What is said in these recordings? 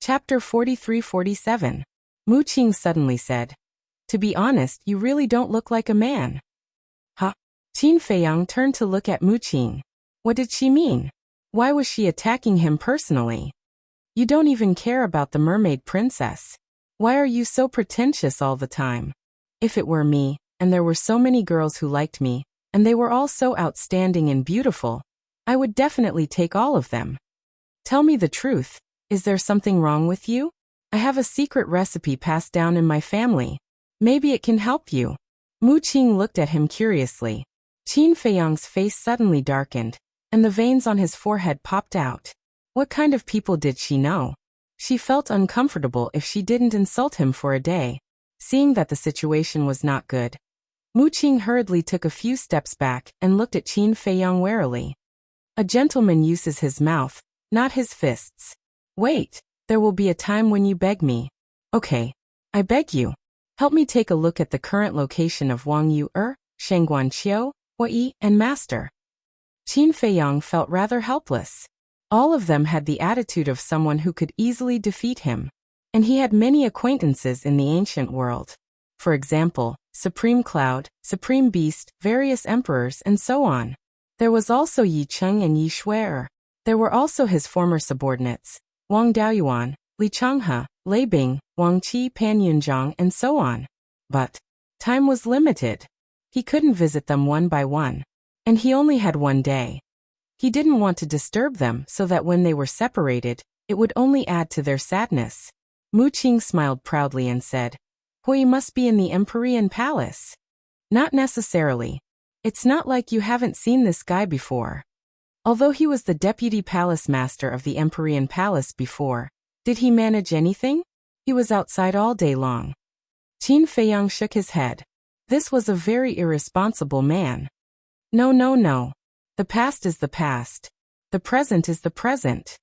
Chapter 43-47. Mu Qing suddenly said, "To be honest, you really don't look like a man." Huh? Qin Feiyang turned to look at Mu Qing. What did she mean? Why was she attacking him personally? You don't even care about the mermaid princess. Why are you so pretentious all the time? If it were me, and there were so many girls who liked me, and they were all so outstanding and beautiful, I would definitely take all of them. Tell me the truth. Is there something wrong with you? I have a secret recipe passed down in my family. Maybe it can help you. Mu Qing looked at him curiously. Qin Feiyang's face suddenly darkened, and the veins on his forehead popped out. What kind of people did she know? She felt uncomfortable if she didn't insult him for a day. Seeing that the situation was not good, Mu Qing hurriedly took a few steps back and looked at Qin Feiyang warily. A gentleman uses his mouth, not his fists. Wait, there will be a time when you beg me. Okay, I beg you. Help me take a look at the current location of Wang Yu, Shangguan Qiu, Yi, and Master. Qin Feiyang felt rather helpless. All of them had the attitude of someone who could easily defeat him. And he had many acquaintances in the ancient world. For example, Supreme Cloud, Supreme Beast, various emperors, and so on. There was also Yi Cheng and Yi Shui. There were also his former subordinates, Wang Daoyuan, Li Changhe, Lei Bing, Wang Qi, Pan Yunzhang, and so on. But time was limited. He couldn't visit them one by one. And he only had one day. He didn't want to disturb them so that when they were separated, it would only add to their sadness. Mu Qing smiled proudly and said, "He must be in the Empyrean Palace." Not necessarily. It's not like you haven't seen this guy before. Although he was the deputy palace master of the Empyrean Palace before, did he manage anything? He was outside all day long. Qin Feiyang shook his head. This was a very irresponsible man. No. The past is the past. The present is the present.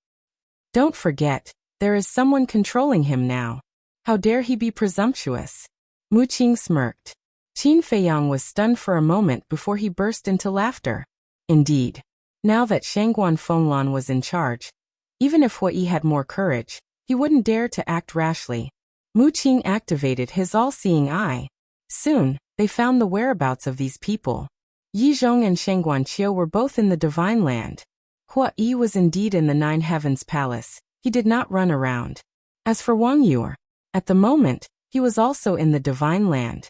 Don't forget, there is someone controlling him now. How dare he be presumptuous? Mu Qing smirked. Qin Feiyang was stunned for a moment before he burst into laughter. Indeed, now that Shangguan Fenglan was in charge, even if Yi had more courage, he wouldn't dare to act rashly. Mu Qing activated his all-seeing eye. Soon, they found the whereabouts of these people. Yi Zhong and Shangguan Qiu were both in the Divine Land. Yi was indeed in the Nine Heavens Palace. He did not run around. As for Wang Yu, at the moment, he was also in the Divine Land.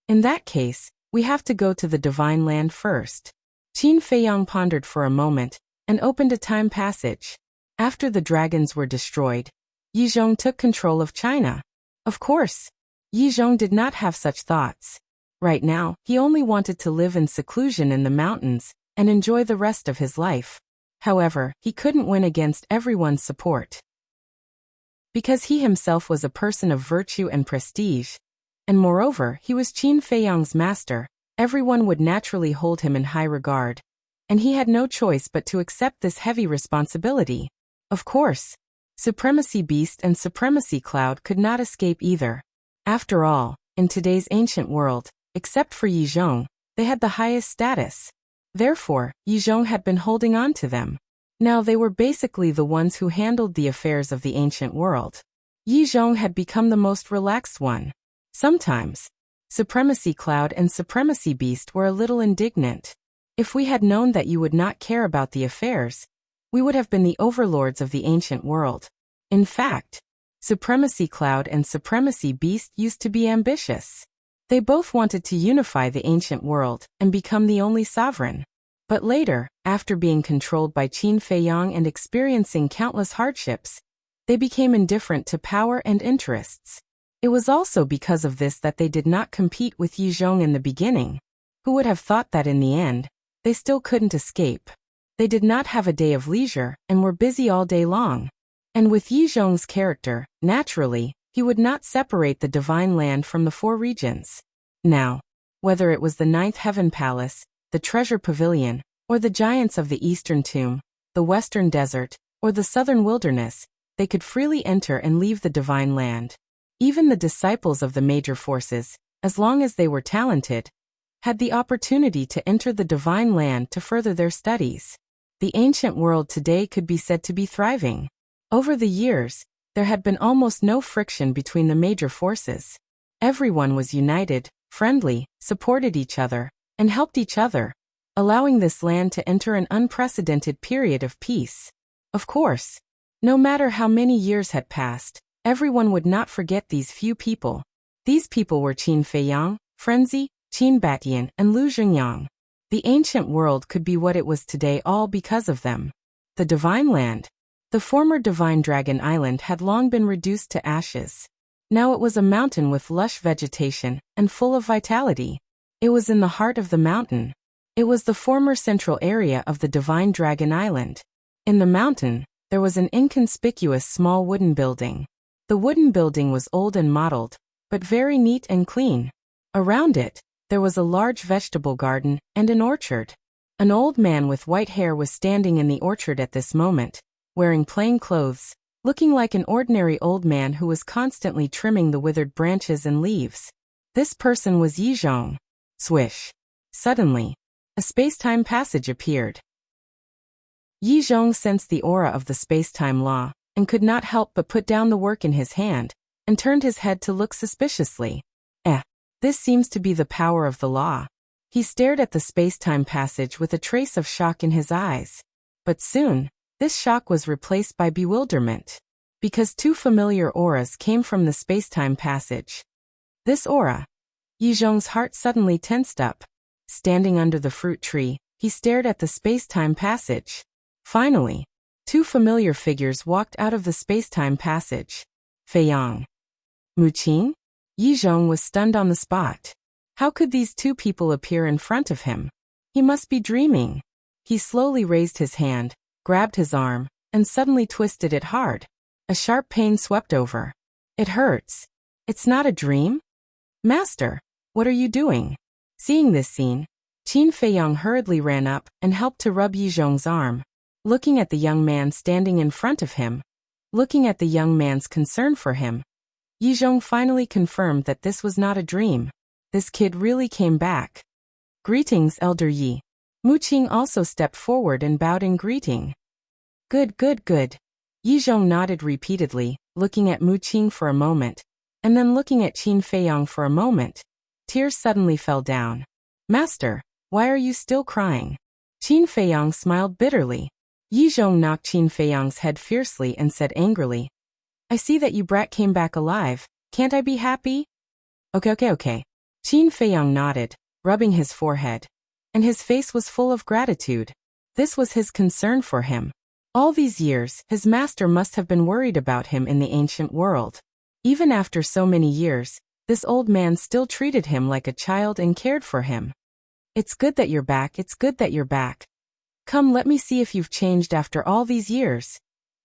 In that case, we have to go to the Divine Land first. Qin Feiyang pondered for a moment, and opened a time passage. After the dragons were destroyed, Yi Zhong took control of China. Of course, Yi Zhong did not have such thoughts. Right now, he only wanted to live in seclusion in the mountains, and enjoy the rest of his life. However, he couldn't win against everyone's support. Because he himself was a person of virtue and prestige, and moreover, he was Qin Feiyang's master, everyone would naturally hold him in high regard, and he had no choice but to accept this heavy responsibility. Of course, Supremacy Beast and Supremacy Cloud could not escape either. After all, in today's ancient world, except for Yi Zhong, they had the highest status. Therefore, Yi Zhong had been holding on to them. Now they were basically the ones who handled the affairs of the ancient world. Yi Zhong had become the most relaxed one. Sometimes, Supremacy Cloud and Supremacy Beast were a little indignant. If we had known that you would not care about the affairs, we would have been the overlords of the ancient world. In fact, Supremacy Cloud and Supremacy Beast used to be ambitious. They both wanted to unify the ancient world and become the only sovereign. But later, after being controlled by Qin Feiyang and experiencing countless hardships, they became indifferent to power and interests. It was also because of this that they did not compete with Yi Zhong in the beginning. Who would have thought that in the end, they still couldn't escape? They did not have a day of leisure and were busy all day long. And with Yi Zhong's character, naturally, he would not separate the Divine Land from the four regions. Now, whether it was the Ninth Heaven Palace, the Treasure Pavilion, or the giants of the Eastern Tomb, the Western Desert, or the Southern Wilderness, they could freely enter and leave the Divine Land. Even the disciples of the major forces, as long as they were talented, had the opportunity to enter the Divine Land to further their studies. The ancient world today could be said to be thriving. Over the years, There had been almost no friction between the major forces. Everyone was united, friendly, supported each other, and helped each other, allowing this land to enter an unprecedented period of peace. Of course, no matter how many years had passed, everyone would not forget these few people. These people were Qin Feiyang, Frenzy, Qin Batian, and Lu Xingyang. The ancient world could be what it was today all because of them. The Divine Land. The former Divine Dragon Island had long been reduced to ashes. Now it was a mountain with lush vegetation and full of vitality. It was in the heart of the mountain. It was the former central area of the Divine Dragon Island. In the mountain, there was an inconspicuous small wooden building. The wooden building was old and mottled, but very neat and clean. Around it, there was a large vegetable garden and an orchard. An old man with white hair was standing in the orchard at this moment, wearing plain clothes, looking like an ordinary old man who was constantly trimming the withered branches and leaves. This person was Yi Zhong. Swish. Suddenly, a space-time passage appeared. Yi Zhong sensed the aura of the space-time law, and could not help but put down the work in his hand, and turned his head to look suspiciously. This seems to be the power of the law. He stared at the space-time passage with a trace of shock in his eyes. But soon, this shock was replaced by bewilderment, because two familiar auras came from the space-time passage. This aura. Yi Zhong's heart suddenly tensed up. Standing under the fruit tree, he stared at the space-time passage. Finally, two familiar figures walked out of the space-time passage. Feiyang. Muqing? Yi Zhong was stunned on the spot. How could these two people appear in front of him? He must be dreaming. He slowly raised his hand, grabbed his arm, and suddenly twisted it hard. A sharp pain swept over. It hurts. It's not a dream? Master, what are you doing? Seeing this scene, Qin Feiyang hurriedly ran up and helped to rub Yi Zhong's arm. Looking at the young man standing in front of him, looking at the young man's concern for him, Yi Zhong finally confirmed that this was not a dream. This kid really came back. Greetings, Elder Yi. Muqing also stepped forward and bowed in greeting. Good. Yi Zhong nodded repeatedly, looking at Muqing for a moment, and then looking at Qin Feiyang for a moment. Tears suddenly fell down. Master, why are you still crying? Qin Feiyang smiled bitterly. Yi Zhong knocked Qin Feiyang's head fiercely and said angrily, I see that you brat came back alive. Can't I be happy? Okay. Qin Feiyang nodded, rubbing his forehead. And his face was full of gratitude. This was his concern for him. All these years, his master must have been worried about him in the ancient world. Even after so many years, this old man still treated him like a child and cared for him. It's good that you're back. Come, let me see if you've changed after all these years.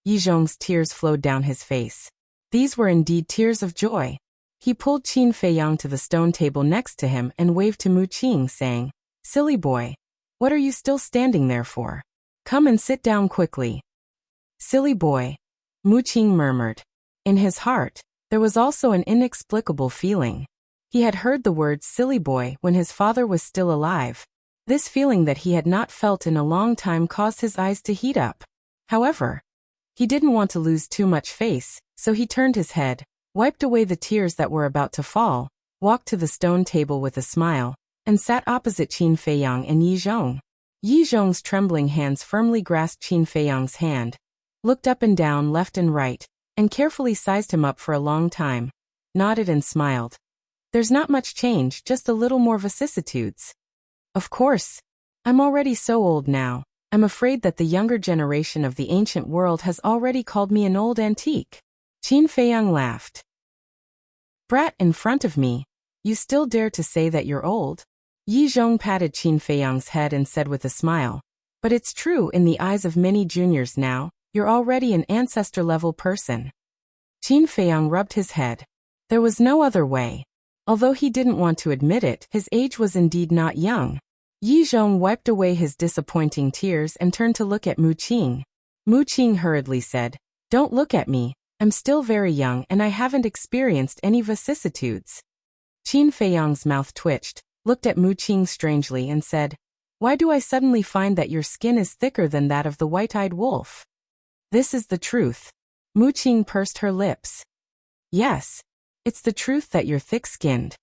Yi Zhong's tears flowed down his face. These were indeed tears of joy. He pulled Qin Feiyang to the stone table next to him and waved to Muqing, saying, Silly boy, what are you still standing there for? Come and sit down quickly. Silly boy, Muqing murmured. In his heart, there was also an inexplicable feeling. He had heard the word silly boy when his father was still alive. This feeling that he had not felt in a long time caused his eyes to heat up. However, he didn't want to lose too much face, so he turned his head, wiped away the tears that were about to fall, walked to the stone table with a smile, and sat opposite Qin Feiyang and Yi Zhong. Yi Zhong's trembling hands firmly grasped Qin Feiyang's hand, looked up and down left and right, and carefully sized him up for a long time, nodded and smiled. There's not much change, just a little more vicissitudes. Of course. I'm already so old now. I'm afraid that the younger generation of the ancient world has already called me an old antique. Qin Feiyang laughed. Brat, in front of me. You still dare to say that you're old? Yi Zhong patted Qin Feiyang's head and said with a smile. But it's true, in the eyes of many juniors now, you're already an ancestor-level person. Qin Feiyang rubbed his head. There was no other way. Although he didn't want to admit it, his age was indeed not young. Yi Zhong wiped away his disappointing tears and turned to look at Muqing. Muqing hurriedly said, Don't look at me, I'm still very young and I haven't experienced any vicissitudes. Qin Feiyang's mouth twitched, looked at Muqing strangely and said, Why do I suddenly find that your skin is thicker than that of the white-eyed wolf? This is the truth. Muqing pursed her lips. Yes. It's the truth that you're thick-skinned.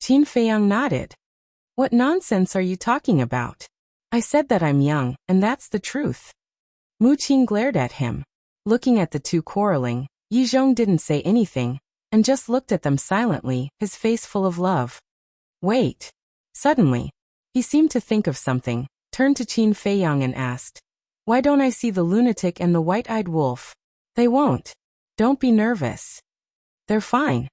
Qin Feiyang nodded. What nonsense are you talking about? I said that I'm young, and that's the truth. Muqing glared at him. Looking at the two quarreling, Yizhong didn't say anything, and just looked at them silently, his face full of love. Wait. Suddenly, he seemed to think of something, turned to Qin Feiyang and asked, Why don't I see the lunatic and the white-eyed wolf? They won't. Don't be nervous. They're fine.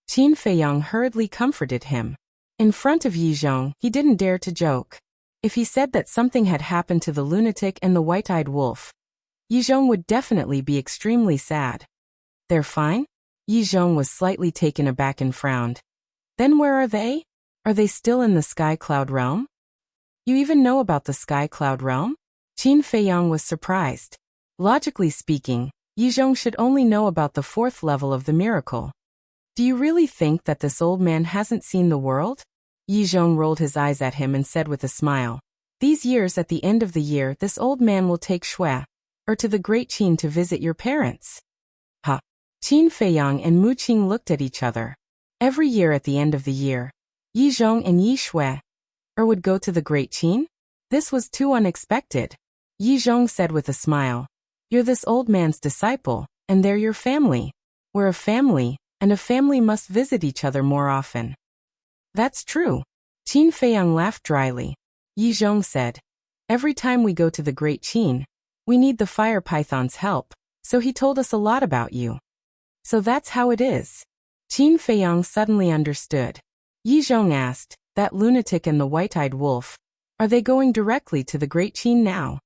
Qin Feiyang hurriedly comforted him. In front of Yizhong, he didn't dare to joke. If he said that something had happened to the lunatic and the white-eyed wolf, Yizhong would definitely be extremely sad. They're fine? Yizhong was slightly taken aback and frowned. Then where are they? Are they still in the Sky Cloud realm? You even know about the Sky Cloud realm? Qin Feiyang was surprised. Logically speaking, Yizhong should only know about the 4th level of the miracle. Do you really think that this old man hasn't seen the world? Yizhong rolled his eyes at him and said with a smile, These years at the end of the year this old man will take Shui, or to the Great Qin to visit your parents. Ha! Qin Feiyang and Muqing looked at each other. Every year at the end of the year, Yizhong and Yi Shui, or would go to the Great Qin? This was too unexpected. Yizhong said with a smile, You're this old man's disciple, and they're your family. We're a family, and a family must visit each other more often. That's true. Qin Feiyang laughed dryly. Yizhong said, Every time we go to the Great Qin, we need the fire python's help, so he told us a lot about you. So that's how it is. Qin Feiyang suddenly understood. Yizhong asked, That lunatic and the white-eyed wolf, are they going directly to the Great Qin now?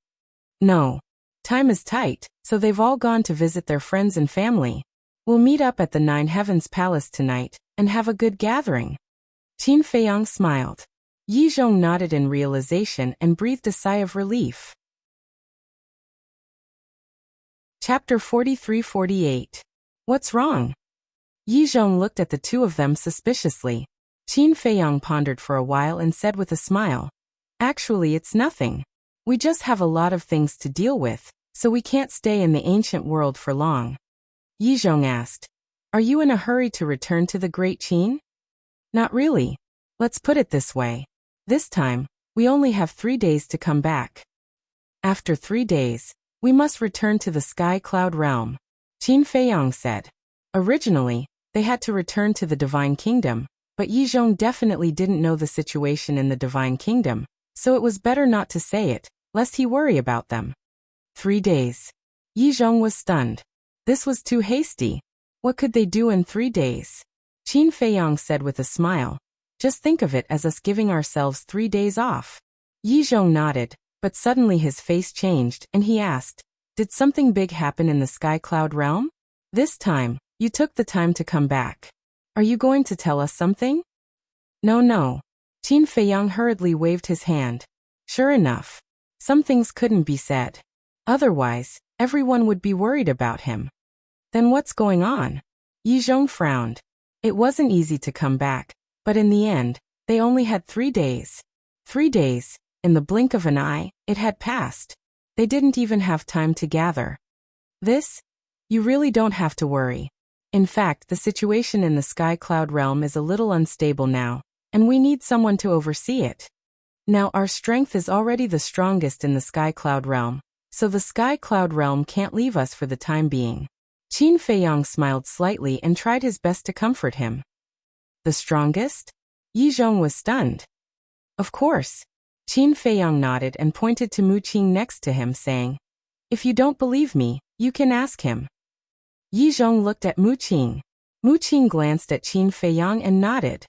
No. Time is tight, so they've all gone to visit their friends and family. We'll meet up at the Nine Heavens Palace tonight, and have a good gathering. Qin Feiyang smiled. Yizhong nodded in realization and breathed a sigh of relief. Chapter 43-48. What's wrong? Yizhong looked at the two of them suspiciously. Qin Feiyang pondered for a while and said with a smile, Actually, it's nothing. We just have a lot of things to deal with, so we can't stay in the ancient world for long. Yizhong asked, Are you in a hurry to return to the Great Qin? Not really. Let's put it this way. This time, we only have 3 days to come back. After 3 days, we must return to the Sky Cloud realm, Qin Feiyang said. Originally, they had to return to the Divine Kingdom, but Yizhong definitely didn't know the situation in the Divine Kingdom, so it was better not to say it, lest he worry about them. 3 days. Yizhong was stunned. This was too hasty. What could they do in 3 days? Qin Feiyang said with a smile, Just think of it as us giving ourselves 3 days off. Yizhong nodded, but suddenly his face changed and he asked, Did something big happen in the Sky Cloud realm? This time, you took the time to come back. Are you going to tell us something? No. Qin Feiyang hurriedly waved his hand. Sure enough. Some things couldn't be said. Otherwise, everyone would be worried about him. Then what's going on? Yizhong frowned. It wasn't easy to come back, but in the end, they only had 3 days. 3 days, in the blink of an eye, it had passed. They didn't even have time to gather. You really don't have to worry. In fact, the situation in the Sky Cloud realm is a little unstable now, and we need someone to oversee it. Now our strength is already the strongest in the Sky Cloud realm, so the Sky Cloud realm can't leave us for the time being. Qin Feiyang smiled slightly and tried his best to comfort him. The strongest? Yizhong was stunned. Of course. Qin Feiyang nodded and pointed to Muqing next to him, saying, If you don't believe me, you can ask him. Yizhong looked at Muqing. Muqing glanced at Qin Feiyang and nodded.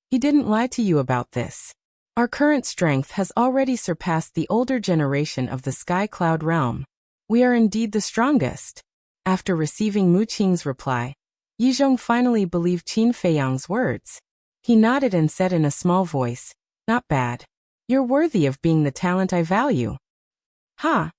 He didn't lie to you about this. Our current strength has already surpassed the older generation of the Sky Cloud realm. We are indeed the strongest. After receiving Muqing's reply, Yizhong finally believed Qin Feiyang's words. He nodded and said in a small voice, Not bad. You're worthy of being the talent I value. Ha!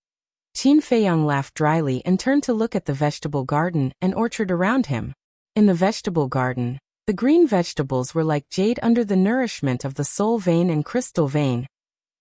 Qin Feiyang laughed dryly and turned to look at the vegetable garden and orchard around him. In the vegetable garden, the green vegetables were like jade under the nourishment of the soul vein and crystal vein,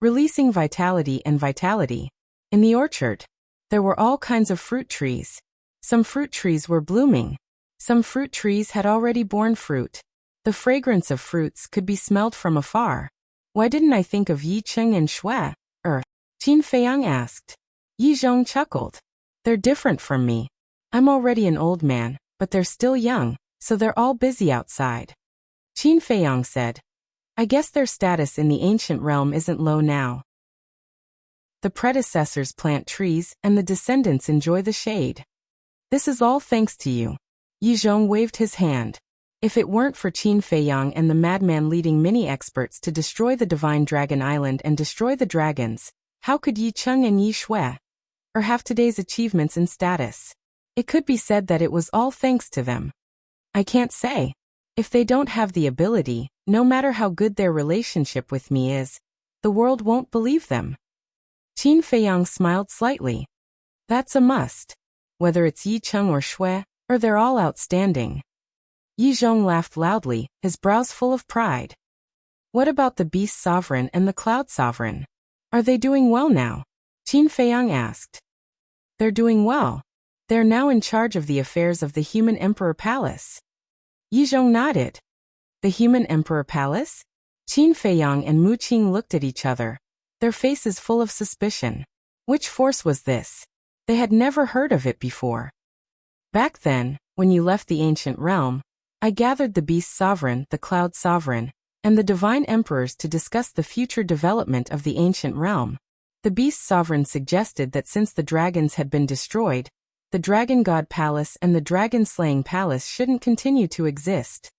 releasing vitality and vitality. In the orchard, there were all kinds of fruit trees. Some fruit trees were blooming. Some fruit trees had already borne fruit. The fragrance of fruits could be smelled from afar. Why didn't I think of Yi Cheng and Shui? Qin Feiyang asked. Yi Zhong chuckled. They're different from me. I'm already an old man, but they're still young, so they're all busy outside. Qin Feiyang said. I guess their status in the ancient realm isn't low now. The predecessors plant trees, and the descendants enjoy the shade. This is all thanks to you. Yi Zhong waved his hand. If it weren't for Qin Feiyang and the madman leading many experts to destroy the Divine Dragon Island and destroy the dragons, how could Yi Cheng and Yi Shui have today's achievements and status? It could be said that it was all thanks to them. I can't say. If they don't have the ability, no matter how good their relationship with me is, the world won't believe them. Qin Feiyang smiled slightly. That's a must. Whether it's Yi Cheng or Shui, they're all outstanding. Yi Zhong laughed loudly, his brows full of pride. What about the Beast Sovereign and the Cloud Sovereign? Are they doing well now? Qin Feiyang asked. They're doing well. They're now in charge of the affairs of the Human Emperor Palace. Yi Zhong nodded. The Human Emperor Palace? Qin Feiyang and Mu Qing looked at each other, their faces full of suspicion. Which force was this? They had never heard of it before. Back then, when you left the ancient realm, I gathered the Beast Sovereign, the Cloud Sovereign, and the Divine Emperors to discuss the future development of the ancient realm. The Beast Sovereign suggested that since the dragons had been destroyed, the Dragon God Palace and the Dragon Slaying Palace shouldn't continue to exist.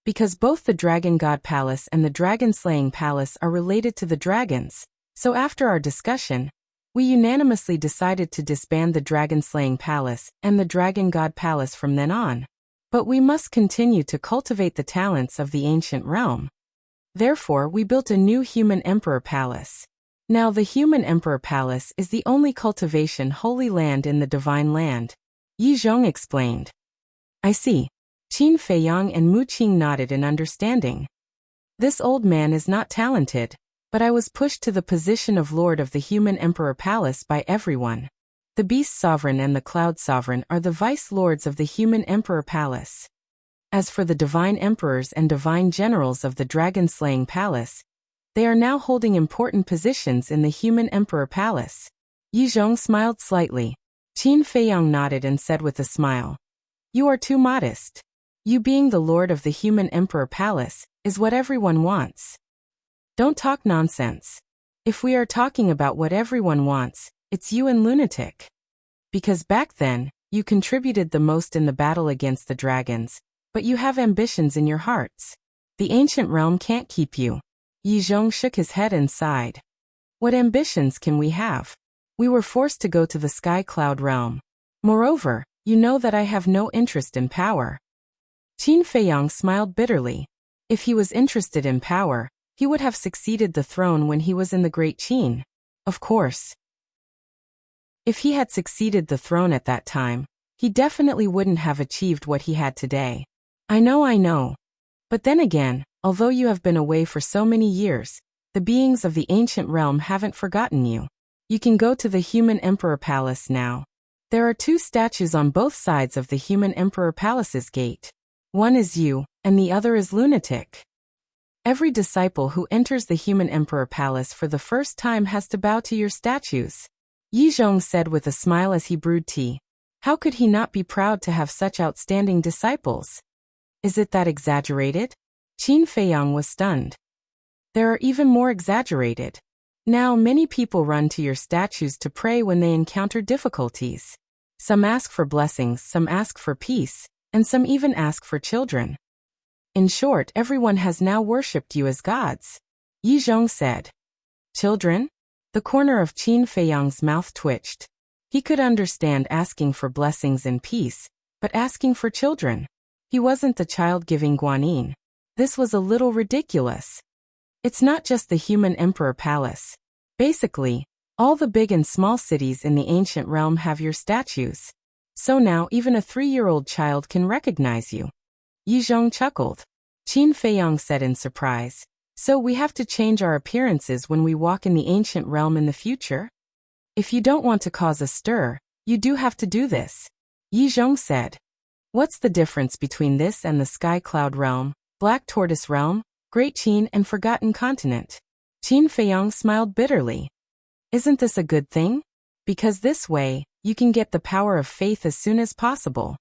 Because both the Dragon God Palace and the Dragon Slaying Palace are related to the dragons, so after our discussion, we unanimously decided to disband the Dragon Slaying Palace and the Dragon God Palace from then on. But we must continue to cultivate the talents of the ancient realm. Therefore, we built a new Human Emperor Palace. Now the Human Emperor Palace is the only cultivation holy land in the Divine Land. Yi Zhong explained. I see. Qin Feiyang and Mu Qing nodded in understanding. This old man is not talented, but I was pushed to the position of Lord of the Human Emperor Palace by everyone. The Beast Sovereign and the Cloud Sovereign are the Vice Lords of the Human Emperor Palace. As for the Divine Emperors and Divine Generals of the Dragon Slaying Palace, they are now holding important positions in the Human Emperor Palace. Yi Zhong smiled slightly. Qin Feiyang nodded and said with a smile. You are too modest. You being the Lord of the Human Emperor Palace is what everyone wants. Don't talk nonsense. If we are talking about what everyone wants, it's you and Lunatic. Because back then, you contributed the most in the battle against the dragons, but you have ambitions in your hearts. The ancient realm can't keep you. Yi Zhong shook his head and sighed. What ambitions can we have? We were forced to go to the Sky Cloud realm. Moreover, you know that I have no interest in power. Qin Feiyang smiled bitterly. If he was interested in power, he would have succeeded the throne when he was in the Great Qin. Of course. If he had succeeded the throne at that time, he definitely wouldn't have achieved what he had today. I know. But then again, although you have been away for so many years, the beings of the ancient realm haven't forgotten you. You can go to the Human Emperor Palace now. There are 2 statues on both sides of the Human Emperor Palace's gate. One is you, and the other is Lunatic. Every disciple who enters the Human Emperor Palace for the first time has to bow to your statues. Yi Zhong said with a smile as he brewed tea. How could he not be proud to have such outstanding disciples? Is it that exaggerated? Qin Feiyang was stunned. There are even more exaggerated. Now many people run to your statues to pray when they encounter difficulties. Some ask for blessings, some ask for peace, and some even ask for children. In short, everyone has now worshipped you as gods. Yi Zhong said. Children? The corner of Qin Feiyang's mouth twitched. He could understand asking for blessings and peace, but asking for children? He wasn't the child giving guanyin. This was a little ridiculous. It's not just the Human Emperor Palace. Basically, all the big and small cities in the ancient realm have your statues. So now even a 3-year-old child can recognize you. Yi Zhong chuckled. Qin Feiyang said in surprise. So we have to change our appearances when we walk in the ancient realm in the future? If you don't want to cause a stir, you do have to do this. Yi Zhong said. What's the difference between this and the Sky Cloud Realm, Black Tortoise Realm, Great Qin and Forgotten Continent? Qin Feiyang smiled bitterly. Isn't this a good thing? Because this way, you can get the power of faith as soon as possible.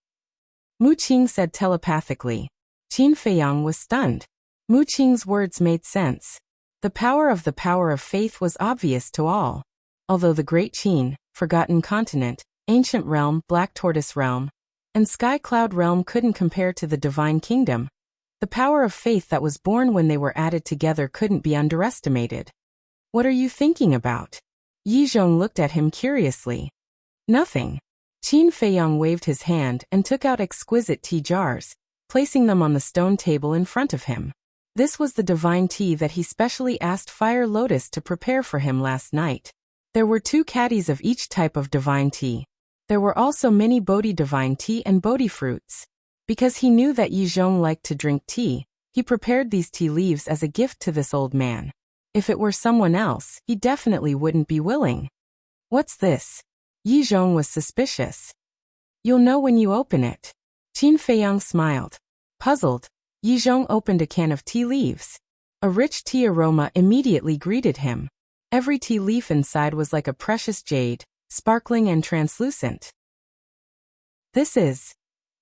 Mu Qing said telepathically. Qin Feiyang was stunned. Mu Qing's words made sense. The power of faith was obvious to all. Although the Great Qin, Forgotten Continent, Ancient Realm, Black Tortoise Realm, and Sky Cloud Realm couldn't compare to the Divine Kingdom, the power of faith that was born when they were added together couldn't be underestimated. What are you thinking about? Yi Zhong looked at him curiously. Nothing. Qin Feiyang waved his hand and took out exquisite tea jars, placing them on the stone table in front of him. This was the divine tea that he specially asked Fire Lotus to prepare for him last night. There were 2 caddies of each type of divine tea. There were also many Bodhi divine tea and Bodhi fruits. Because he knew that Yi Zhong liked to drink tea, he prepared these tea leaves as a gift to this old man. If it were someone else, he definitely wouldn't be willing. What's this? Yi Zhong was suspicious. You'll know when you open it. Qin Feiyang smiled. Puzzled, Yi Zhong opened a can of tea leaves. A rich tea aroma immediately greeted him. Every tea leaf inside was like a precious jade, sparkling and translucent. This is.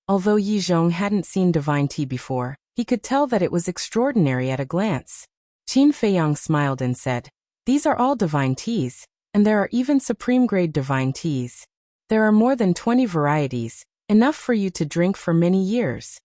Although Yi Zhong hadn't seen divine tea before, he could tell that it was extraordinary at a glance. Qin Feiyang smiled and said, These are all divine teas, and there are even supreme-grade divine teas. There are more than 20 varieties, enough for you to drink for many years.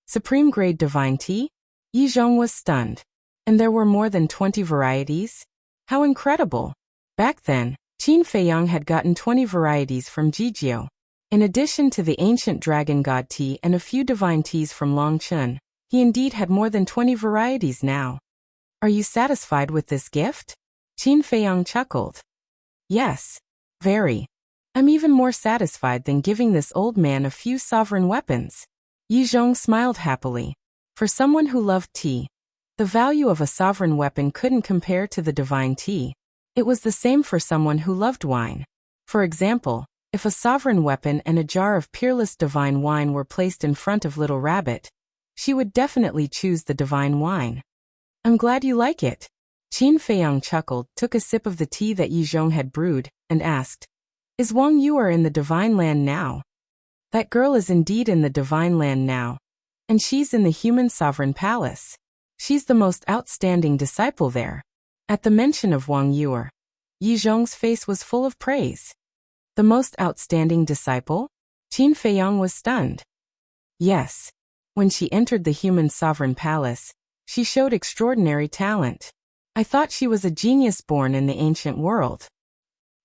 Supreme-grade divine tea? Yi Zhong was stunned. And there were more than 20 varieties? How incredible! Back then, Qin Feiyang had gotten 20 varieties from Jijiu. In addition to the ancient dragon god tea and a few divine teas from Longchun, he indeed had more than 20 varieties now. Are you satisfied with this gift? Qin Feiyang chuckled. Yes. Very. I'm even more satisfied than giving this old man a few sovereign weapons. Yi Zhong smiled happily. For someone who loved tea, the value of a sovereign weapon couldn't compare to the divine tea. It was the same for someone who loved wine. For example, if a sovereign weapon and a jar of peerless divine wine were placed in front of Little Rabbit, she would definitely choose the divine wine. I'm glad you like it. Qin Feiyang chuckled, took a sip of the tea that Yi Zhong had brewed, and asked, Is Wang Yuer in the Divine Land now? That girl is indeed in the Divine Land now. And she's in the Human Sovereign Palace. She's the most outstanding disciple there. At the mention of Wang Yuer, Yi Zhong's face was full of praise. The most outstanding disciple? Qin Feiyang was stunned. Yes. When she entered the Human Sovereign Palace, she showed extraordinary talent. I thought she was a genius born in the ancient world.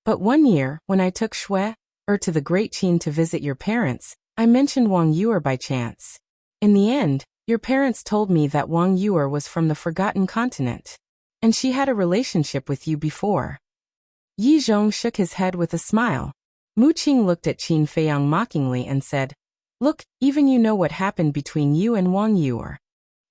But one year, when I took Shui to the Great Qin to visit your parents, I mentioned Wang Yuer by chance. In the end, your parents told me that Wang Yuer was from the Forgotten Continent. And she had a relationship with you before. Yi Zhong shook his head with a smile. Mu Qing looked at Qin Feiyang mockingly and said, Look, even you know what happened between you and Wang Yuer.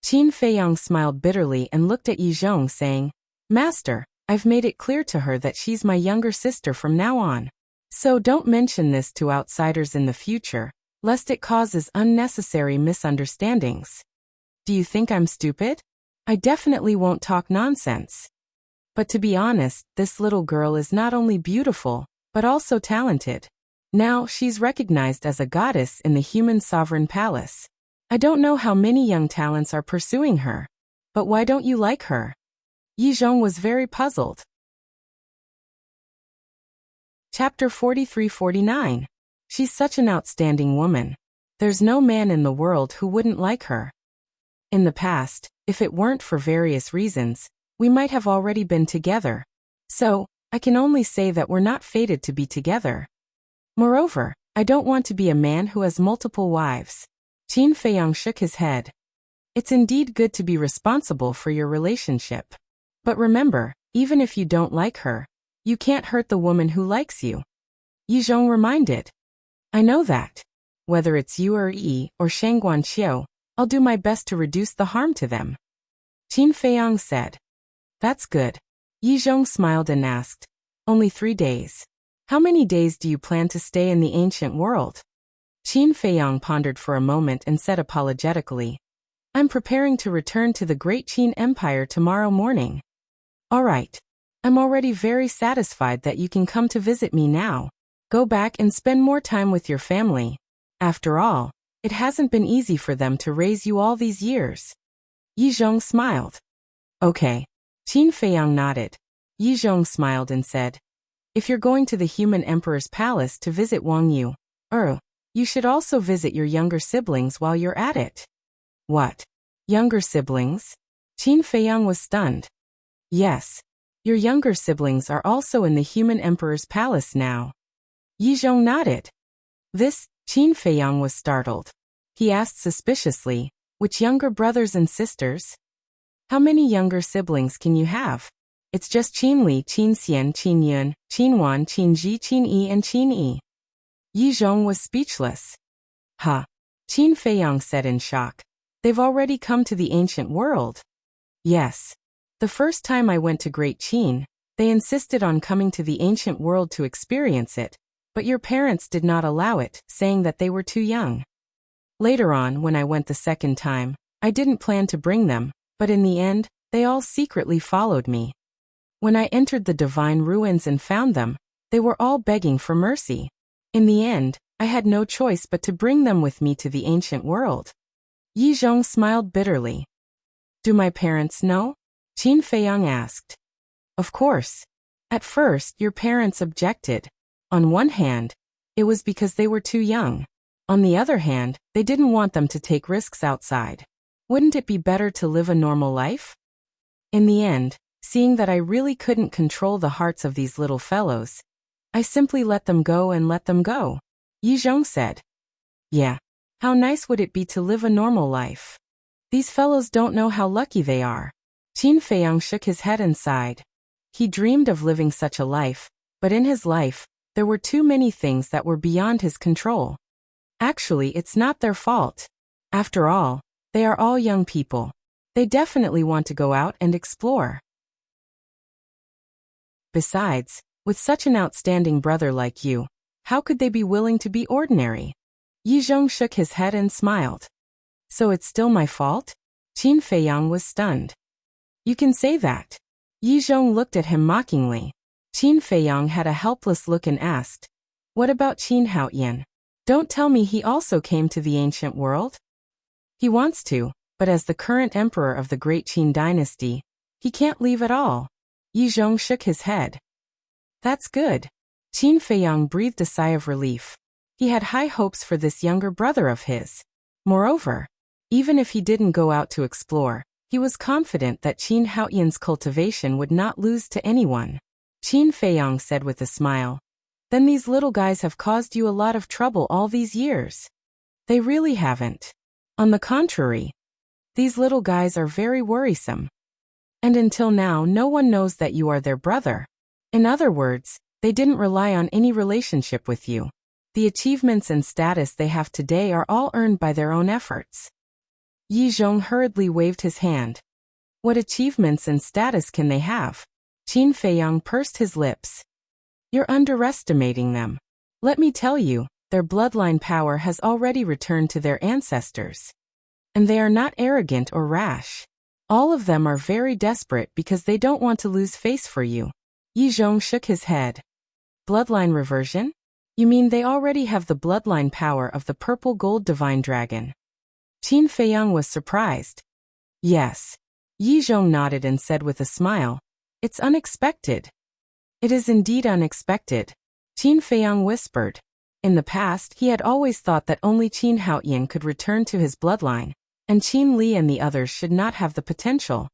Qin Feiyang smiled bitterly and looked at Yi Zhong saying, Master, I've made it clear to her that she's my younger sister from now on. So don't mention this to outsiders in the future, lest it causes unnecessary misunderstandings. Do you think I'm stupid? I definitely won't talk nonsense. But to be honest, this little girl is not only beautiful, but also talented. Now she's recognized as a goddess in the Human Sovereign Palace. I don't know how many young talents are pursuing her. But why don't you like her? Yi Zhong was very puzzled. Chapter 43-49. She's such an outstanding woman. There's no man in the world who wouldn't like her. In the past, if it weren't for various reasons, we might have already been together. So, I can only say that we're not fated to be together. Moreover, I don't want to be a man who has multiple wives. Qin Feiyang shook his head. It's indeed good to be responsible for your relationship. But remember, even if you don't like her, you can't hurt the woman who likes you. Yi Zhong reminded. I know that. Whether it's Yu Yi or Shangguan Qiu, I'll do my best to reduce the harm to them. Qin Feiyang said. That's good. Yi Zhong smiled and asked, Only 3 days. How many days do you plan to stay in the ancient world? Qin Feiyang pondered for a moment and said apologetically, I'm preparing to return to the Great Qin Empire tomorrow morning. All right. I'm already very satisfied that you can come to visit me now. Go back and spend more time with your family. After all, it hasn't been easy for them to raise you all these years. Yi Zhong smiled. Okay. Qin Feiyang nodded. Yi Zhong smiled and said, if you're going to the human emperor's palace to visit Wang Yu, you should also visit your younger siblings while you're at it. What? Younger siblings? Qin Feiyang was stunned. Yes. Your younger siblings are also in the human emperor's palace now. Yi Zhong nodded. This, Qin Feiyang was startled. He asked suspiciously, which younger brothers and sisters? How many younger siblings can you have? It's just Qin Li, Qin Xian, Qin Yun, Qin Wan, Qin Ji, Qin Yi, and Qin Yi. Yi Zhong was speechless. Huh? Qin Feiyang said in shock. They've already come to the ancient world. Yes. The first time I went to Great Qin, they insisted on coming to the ancient world to experience it, but your parents did not allow it, saying that they were too young. Later on, when I went the second time, I didn't plan to bring them, but in the end, they all secretly followed me. When I entered the divine ruins and found them, they were all begging for mercy. In the end, I had no choice but to bring them with me to the ancient world. Yi Zhong smiled bitterly. Do my parents know? Qin Feiyang asked. Of course. At first, your parents objected. On one hand, it was because they were too young. On the other hand, they didn't want them to take risks outside. Wouldn't it be better to live a normal life? In the end, seeing that I really couldn't control the hearts of these little fellows, I simply let them go and let them go. Yi Zhong said. Yeah. How nice would it be to live a normal life? These fellows don't know how lucky they are. Qin Feiyang shook his head and sighed. He dreamed of living such a life, but in his life, there were too many things that were beyond his control. Actually, it's not their fault. After all, they are all young people. They definitely want to go out and explore. Besides, with such an outstanding brother like you, how could they be willing to be ordinary? Yi Zhong shook his head and smiled. So it's still my fault? Qin Feiyang was stunned. You can say that. Yi Zhong looked at him mockingly. Qin Feiyang had a helpless look and asked, what about Qin Haoyan? Don't tell me he also came to the ancient world? He wants to, but as the current emperor of the Great Qin dynasty, he can't leave at all. Yi Zhong shook his head. That's good. Qin Feiyang breathed a sigh of relief. He had high hopes for this younger brother of his. Moreover, even if he didn't go out to explore, he was confident that Qin Haoyan's cultivation would not lose to anyone. Qin Feiyang said with a smile. Then these little guys have caused you a lot of trouble all these years. They really haven't. On the contrary, these little guys are very worrisome. And until now, no one knows that you are their brother. In other words, they didn't rely on any relationship with you. The achievements and status they have today are all earned by their own efforts. Yi Zhong hurriedly waved his hand. What achievements and status can they have? Qin Feiyang pursed his lips. You're underestimating them. Let me tell you, their bloodline power has already returned to their ancestors. And they are not arrogant or rash. All of them are very desperate because they don't want to lose face for you. Yi Zhong shook his head. Bloodline reversion? You mean they already have the bloodline power of the purple gold divine dragon? Qin Feiyang was surprised. Yes. Yi Zhong nodded and said with a smile, it's unexpected. It is indeed unexpected. Qin Feiyang whispered. In the past, he had always thought that only Qin Haoyan could return to his bloodline, and Qin Li and the others should not have the potential.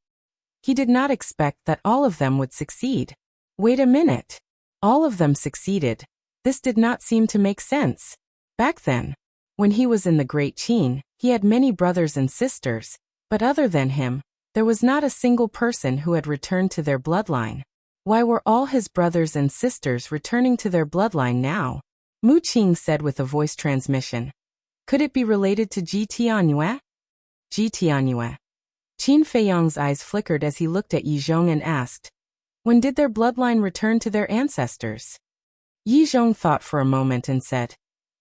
He did not expect that all of them would succeed. Wait a minute. All of them succeeded. This did not seem to make sense. Back then, when he was in the Great Qin, he had many brothers and sisters, but other than him, there was not a single person who had returned to their bloodline. Why were all his brothers and sisters returning to their bloodline now? Mu Qing said with a voice transmission. Could it be related to Ji Tianyue? Ji Tianyue. Qin Feiyang's eyes flickered as he looked at Yi Zhong and asked, when did their bloodline return to their ancestors? Yi Zhong thought for a moment and said,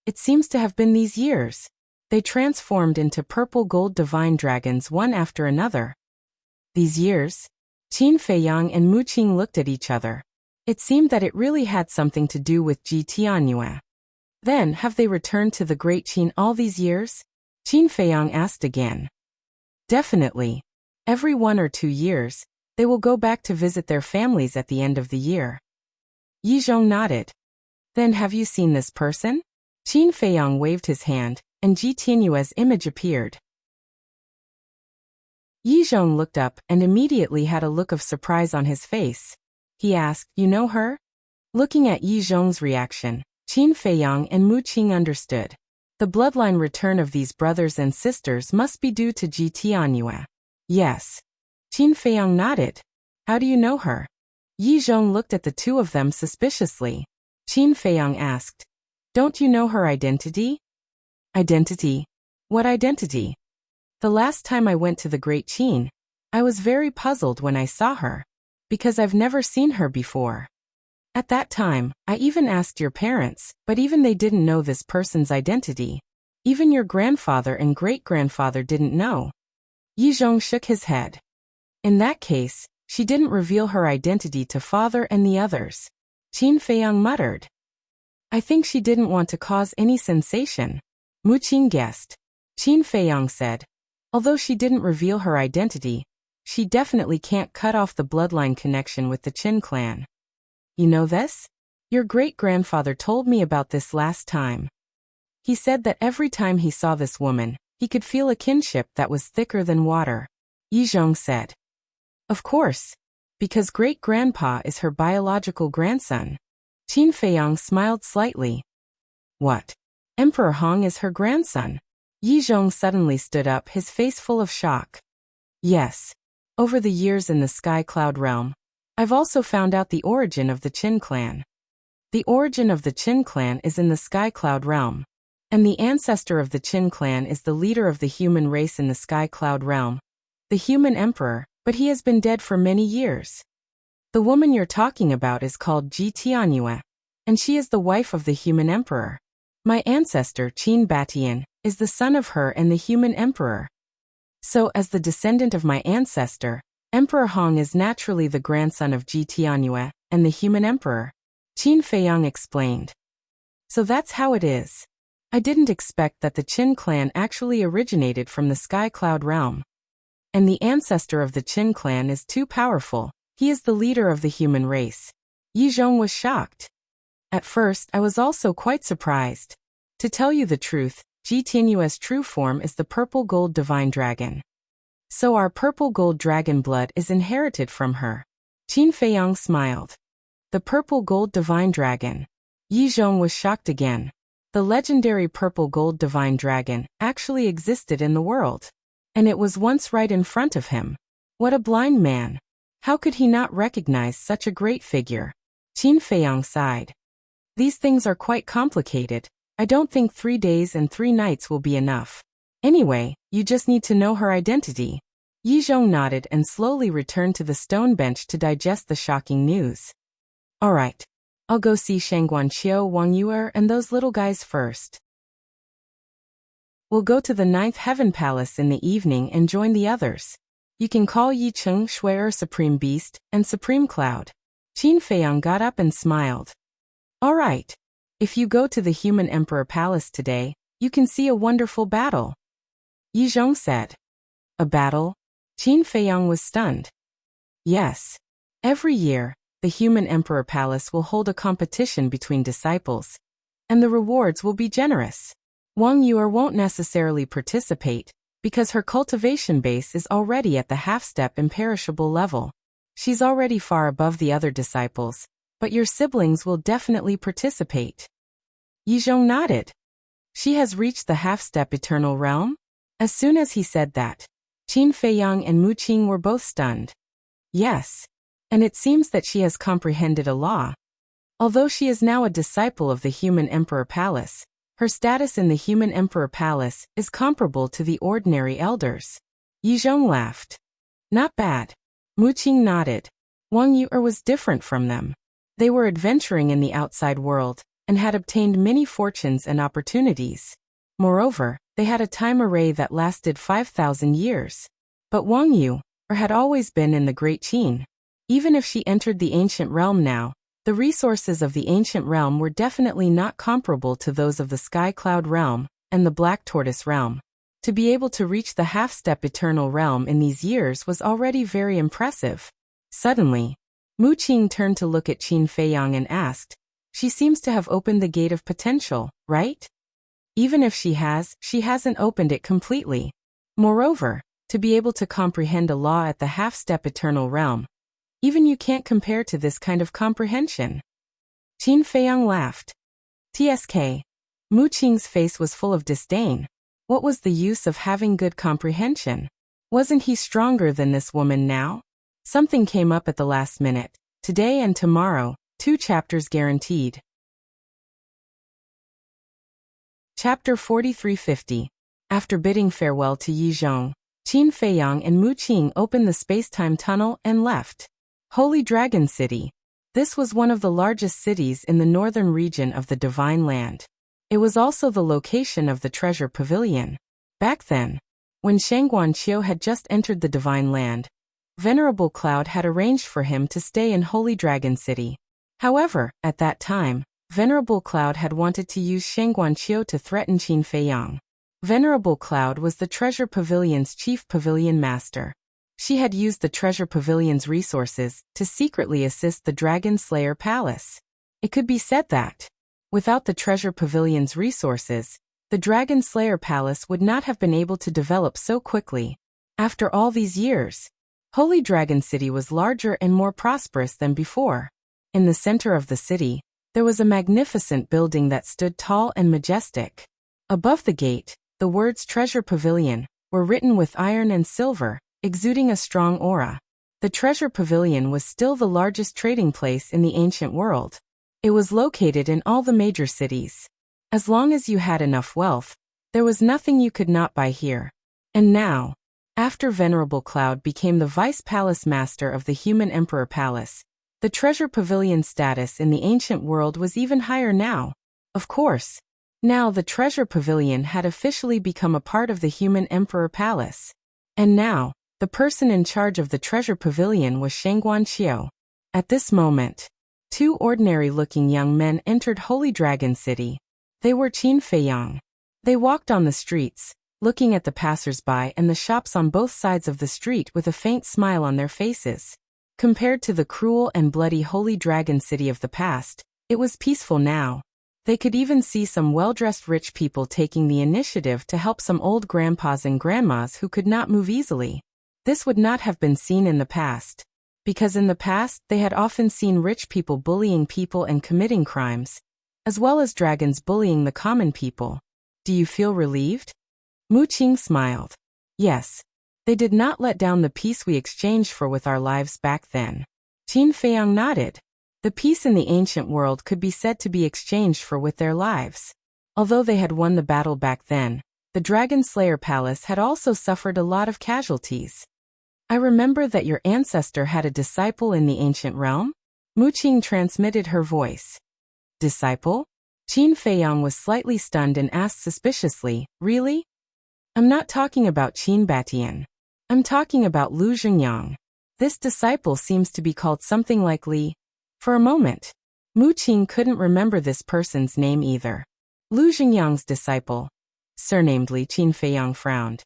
It seems to have been these years. They transformed into purple gold divine dragons one after another. These years? Qin Feiyang and Mu Qing looked at each other. It seemed that it really had something to do with Ji Tianyue. Then, have they returned to the Great Qin all these years? Qin Feiyang asked again. Definitely. Every 1 or 2 years, they will go back to visit their families at the end of the year. Yi Zhong nodded. Then have you seen this person? Qin Feiyang waved his hand, and Ji Tianyue's image appeared. Yi Zhong looked up and immediately had a look of surprise on his face. He asked, "You know her?" Looking at Yi Zhong's reaction, Qin Feiyang and Mu Qing understood. The bloodline return of these brothers and sisters must be due to Ji Tianyue. Yes. Qin Feiyang nodded. How do you know her? Yi Zhong looked at the two of them suspiciously. Qin Feiyang asked, "Don't you know her identity?" Identity? What identity? The last time I went to the Great Qin, I was very puzzled when I saw her, because I've never seen her before. At that time, I even asked your parents, but even they didn't know this person's identity. Even your grandfather and great-grandfather didn't know. Yi Zhong shook his head. In that case, she didn't reveal her identity to father and the others. Qin Feiyang muttered. I think she didn't want to cause any sensation. Mu Qing guessed. Qin Feiyang said, although she didn't reveal her identity, she definitely can't cut off the bloodline connection with the Qin clan. You know this? Your great-grandfather told me about this last time. He said that every time he saw this woman, he could feel a kinship that was thicker than water. Yi Zhong said. Of course. Because great-grandpa is her biological grandson. Qin Feiyang smiled slightly. What? Emperor Hong is her grandson? Yi Zhong suddenly stood up, his face full of shock. Yes. Over the years in the Sky Cloud realm, I've also found out the origin of the Qin clan. The origin of the Qin clan is in the Sky Cloud realm, and the ancestor of the Qin clan is the leader of the human race in the Sky Cloud realm, the human emperor, but he has been dead for many years. The woman you're talking about is called Ji Tianyue, and she is the wife of the human emperor. My ancestor, Qin Batian, is the son of her and the human emperor. So, as the descendant of my ancestor, Emperor Hong is naturally the grandson of Ji Tianyue and the human emperor. Qin Feiyang explained. So that's how it is. I didn't expect that the Qin clan actually originated from the Sky Cloud realm. And the ancestor of the Qin clan is too powerful. He is the leader of the human race. Yi Zhong was shocked. At first, I was also quite surprised. To tell you the truth, Ji Tianyue's true form is the purple gold divine dragon. So our purple gold dragon blood is inherited from her. Qin Feiyang smiled. The purple gold divine dragon. Yi Zhong was shocked again. The legendary purple gold divine dragon actually existed in the world. And it was once right in front of him. What a blind man. How could he not recognize such a great figure? Qin Feiyang sighed. These things are quite complicated. I don't think 3 days and 3 nights will be enough. Anyway, you just need to know her identity. Yi Zhong nodded and slowly returned to the stone bench to digest the shocking news. All right. I'll go see Shangguanqiu, Wang Yuer, and those little guys first. We'll go to the 9th Heaven Palace in the evening and join the others. You can call Yi Cheng Shui'er Supreme Beast and Supreme Cloud. Qin Feiyang got up and smiled. All right. If you go to the Human Emperor Palace today, you can see a wonderful battle. Yi Zhong said. A battle? Qin Feiyang was stunned. Yes. Every year, the Human Emperor Palace will hold a competition between disciples, and the rewards will be generous. Wang Yuer won't necessarily participate, because her cultivation base is already at the half-step imperishable level. She's already far above the other disciples, but your siblings will definitely participate. Yi Zhong nodded. She has reached the half-step eternal realm? As soon as he said that, Qin Feiyang and Mu Qing were both stunned. Yes. And it seems that she has comprehended a law. Although she is now a disciple of the Human Emperor Palace, her status in the Human Emperor Palace is comparable to the ordinary elders. Yi Zhong laughed. Not bad. Mu Qing nodded. Wang Yuer was different from them. They were adventuring in the outside world, and had obtained many fortunes and opportunities. Moreover, they had a time array that lasted 5,000 years. But Wang Yu had always been in the Great Qin. Even if she entered the ancient realm now, the resources of the ancient realm were definitely not comparable to those of the Sky Cloud realm and the Black Tortoise realm. To be able to reach the half-step eternal realm in these years was already very impressive. Suddenly, Mu Qing turned to look at Qin Feiyang and asked, "She seems to have opened the gate of potential, right? Even if she hasn't opened it completely. Moreover, to be able to comprehend a law at the half-step eternal realm, even you can't compare to this kind of comprehension." Qin Feiyang laughed. TSK. Mu Qing's face was full of disdain. What was the use of having good comprehension? Wasn't he stronger than this woman now? Something came up at the last minute. Today and tomorrow, 2 chapters guaranteed. Chapter 4350. After bidding farewell to Yi Zhong, Qin Feiyang and Mu Qing opened the space-time tunnel and left. Holy Dragon City. This was one of the largest cities in the northern region of the Divine Land. It was also the location of the Treasure Pavilion. Back then, when Shangguan Qiu had just entered the Divine Land, Venerable Cloud had arranged for him to stay in Holy Dragon City. However, at that time, Venerable Cloud had wanted to use Shangguan Qiu to threaten Qin Feiyang. Venerable Cloud was the Treasure Pavilion's chief pavilion master. She had used the Treasure Pavilion's resources to secretly assist the Dragon Slayer Palace. It could be said that, without the Treasure Pavilion's resources, the Dragon Slayer Palace would not have been able to develop so quickly. After all these years, Holy Dragon City was larger and more prosperous than before. In the center of the city, there was a magnificent building that stood tall and majestic. Above the gate, the words Treasure Pavilion were written with iron and silver, exuding a strong aura. The Treasure Pavilion was still the largest trading place in the ancient world. It was located in all the major cities. As long as you had enough wealth, there was nothing you could not buy here. And now, after Venerable Cloud became the Vice Palace Master of the Human Emperor Palace, the Treasure Pavilion's status in the ancient world was even higher now. Of course, now the Treasure Pavilion had officially become a part of the Human Emperor Palace. And now, the person in charge of the Treasure Pavilion was Shangguan Qiu. At this moment, 2 ordinary-looking young men entered Holy Dragon City. They were Qin Feiyang. They walked on the streets, looking at the passers-by and the shops on both sides of the street with a faint smile on their faces. Compared to the cruel and bloody Holy Dragon City of the past, it was peaceful now. They could even see some well-dressed rich people taking the initiative to help some old grandpas and grandmas who could not move easily. This would not have been seen in the past, because in the past they had often seen rich people bullying people and committing crimes, as well as dragons bullying the common people. Do you feel relieved? Mu Qing smiled. Yes. They did not let down the peace we exchanged for with our lives back then. Qin Feiyang nodded. The peace in the ancient world could be said to be exchanged for with their lives. Although they had won the battle back then, the Dragon Slayer Palace had also suffered a lot of casualties. I remember that your ancestor had a disciple in the ancient realm? Mu Qing transmitted her voice. Disciple? Qin Feiyang was slightly stunned and asked suspiciously, really? I'm not talking about Qin Batian. I'm talking about Lu Zhengyang. This disciple seems to be called something like Li. For a moment, Mu Qing couldn't remember this person's name either. Lu Zhengyang's disciple, surnamed Li. Qin Feiyang frowned.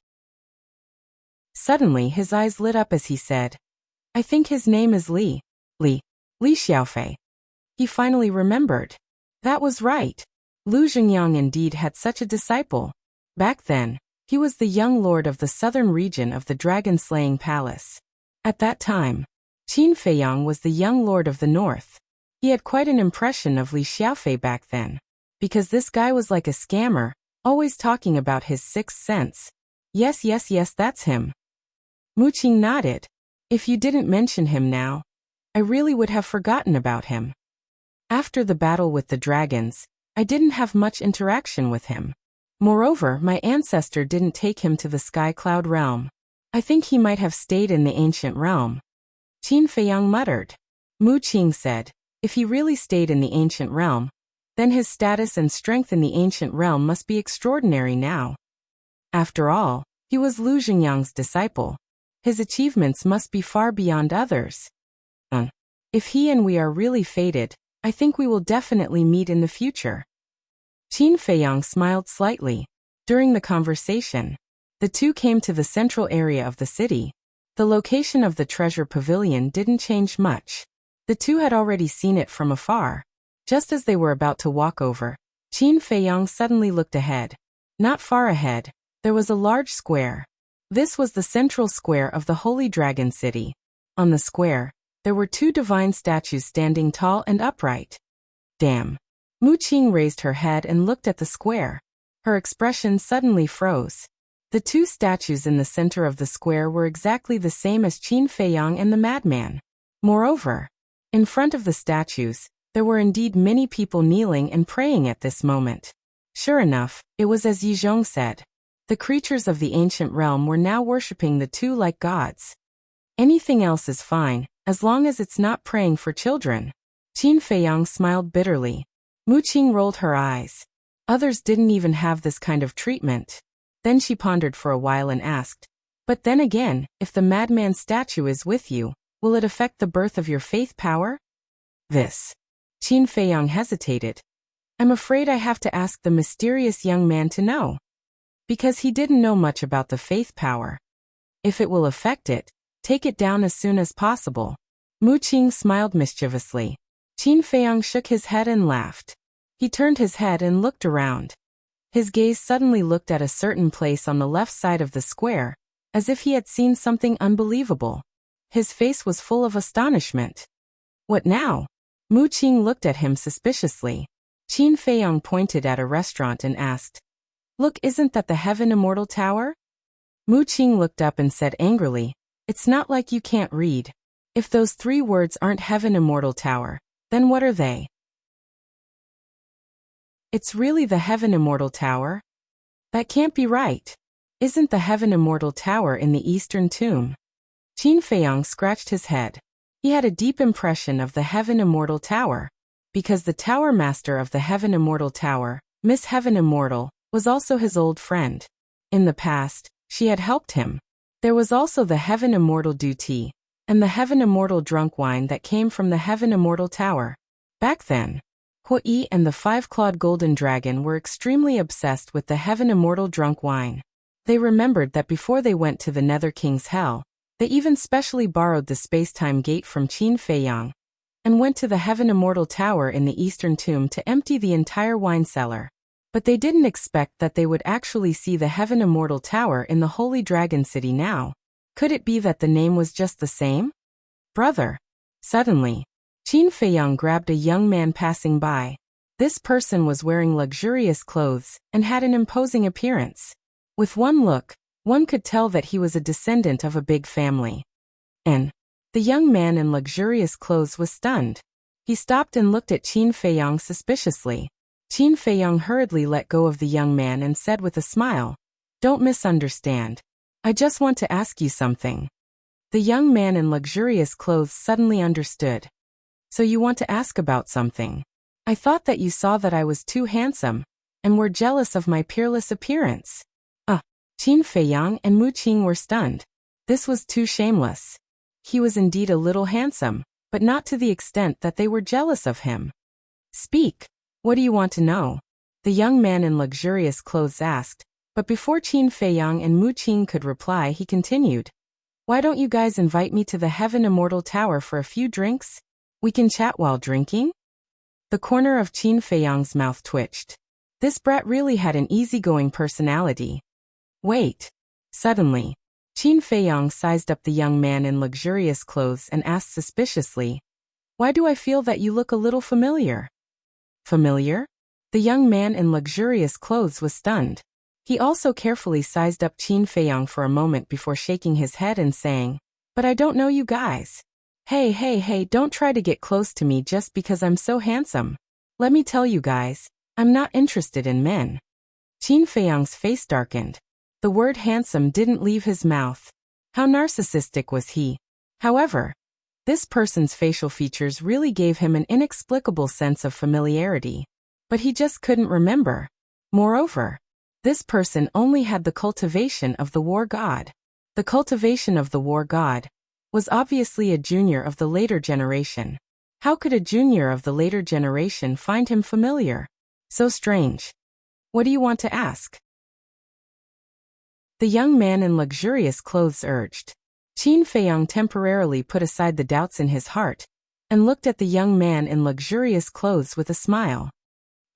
Suddenly his eyes lit up as he said, I think his name is Li Xiaofei. He finally remembered. That was right. Lu Zhengyang indeed had such a disciple. Back then, he was the young lord of the southern region of the dragon-slaying palace. At that time, Qin Feiyang was the young lord of the north. He had quite an impression of Li Xiaofei back then, because this guy was like a scammer, always talking about his sixth sense. Yes, that's him. Mu Qing nodded. If you didn't mention him now, I really would have forgotten about him. After the battle with the dragons, I didn't have much interaction with him. Moreover, my ancestor didn't take him to the Sky Cloud realm. I think he might have stayed in the ancient realm. Qin Feiyang muttered. Mu Qing said, if he really stayed in the ancient realm, then his status and strength in the ancient realm must be extraordinary now. After all, he was Lu Xingyang's disciple. His achievements must be far beyond others. If he and we are really fated, I think we will definitely meet in the future. Qin Feiyang smiled slightly. During the conversation, the two came to the central area of the city. The location of the treasure pavilion didn't change much. The two had already seen it from afar. Just as they were about to walk over, Qin Feiyang suddenly looked ahead. Not far ahead, there was a large square. This was the central square of the Holy Dragon City. On the square, there were two divine statues standing tall and upright. Damn. Mu Qing raised her head and looked at the square. Her expression suddenly froze. The two statues in the center of the square were exactly the same as Qin Feiyang and the madman. Moreover, in front of the statues, there were indeed many people kneeling and praying at this moment. Sure enough, it was as Yizhong said. The creatures of the ancient realm were now worshipping the two like gods. Anything else is fine, as long as it's not praying for children. Qin Feiyang smiled bitterly. Mu Qing rolled her eyes. Others didn't even have this kind of treatment. Then she pondered for a while and asked, but then again, if the madman statue is with you, will it affect the birth of your faith power? This. Qin Feiyang hesitated. I'm afraid I have to ask the mysterious young man to know. Because he didn't know much about the faith power. If it will affect it, take it down as soon as possible. Mu Qing smiled mischievously. Qin Feiyang shook his head and laughed. He turned his head and looked around. His gaze suddenly looked at a certain place on the left side of the square, as if he had seen something unbelievable. His face was full of astonishment. What now? Mu Qing looked at him suspiciously. Qin Feiyang pointed at a restaurant and asked, Look, isn't that the Heaven Immortal Tower? Mu Qing looked up and said angrily, It's not like you can't read. If those three words aren't Heaven Immortal Tower, then what are they? It's really the Heaven Immortal Tower? That can't be right. Isn't the Heaven Immortal Tower in the Eastern Tomb? Qin Feiyang scratched his head. He had a deep impression of the Heaven Immortal Tower, because the Tower Master of the Heaven Immortal Tower, Miss Heaven Immortal, was also his old friend. In the past, she had helped him. There was also the Heaven Immortal Dew Tea, and the Heaven Immortal Drunk Wine that came from the Heaven Immortal Tower. Back then, Huo Yi and the five-clawed golden dragon were extremely obsessed with the Heaven Immortal Drunk Wine. They remembered that before they went to the Nether King's Hell, they even specially borrowed the space-time gate from Qin Feiyang, and went to the Heaven Immortal Tower in the Eastern Tomb to empty the entire wine cellar. But they didn't expect that they would actually see the Heaven Immortal Tower in the Holy Dragon City now. Could it be that the name was just the same? Brother. Suddenly, Qin Feiyang grabbed a young man passing by. This person was wearing luxurious clothes and had an imposing appearance. With one look, one could tell that he was a descendant of a big family. And the young man in luxurious clothes was stunned. He stopped and looked at Qin Feiyang suspiciously. Qin Feiyang hurriedly let go of the young man and said with a smile, Don't misunderstand. I just want to ask you something. The young man in luxurious clothes suddenly understood. So you want to ask about something? I thought that you saw that I was too handsome, and were jealous of my peerless appearance. Qin Feiyang and Mu Qing were stunned. This was too shameless. He was indeed a little handsome, but not to the extent that they were jealous of him. Speak. What do you want to know? The young man in luxurious clothes asked, but before Qin Feiyang and Mu Qing could reply, he continued. Why don't you guys invite me to the Heaven Immortal Tower for a few drinks? We can chat while drinking? The corner of Qin Feiyang's mouth twitched. This brat really had an easygoing personality. Wait. Suddenly, Qin Feiyang sized up the young man in luxurious clothes and asked suspiciously, Why do I feel that you look a little familiar? Familiar? The young man in luxurious clothes was stunned. He also carefully sized up Qin Feiyang for a moment before shaking his head and saying, But I don't know you guys. Hey, don't try to get close to me just because I'm so handsome. Let me tell you guys, I'm not interested in men. Qin Feiyang's face darkened. The word handsome didn't leave his mouth. How narcissistic was he? However, this person's facial features really gave him an inexplicable sense of familiarity. but he just couldn't remember. Moreover, this person only had the cultivation of the war god. The cultivation of the war god was obviously a junior of the later generation. How could a junior of the later generation find him familiar? So strange. What do you want to ask? The young man in luxurious clothes urged. Qin Feiyang temporarily put aside the doubts in his heart and looked at the young man in luxurious clothes with a smile.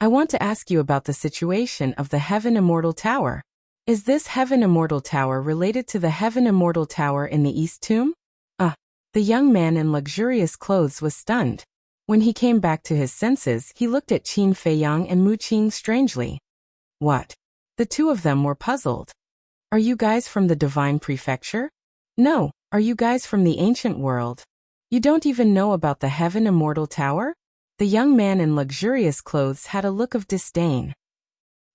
I want to ask you about the situation of the Heaven Immortal Tower. Is this Heaven Immortal Tower related to the Heaven Immortal Tower in the East Tomb? The young man in luxurious clothes was stunned. When he came back to his senses, he looked at Qin Feiyang and Mu Qing strangely. What? The two of them were puzzled. Are you guys from the Divine Prefecture? No. Are you guys from the ancient world? You don't even know about the Heaven Immortal Tower? The young man in luxurious clothes had a look of disdain.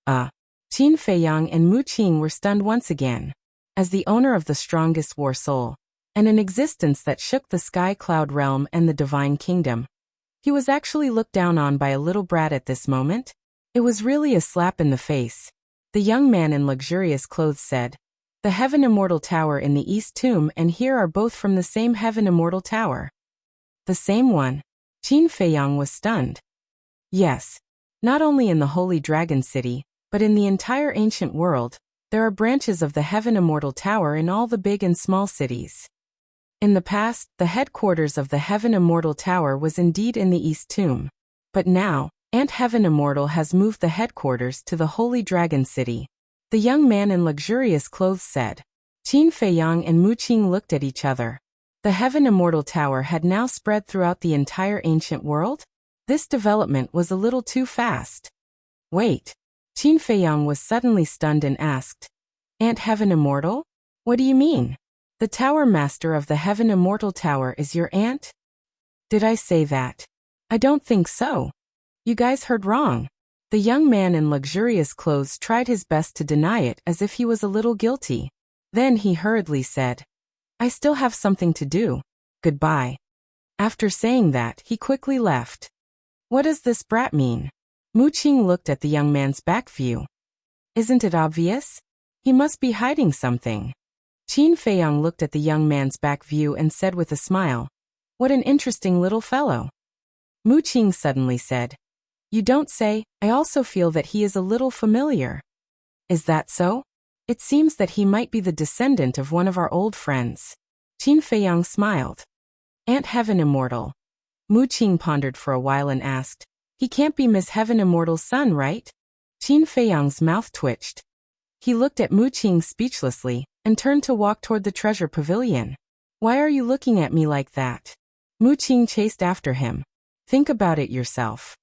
Qin Feiyang and Mu Qing were stunned once again. As the owner of the strongest war soul, and an existence that shook the sky cloud realm and the divine kingdom, he was actually looked down on by a little brat at this moment. It was really a slap in the face. The young man in luxurious clothes said, the Heaven Immortal Tower in the East Tomb and here are both from the same Heaven Immortal Tower. The same one? Qin Feiyang was stunned. Yes. Not only in the Holy Dragon City, but in the entire ancient world, there are branches of the Heaven Immortal Tower in all the big and small cities. In the past, the headquarters of the Heaven Immortal Tower was indeed in the East Tomb. But now, Heaven Immortal has moved the headquarters to the Holy Dragon City. The young man in luxurious clothes said. Qin Feiyang and Mu Qing looked at each other. The Heaven Immortal Tower had now spread throughout the entire ancient world? This development was a little too fast. Wait. Qin Feiyang was suddenly stunned and asked. Heaven Immortal? What do you mean? The Tower Master of the Heaven Immortal Tower is your aunt? Did I say that? I don't think so. You guys heard wrong. The young man in luxurious clothes tried his best to deny it as if he was a little guilty. Then he hurriedly said, I still have something to do. Goodbye. After saying that, he quickly left. What does this brat mean? Mu Qing looked at the young man's back view. Isn't it obvious? He must be hiding something. Qin Feiyang looked at the young man's back view and said with a smile, what an interesting little fellow. Mu Qing suddenly said, you don't say. I also feel that he is a little familiar. Is that so? It seems that he might be the descendant of one of our old friends. Qin Feiyang smiled. Heaven Immortal. Mu Qing pondered for a while and asked, he can't be Miss Heaven Immortal's son, right? Qin Feiyang's mouth twitched. He looked at Mu Qing speechlessly and turned to walk toward the treasure pavilion. Why are you looking at me like that? Mu Qing chased after him. Think about it yourself.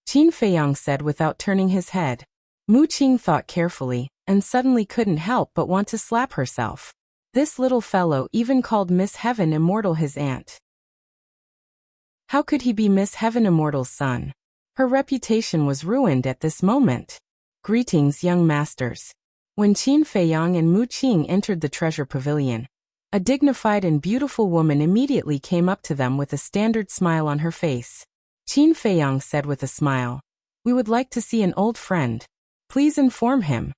Qin Feiyang said without turning his head. Mu Qing thought carefully and suddenly couldn't help but want to slap herself. This little fellow even called Miss Heaven Immortal his aunt. How could he be Miss Heaven Immortal's son? Her reputation was ruined at this moment. Greetings, young masters. When Qin Feiyang and Mu Qing entered the treasure pavilion, a dignified and beautiful woman immediately came up to them with a standard smile on her face. Qin Feiyang said with a smile, we would like to see an old friend. Please inform him.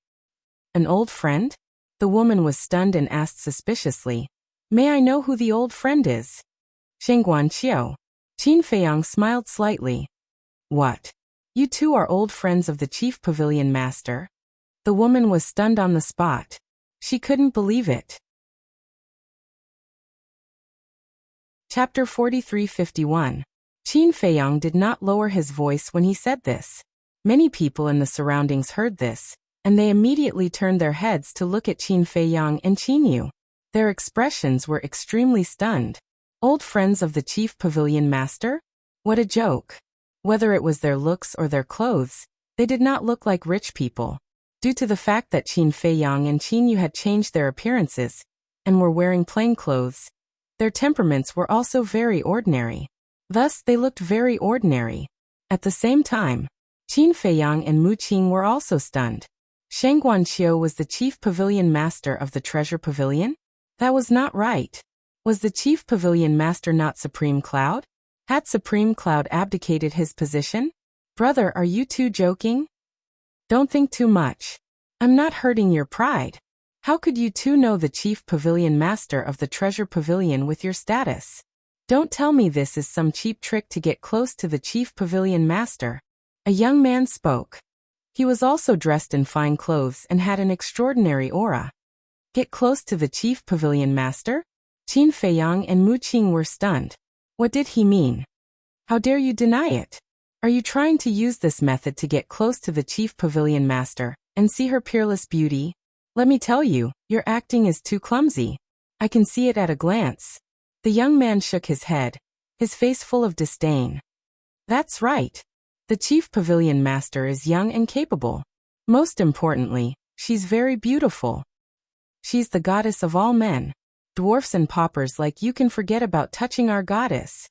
An old friend? The woman was stunned and asked suspiciously, may I know who the old friend is? Shengguan Qiu. Qin Feiyang smiled slightly. What? You two are old friends of the chief pavilion master? The woman was stunned on the spot. She couldn't believe it. Chapter 43:51. Qin Feiyang did not lower his voice when he said this. Many people in the surroundings heard this, and they immediately turned their heads to look at Qin Feiyang and Qin Yu. Their expressions were extremely stunned. Old friends of the chief pavilion master? What a joke. Whether it was their looks or their clothes, they did not look like rich people. Due to the fact that Qin Feiyang and Qin Yu had changed their appearances and were wearing plain clothes, their temperaments were also very ordinary. Thus, they looked very ordinary. At the same time, Qin Feiyang and Mu Qing were also stunned. Shengguan Qiu was the chief pavilion master of the treasure pavilion? That was not right. Was the chief pavilion master not Supreme Cloud? Had Supreme Cloud abdicated his position? Brother, are you two joking? Don't think too much. I'm not hurting your pride. How could you two know the chief pavilion master of the treasure pavilion with your status? Don't tell me this is some cheap trick to get close to the chief pavilion master. A young man spoke. He was also dressed in fine clothes and had an extraordinary aura. Get close to the chief pavilion master? Qin Feiyang and Mu Qing were stunned. What did he mean? How dare you deny it? Are you trying to use this method to get close to the chief pavilion master and see her peerless beauty? Let me tell you, your acting is too clumsy. I can see it at a glance. The young man shook his head, his face full of disdain. That's right. The chief pavilion master is young and capable. Most importantly, she's very beautiful. She's the goddess of all men. Dwarfs and paupers like you can forget about touching our goddess.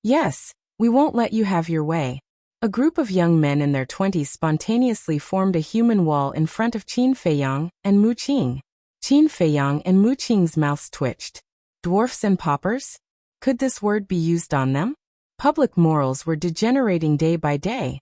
Yes, we won't let you have your way. A group of young men in their 20s spontaneously formed a human wall in front of Qin Feiyang and Mu Qing. Qin Feiyang and Mu Qing's mouths twitched. Dwarfs and paupers? Could this word be used on them? Public morals were degenerating day by day.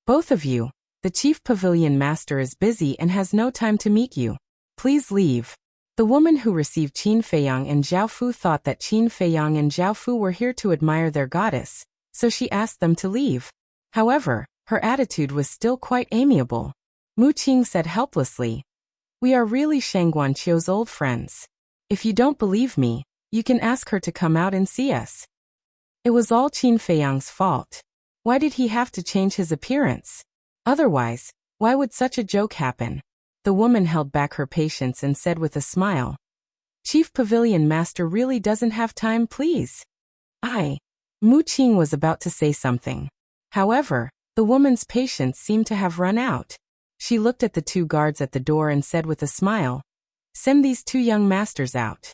Both of you, the chief pavilion master is busy and has no time to meet you. Please leave. The woman who received Qin Feiyang and Zhao Fu thought that Qin Feiyang and Zhao Fu were here to admire their goddess, so she asked them to leave. However, her attitude was still quite amiable. Mu Qing said helplessly, "We are really Shang Guanqiu's old friends. If you don't believe me, you can ask her to come out and see us." It was all Qin Feiyang's fault. Why did he have to change his appearance? Otherwise, why would such a joke happen? The woman held back her patience and said with a smile, "Chief Pavilion Master really doesn't have time, please." Mu Qing was about to say something. However, the woman's patience seemed to have run out. She looked at the two guards at the door and said with a smile, "Send these two young masters out."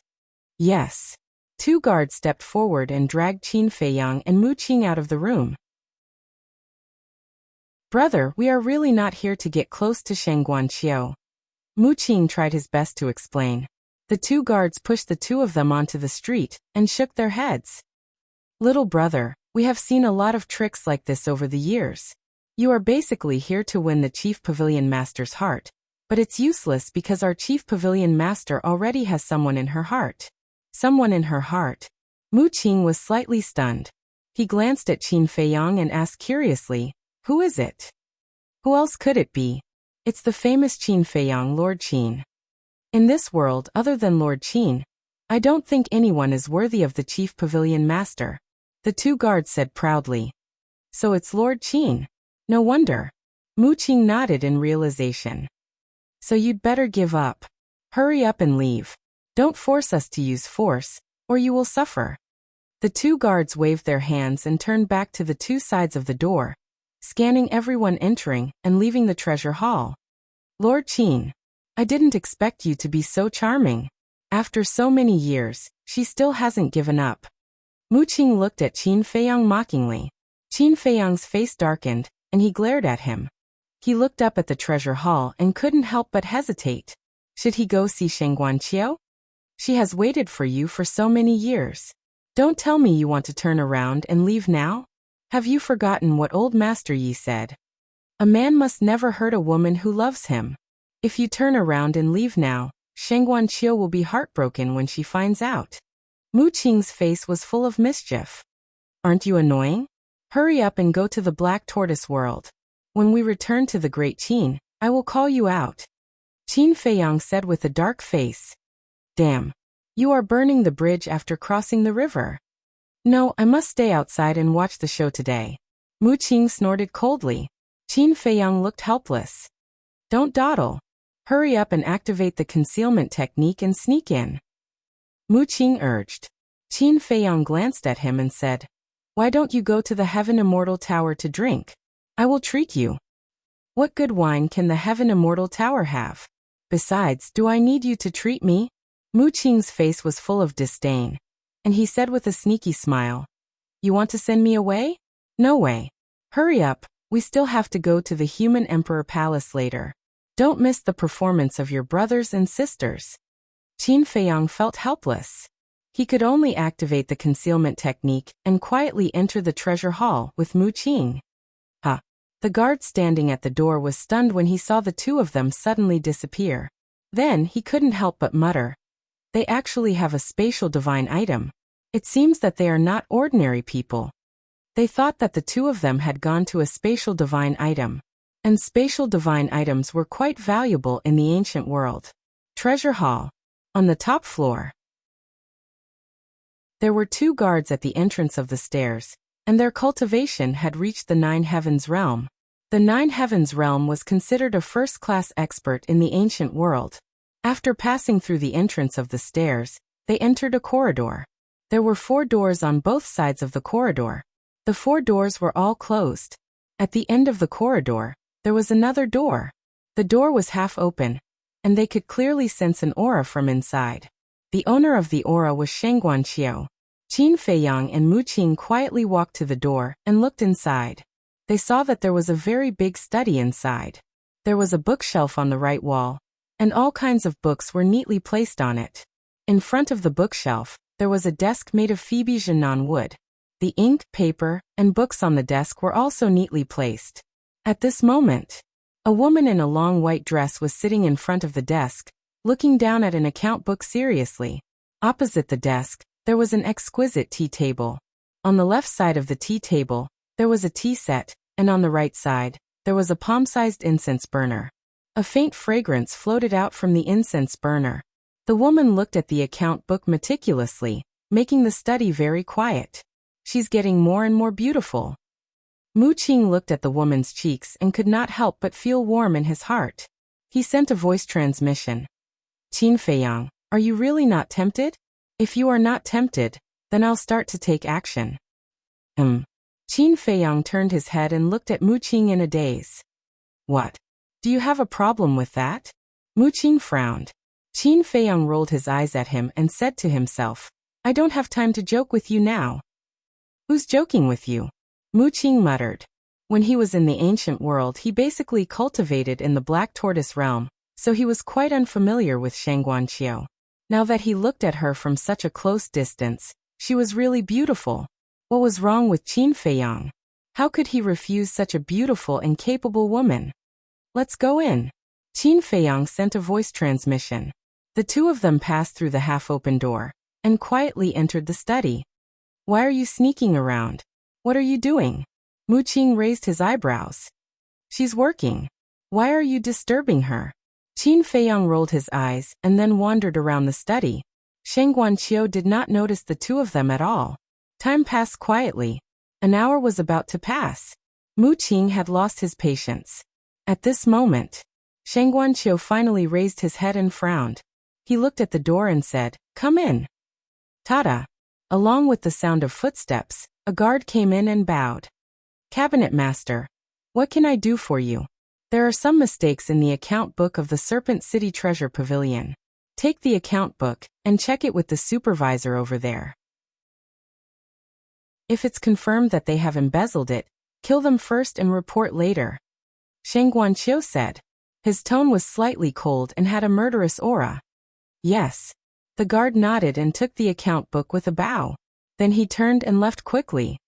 Yes. Two guards stepped forward and dragged Qin Feiyang and Mu Qing out of the room. "Brother, we are really not here to get close to Shang Guanqiu." Mu Qing tried his best to explain. The two guards pushed the two of them onto the street and shook their heads. "Little brother, we have seen a lot of tricks like this over the years. You are basically here to win the chief pavilion master's heart, but it's useless because our chief pavilion master already has someone in her heart." Someone in her heart. Mu Qing was slightly stunned. He glanced at Qin Feiyang and asked curiously, "Who is it?" Who else could it be? It's the famous Qin Feiyang, Lord Qin. In this world other than Lord Qin, I don't think anyone is worthy of the chief pavilion master. The two guards said proudly. So it's Lord Qin. No wonder. Mu Qing nodded in realization. So you'd better give up. Hurry up and leave. Don't force us to use force, or you will suffer. The two guards waved their hands and turned back to the two sides of the door, scanning everyone entering and leaving the treasure hall. "Lord Qin, I didn't expect you to be so charming. After so many years, she still hasn't given up." Mu Qing looked at Qin Feiyang mockingly. Qin Feiyang's face darkened, and he glared at him. He looked up at the treasure hall and couldn't help but hesitate. Should he go see Shang Guanqiu? She has waited for you for so many years. Don't tell me you want to turn around and leave now? Have you forgotten what old Master Yi said? A man must never hurt a woman who loves him. If you turn around and leave now, Shang Guanqiu will be heartbroken when she finds out. Mu Qing's face was full of mischief. Aren't you annoying? Hurry up and go to the Black Tortoise world. When we return to the Great Qin, I will call you out. Qin Feiyang said with a dark face. Damn. You are burning the bridge after crossing the river. No, I must stay outside and watch the show today. Mu Qing snorted coldly. Qin Feiyang looked helpless. Don't dawdle. Hurry up and activate the concealment technique and sneak in. Mu Qing urged. Qin Feiyang glanced at him and said, Why don't you go to the Heaven Immortal Tower to drink? I will treat you. What good wine can the Heaven Immortal Tower have? Besides, do I need you to treat me? Mu Qing's face was full of disdain, and he said with a sneaky smile, You want to send me away? No way. Hurry up, we still have to go to the Human Emperor Palace later. Don't miss the performance of your brothers and sisters. Qin Feiyang felt helpless. He could only activate the concealment technique and quietly enter the treasure hall with Mu Qing. The guard standing at the door was stunned when he saw the two of them suddenly disappear. Then he couldn't help but mutter, "They actually have a spatial divine item. It seems that they are not ordinary people." They thought that the two of them had gone to a spatial divine item. And spatial divine items were quite valuable in the ancient world. Treasure Hall. On the top floor. There were 2 guards at the entrance of the stairs, and their cultivation had reached the 9 Heavens realm. The 9 Heavens realm was considered a first-class expert in the ancient world. After passing through the entrance of the stairs, they entered a corridor. There were 4 doors on both sides of the corridor. The 4 doors were all closed. At the end of the corridor, there was another door. The door was half open, and they could clearly sense an aura from inside. The owner of the aura was Shenguanqiu. Qin Feiyang and Mu Qing quietly walked to the door and looked inside. They saw that there was a very big study inside. There was a bookshelf on the right wall, and all kinds of books were neatly placed on it. In front of the bookshelf, there was a desk made of Phoebe Jinan wood. The ink, paper, and books on the desk were also neatly placed. At this moment, a woman in a long white dress was sitting in front of the desk, looking down at an account book seriously. Opposite the desk, there was an exquisite tea table. On the left side of the tea table, there was a tea set, and on the right side, there was a palm-sized incense burner. A faint fragrance floated out from the incense burner. The woman looked at the account book meticulously, making the study very quiet. "She's getting more and more beautiful." Mu Qing looked at the woman's cheeks and could not help but feel warm in his heart. He sent a voice transmission. "Qin Feiyang, are you really not tempted? If you are not tempted, then I'll start to take action." Qin Feiyang turned his head and looked at Mu Qing in a daze. "What? Do you have a problem with that?" Mu Qing frowned. Qin Feiyang rolled his eyes at him and said to himself, "I don't have time to joke with you now." "Who's joking with you?" Mu Qing muttered. When he was in the ancient world, he basically cultivated in the Black Tortoise realm, so he was quite unfamiliar with Shenguanqiu. Now that he looked at her from such a close distance, she was really beautiful. What was wrong with Qin Feiyang? How could he refuse such a beautiful and capable woman? "Let's go in." Qin Feiyang sent a voice transmission. The two of them passed through the half-open door and quietly entered the study. "Why are you sneaking around? What are you doing?" Mu Qing raised his eyebrows. "She's working. Why are you disturbing her?" Qin Feiyang rolled his eyes and then wandered around the study. Shenguanqiu did not notice the two of them at all. Time passed quietly. An hour was about to pass. Mu Qing had lost his patience. At this moment, Shenguanqiu finally raised his head and frowned. He looked at the door and said, "Come in." "Tada!" Along with the sound of footsteps, a guard came in and bowed. "Cabinet Master, what can I do for you? There are some mistakes in the account book of the Serpent City Treasure Pavilion. Take the account book and check it with the supervisor over there. If it's confirmed that they have embezzled it, kill them first and report later," Shenguanqiu said. His tone was slightly cold and had a murderous aura. "Yes." The guard nodded and took the account book with a bow. Then he turned and left quickly.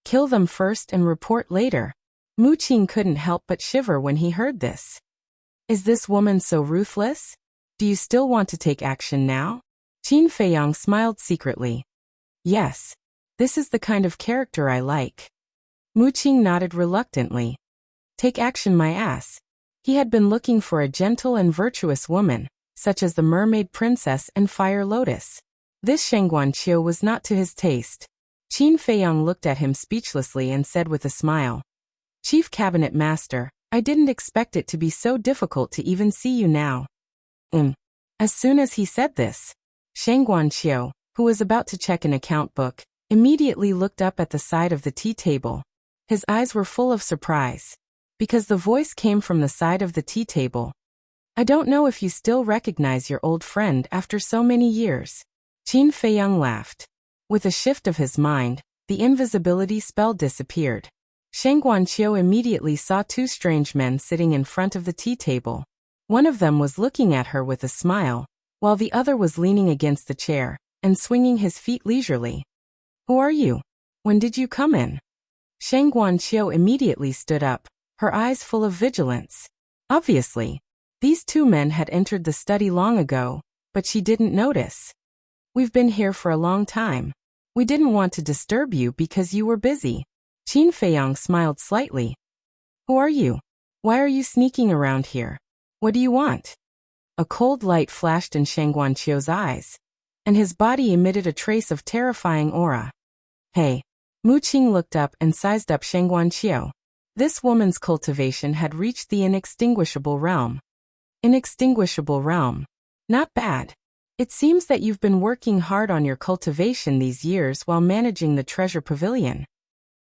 "Kill them first and report later." Mu Qing couldn't help but shiver when he heard this. Is this woman so ruthless? Do you still want to take action now? Qin Feiyang smiled secretly. "Yes. This is the kind of character I like." Mu Qing nodded reluctantly. "Take action, my ass." He had been looking for a gentle and virtuous woman, such as the Mermaid Princess and Fire Lotus. This Shenguanqiu was not to his taste. Qin Feiyang looked at him speechlessly and said with a smile, "Chief Cabinet Master, I didn't expect it to be so difficult to even see you now." As soon as he said this, Shenguanqiu, who was about to check an account book, immediately looked up at the side of the tea table. His eyes were full of surprise, because the voice came from the side of the tea table. "I don't know if you still recognize your old friend after so many years." Qin Feiyang laughed. With a shift of his mind, the invisibility spell disappeared. Shenguanqiu immediately saw two strange men sitting in front of the tea table. One of them was looking at her with a smile, while the other was leaning against the chair and swinging his feet leisurely. "Who are you? When did you come in?" Shenguanqiu immediately stood up. her eyes full of vigilance. Obviously, these two men had entered the study long ago, but she didn't notice. We've been here for a long time. We didn't want to disturb you because you were busy. Qin Feiyang smiled slightly. Who are you? Why are you sneaking around here? What do you want? A cold light flashed in Shang Guanqiu's eyes, and his body emitted a trace of terrifying aura. Hey. Mu Qing looked up and sized up Shang Guanqiu. This woman's cultivation had reached the inextinguishable realm. Inextinguishable realm. Not bad. It seems that you've been working hard on your cultivation these years while managing the treasure pavilion.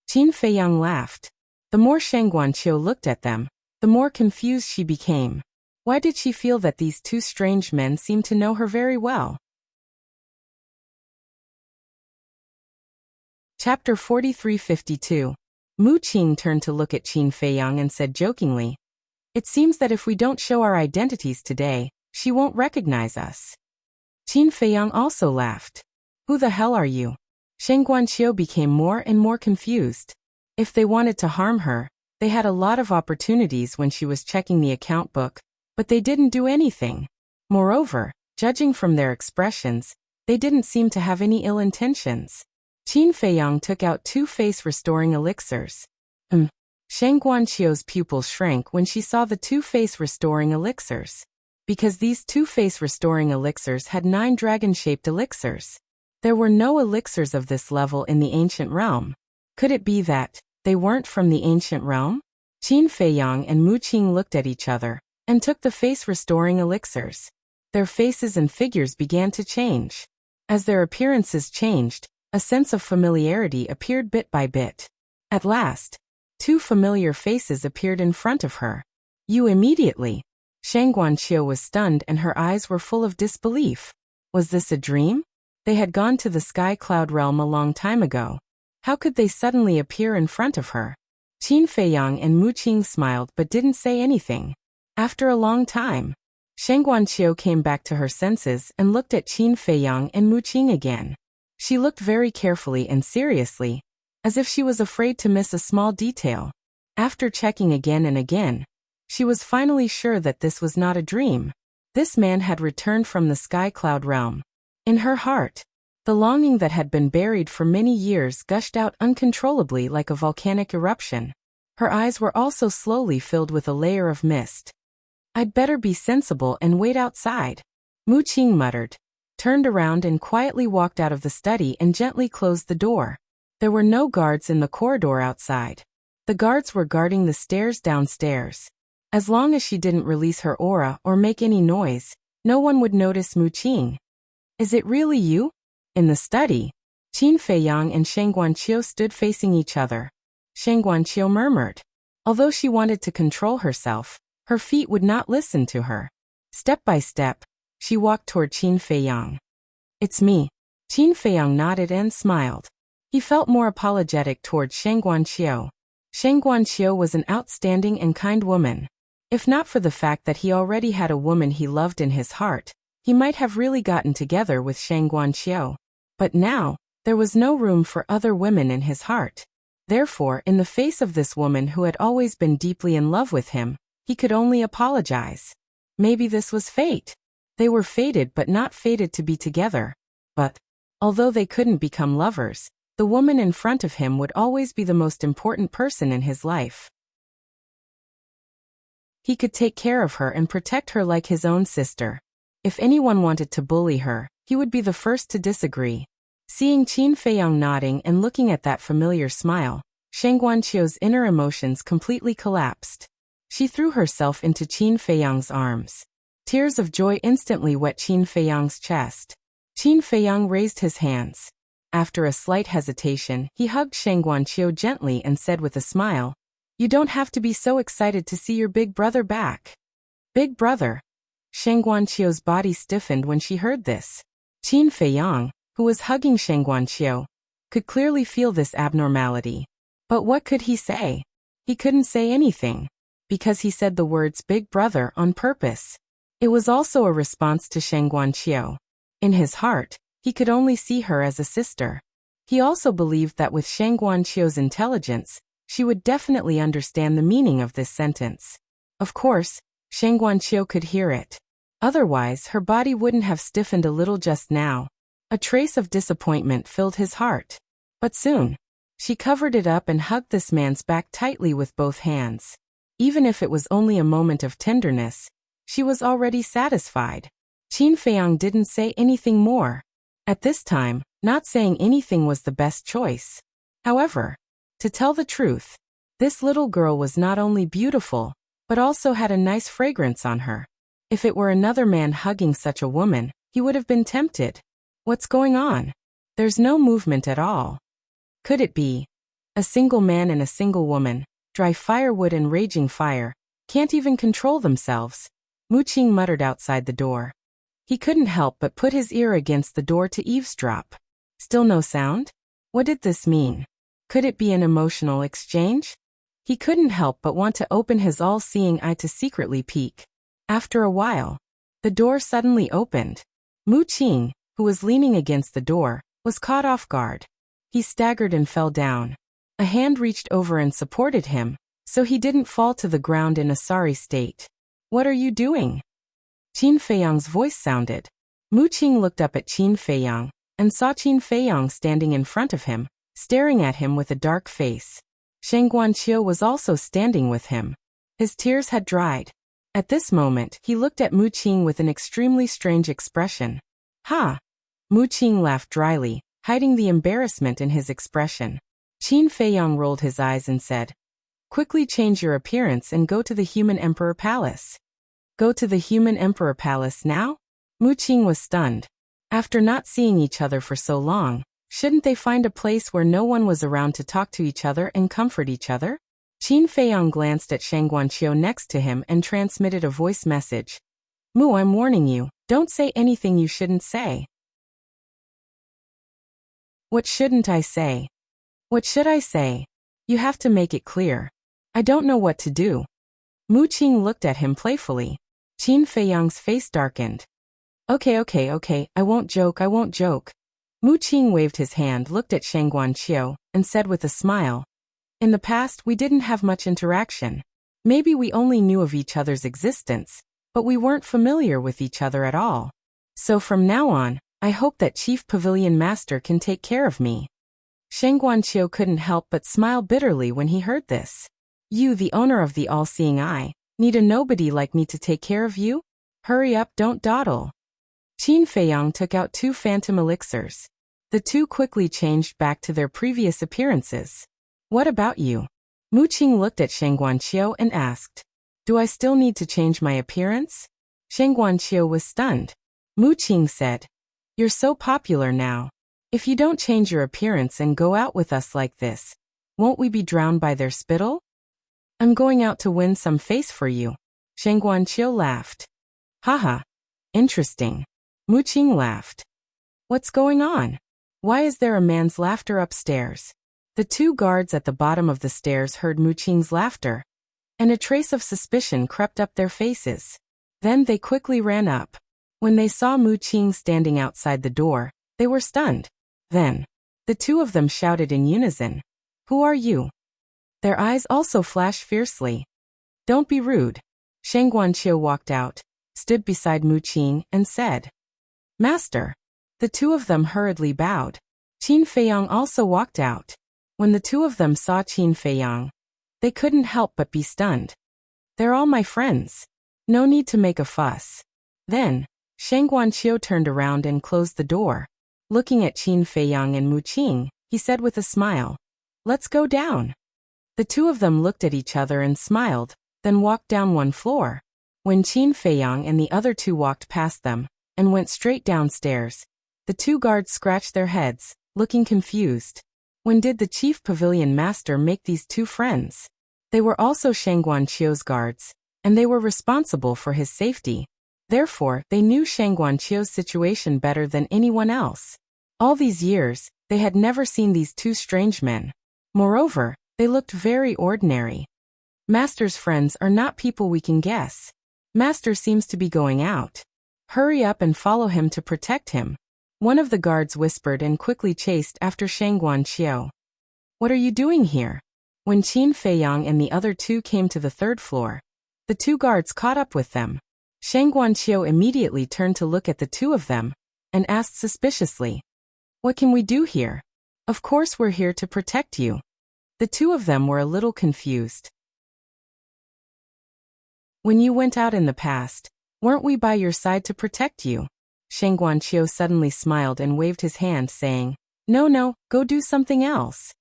Qin Feiyang laughed. The more Shang Guanqiu looked at them, the more confused she became. Why did she feel that these two strange men seemed to know her very well? Chapter 4352. Mu Qing turned to look at Qin Feiyang and said jokingly, "It seems that if we don't show our identities today, she won't recognize us." Qin Feiyang also laughed. "Who the hell are you?" Shang Guanqiu became more and more confused. If they wanted to harm her, they had a lot of opportunities when she was checking the account book, but they didn't do anything. Moreover, judging from their expressions, they didn't seem to have any ill intentions. Qin Feiyang took out 2 face-restoring elixirs. Shang Guanqiu's pupils shrank when she saw the 2 face-restoring elixirs. Because these 2 face-restoring elixirs had 9 dragon-shaped elixirs. There were no elixirs of this level in the ancient realm. Could it be that they weren't from the ancient realm? Qin Feiyang and Mu Qing looked at each other and took the face-restoring elixirs. Their faces and figures began to change. As their appearances changed, a sense of familiarity appeared bit by bit. At last, 2 familiar faces appeared in front of her. You immediately. Shang Guanqiu was stunned and her eyes were full of disbelief. Was this a dream? They had gone to the sky cloud realm a long time ago. How could they suddenly appear in front of her? Qin Feiyang and Mu Qing smiled but didn't say anything. After a long time, Shang Guanqiu came back to her senses and looked at Qin Feiyang and Mu Qing again. She looked very carefully and seriously, as if she was afraid to miss a small detail. After checking again and again, she was finally sure that this was not a dream. This man had returned from the sky cloud realm. In her heart, the longing that had been buried for many years gushed out uncontrollably like a volcanic eruption. Her eyes were also slowly filled with a layer of mist. I'd better be sensible and wait outside, Mu Qing muttered, turned around and quietly walked out of the study and gently closed the door. There were no guards in the corridor outside. The guards were guarding the stairs downstairs. As long as she didn't release her aura or make any noise, no one would notice Mu Qing. Is it really you? In the study, Qin Feiyang and Shang Guanqiu stood facing each other. Shang Guanqiu murmured. Although she wanted to control herself, her feet would not listen to her. Step by step, she walked toward Qin Feiyang. It's me. Qin Feiyang nodded and smiled. He felt more apologetic toward Shang Guanqiu. Shang Guanqiu was an outstanding and kind woman. If not for the fact that he already had a woman he loved in his heart, he might have really gotten together with Shang Guanqiu. But now, there was no room for other women in his heart. Therefore, in the face of this woman who had always been deeply in love with him, he could only apologize. Maybe this was fate. They were fated but not fated to be together. But, although they couldn't become lovers, the woman in front of him would always be the most important person in his life. He could take care of her and protect her like his own sister. If anyone wanted to bully her, he would be the first to disagree. Seeing Qin Feiyang nodding and looking at that familiar smile, Shang Guanqiu's inner emotions completely collapsed. She threw herself into Qin Feiyang's arms. Tears of joy instantly wet Qin Feiyang's chest. Qin Feiyang raised his hands. After a slight hesitation, he hugged Shang Guanqiu gently and said with a smile, "You don't have to be so excited to see your big brother back." Big brother? Shang Guanqiu's body stiffened when she heard this. Qin Feiyang, who was hugging Shang Guanqiu, could clearly feel this abnormality. But what could he say? He couldn't say anything, because he said the words big brother on purpose. It was also a response to Shang Guanqiu. In his heart, he could only see her as a sister. He also believed that with Shang Guanqiu's intelligence, she would definitely understand the meaning of this sentence. Of course, Shang Guanqiu could hear it. Otherwise, her body wouldn't have stiffened a little just now. A trace of disappointment filled his heart. But soon, she covered it up and hugged this man's back tightly with both hands. Even if it was only a moment of tenderness, she was already satisfied. Qin Feiyang didn't say anything more. At this time, not saying anything was the best choice. However, to tell the truth, this little girl was not only beautiful, but also had a nice fragrance on her. If it were another man hugging such a woman, he would have been tempted. What's going on? There's no movement at all. Could it be? A single man and a single woman, dry firewood and raging fire, can't even control themselves. Mu Qing muttered outside the door. He couldn't help but put his ear against the door to eavesdrop. Still no sound? What did this mean? Could it be an emotional exchange? He couldn't help but want to open his all-seeing eye to secretly peek. After a while, the door suddenly opened. Mu Qing, who was leaning against the door, was caught off guard. He staggered and fell down. A hand reached over and supported him, so he didn't fall to the ground in a sorry state. "What are you doing?" Qin Feiyang's voice sounded. Mu Qing looked up at Qin Feiyang and saw Qin Feiyang standing in front of him, staring at him with a dark face. Shang Guanqiu was also standing with him. His tears had dried. At this moment, he looked at Mu Qing with an extremely strange expression. "Ha!" Mu Qing laughed dryly, hiding the embarrassment in his expression. Qin Feiyang rolled his eyes and said, "Quickly change your appearance and go to the Human Emperor Palace." Go to the Human Emperor Palace now? Mu Qing was stunned. After not seeing each other for so long, shouldn't they find a place where no one was around to talk to each other and comfort each other? Qin Feiyang glanced at Shang Guanqiu next to him and transmitted a voice message. "Mu, I'm warning you, don't say anything you shouldn't say." "What shouldn't I say? What should I say? You have to make it clear. I don't know what to do." Mu Qing looked at him playfully. Qin Feiyang's face darkened. Okay, I won't joke. Mu Qing waved his hand, looked at Shang Guanqiu, and said with a smile, "In the past, we didn't have much interaction. Maybe we only knew of each other's existence, but we weren't familiar with each other at all. So from now on, I hope that Chief Pavilion Master can take care of me." Shang Guanqiu couldn't help but smile bitterly when he heard this. "You, the owner of the all-seeing eye, need a nobody like me to take care of you? Hurry up, don't dawdle." Qin Feiyang took out 2 phantom elixirs. The 2 quickly changed back to their previous appearances. "What about you?" Mu Qing looked at Shang Guanqiu and asked, "Do I still need to change my appearance?" Shang Guanqiu was stunned. Mu Qing said, "You're so popular now. If you don't change your appearance and go out with us like this, won't we be drowned by their spittle? I'm going out to win some face for you." Shang Guanqiu laughed. "Haha. Interesting." Mu Qing laughed. "What's going on? Why is there a man's laughter upstairs?" The 2 guards at the bottom of the stairs heard Mu Qing's laughter, and a trace of suspicion crept up their faces. Then they quickly ran up. When they saw Mu Qing standing outside the door, they were stunned. Then, the 2 of them shouted in unison, "Who are you?" Their eyes also flashed fiercely. "Don't be rude." Shang Guanqiu walked out, stood beside Mu Qing, and said, "Master." The 2 of them hurriedly bowed. Qin Feiyang also walked out. When the 2 of them saw Qin Feiyang, they couldn't help but be stunned. "They're all my friends. No need to make a fuss." Then, Shang Guanqiu turned around and closed the door. Looking at Qin Feiyang and Mu Qing, he said with a smile, "Let's go down." The 2 of them looked at each other and smiled, then walked down 1 floor. When Qin Feiyang and the other 2 walked past them and went straight downstairs, the 2 guards scratched their heads, looking confused. When did the Chief Pavilion Master make these 2 friends? They were also Shang Guanqiu's guards, and they were responsible for his safety. Therefore, they knew Shang Guanqiu's situation better than anyone else. All these years, they had never seen these 2 strange men. Moreover, they looked very ordinary. Master's friends are not people we can guess. Master seems to be going out. Hurry up and follow him to protect him. One of the guards whispered and quickly chased after Shang Guanqiu. "What are you doing here? When Qin Feiyang and the other two came to the third floor, the two guards caught up with them. Shang Guanqiu immediately turned to look at the two of them and asked suspiciously, "What can we do here?" "Of course we're here to protect you." The two of them were a little confused. "When you went out in the past, weren't we by your side to protect you?" Shang Guanqiu suddenly smiled and waved his hand, saying, No, go do something else."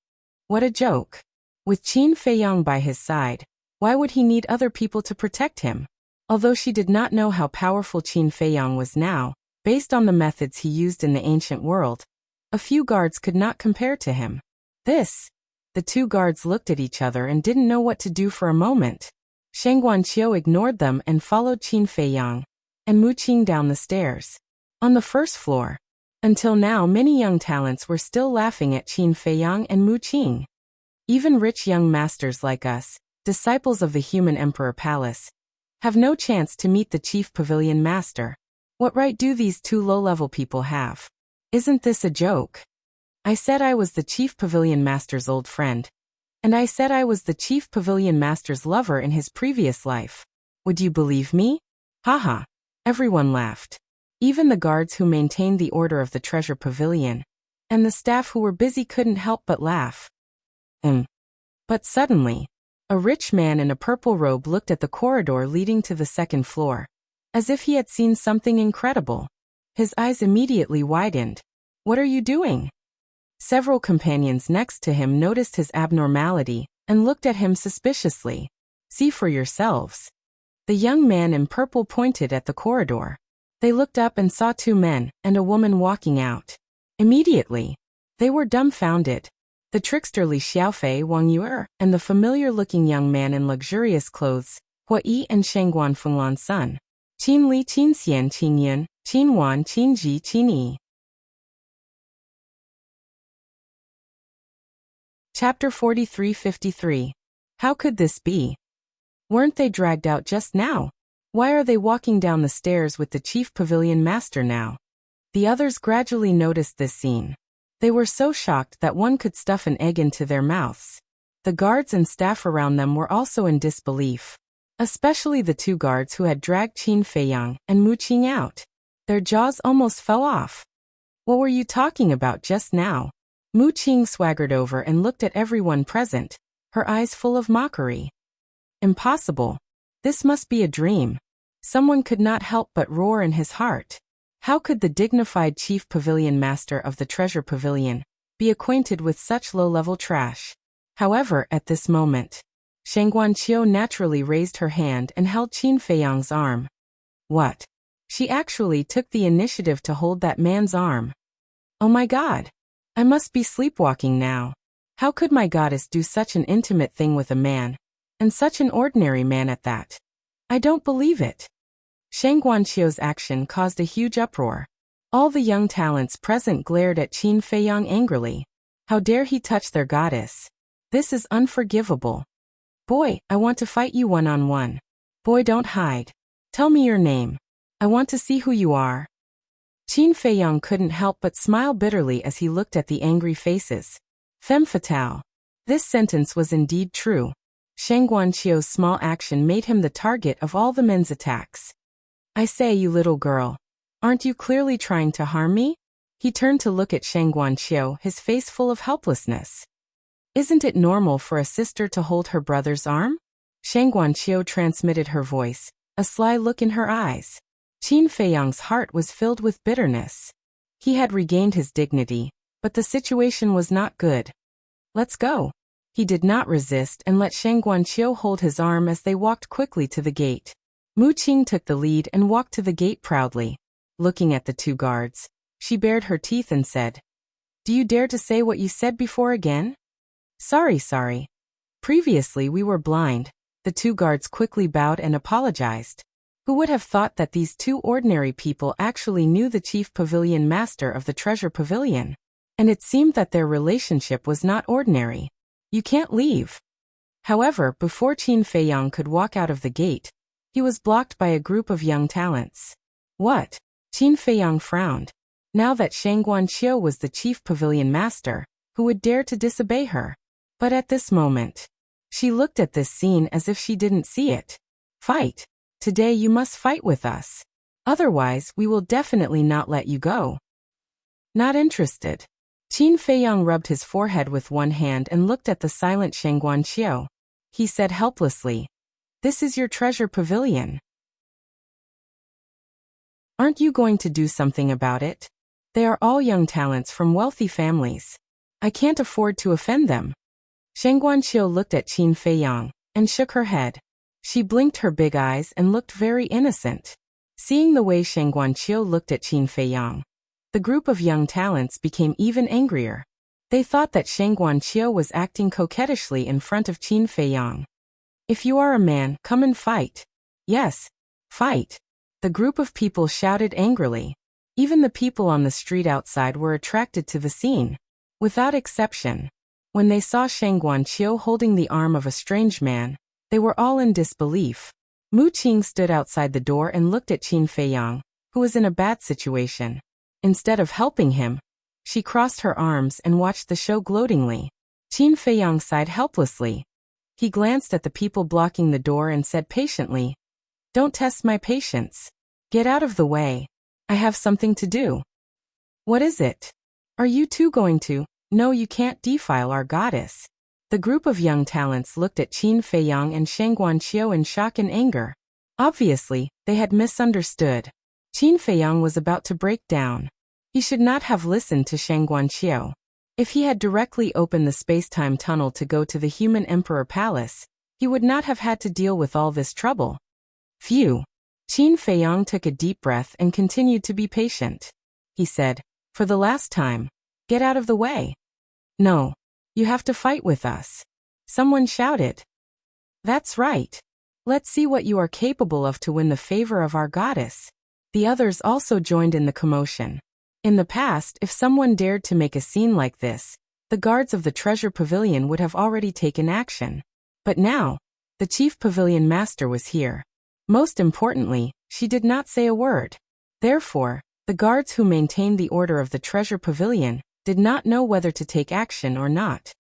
What a joke. With Qin Feiyang by his side, why would he need other people to protect him? Although she did not know how powerful Qin Feiyang was now, based on the methods he used in the ancient world, a few guards could not compare to him. The two guards looked at each other and didn't know what to do for a moment. Shang Guanqiu ignored them and followed Qin Feiyang and Mu Qing down the stairs. On the first floor, until now many young talents were still laughing at Qin Feiyang and Mu Qing. Even rich young masters like us, disciples of the human emperor palace, have no chance to meet the chief pavilion master. What right do these two low-level people have? Isn't this a joke? I said I was the chief pavilion master's old friend. And I said I was the chief pavilion master's lover in his previous life. Would you believe me? Haha. Everyone laughed. Even the guards who maintained the order of the treasure pavilion, and the staff who were busy couldn't help but laugh. But suddenly, a rich man in a purple robe looked at the corridor leading to the second floor, as if he had seen something incredible. His eyes immediately widened. What are you doing? Several companions next to him noticed his abnormality and looked at him suspiciously. See for yourselves. The young man in purple pointed at the corridor. They looked up and saw two men and a woman walking out. Immediately, they were dumbfounded. The trickster Li Xiaofei Wang Yuer and the familiar-looking young man in luxurious clothes, Hua Yi and Shengguan Fenglan's son. Qin Li Qin Xian Qin Yun, Qin Wan Qin Ji Qin Yi. Chapter 43-53. How could this be? Weren't they dragged out just now? Why are they walking down the stairs with the chief pavilion master now? The others gradually noticed this scene. They were so shocked that one could stuff an egg into their mouths. The guards and staff around them were also in disbelief, especially the two guards who had dragged Qin Feiyang and Mu Qing out. Their jaws almost fell off. What were you talking about just now? Mu Qing swaggered over and looked at everyone present, her eyes full of mockery. Impossible. This must be a dream. Someone could not help but roar in his heart. How could the dignified chief pavilion master of the treasure pavilion be acquainted with such low-level trash? However, at this moment, Shang Guanqiu naturally raised her hand and held Qin Feiyang's arm. What? She actually took the initiative to hold that man's arm. Oh my God! I must be sleepwalking now. How could my goddess do such an intimate thing with a man, and such an ordinary man at that? I don't believe it. Shang Guanqiu's action caused a huge uproar. All the young talents present glared at Qin Feiyang angrily. How dare he touch their goddess? This is unforgivable. Boy, I want to fight you one-on-one. Boy, don't hide. Tell me your name. I want to see who you are. Qin Feiyang couldn't help but smile bitterly as he looked at the angry faces. Femme fatale. This sentence was indeed true. Shang Guanqiu's small action made him the target of all the men's attacks. I say, you little girl. Aren't you clearly trying to harm me? He turned to look at Shang Guanqiu, his face full of helplessness. Isn't it normal for a sister to hold her brother's arm? Shang Guanqiu transmitted her voice, a sly look in her eyes. Qin Feiyang's heart was filled with bitterness. He had regained his dignity, but the situation was not good. Let's go. He did not resist and let Shang Guanqiu hold his arm as they walked quickly to the gate. Mu Qing took the lead and walked to the gate proudly. Looking at the two guards, she bared her teeth and said, Do you dare to say what you said before again? Sorry. Previously we were blind. The two guards quickly bowed and apologized. Who would have thought that these two ordinary people actually knew the chief pavilion master of the treasure pavilion? And it seemed that their relationship was not ordinary. You can't leave. However, before Qin Feiyang could walk out of the gate, he was blocked by a group of young talents. What? Qin Feiyang frowned. Now that Shang Guanqiu was the chief pavilion master, who would dare to disobey her? But at this moment, She looked at this scene as if she didn't see it. Fight. Today you must fight with us. Otherwise, we will definitely not let you go. Not interested. Qin Feiyang rubbed his forehead with one hand and looked at the silent Shang Guanqiu. He said helplessly, "This is your treasure pavilion. Aren't you going to do something about it? They are all young talents from wealthy families. I can't afford to offend them." Shang Guanqiu looked at Qin Feiyang and shook her head. She blinked her big eyes and looked very innocent. Seeing the way Shang Guanqiu looked at Qin Feiyang, the group of young talents became even angrier. They thought that Shang Guanqiu was acting coquettishly in front of Qin Feiyang. "If you are a man, come and fight." "Yes, fight." The group of people shouted angrily. Even the people on the street outside were attracted to the scene. Without exception, when they saw Shang Guanqiu holding the arm of a strange man, they were all in disbelief. Mu Qing stood outside the door and looked at Qin Feiyang, who was in a bad situation. Instead of helping him, she crossed her arms and watched the show gloatingly. Qin Feiyang sighed helplessly. He glanced at the people blocking the door and said patiently, "Don't test my patience. Get out of the way. I have something to do." "What is it? Are you two going to?" "No, you can't defile our goddess." The group of young talents looked at Qin Feiyang and Shang Guanqiu in shock and anger. Obviously, they had misunderstood. Qin Feiyang was about to break down. He should not have listened to Shang Guanqiu. If he had directly opened the space-time tunnel to go to the human emperor palace, he would not have had to deal with all this trouble. Phew. Qin Feiyang took a deep breath and continued to be patient. He said, "For the last time, get out of the way." "No. You have to fight with us." Someone shouted. "That's right. Let's see what you are capable of to win the favor of our goddess." The others also joined in the commotion. In the past, if someone dared to make a scene like this, the guards of the treasure pavilion would have already taken action. But now, the chief pavilion master was here. Most importantly, she did not say a word. Therefore, the guards who maintained the order of the treasure pavilion did not know whether to take action or not.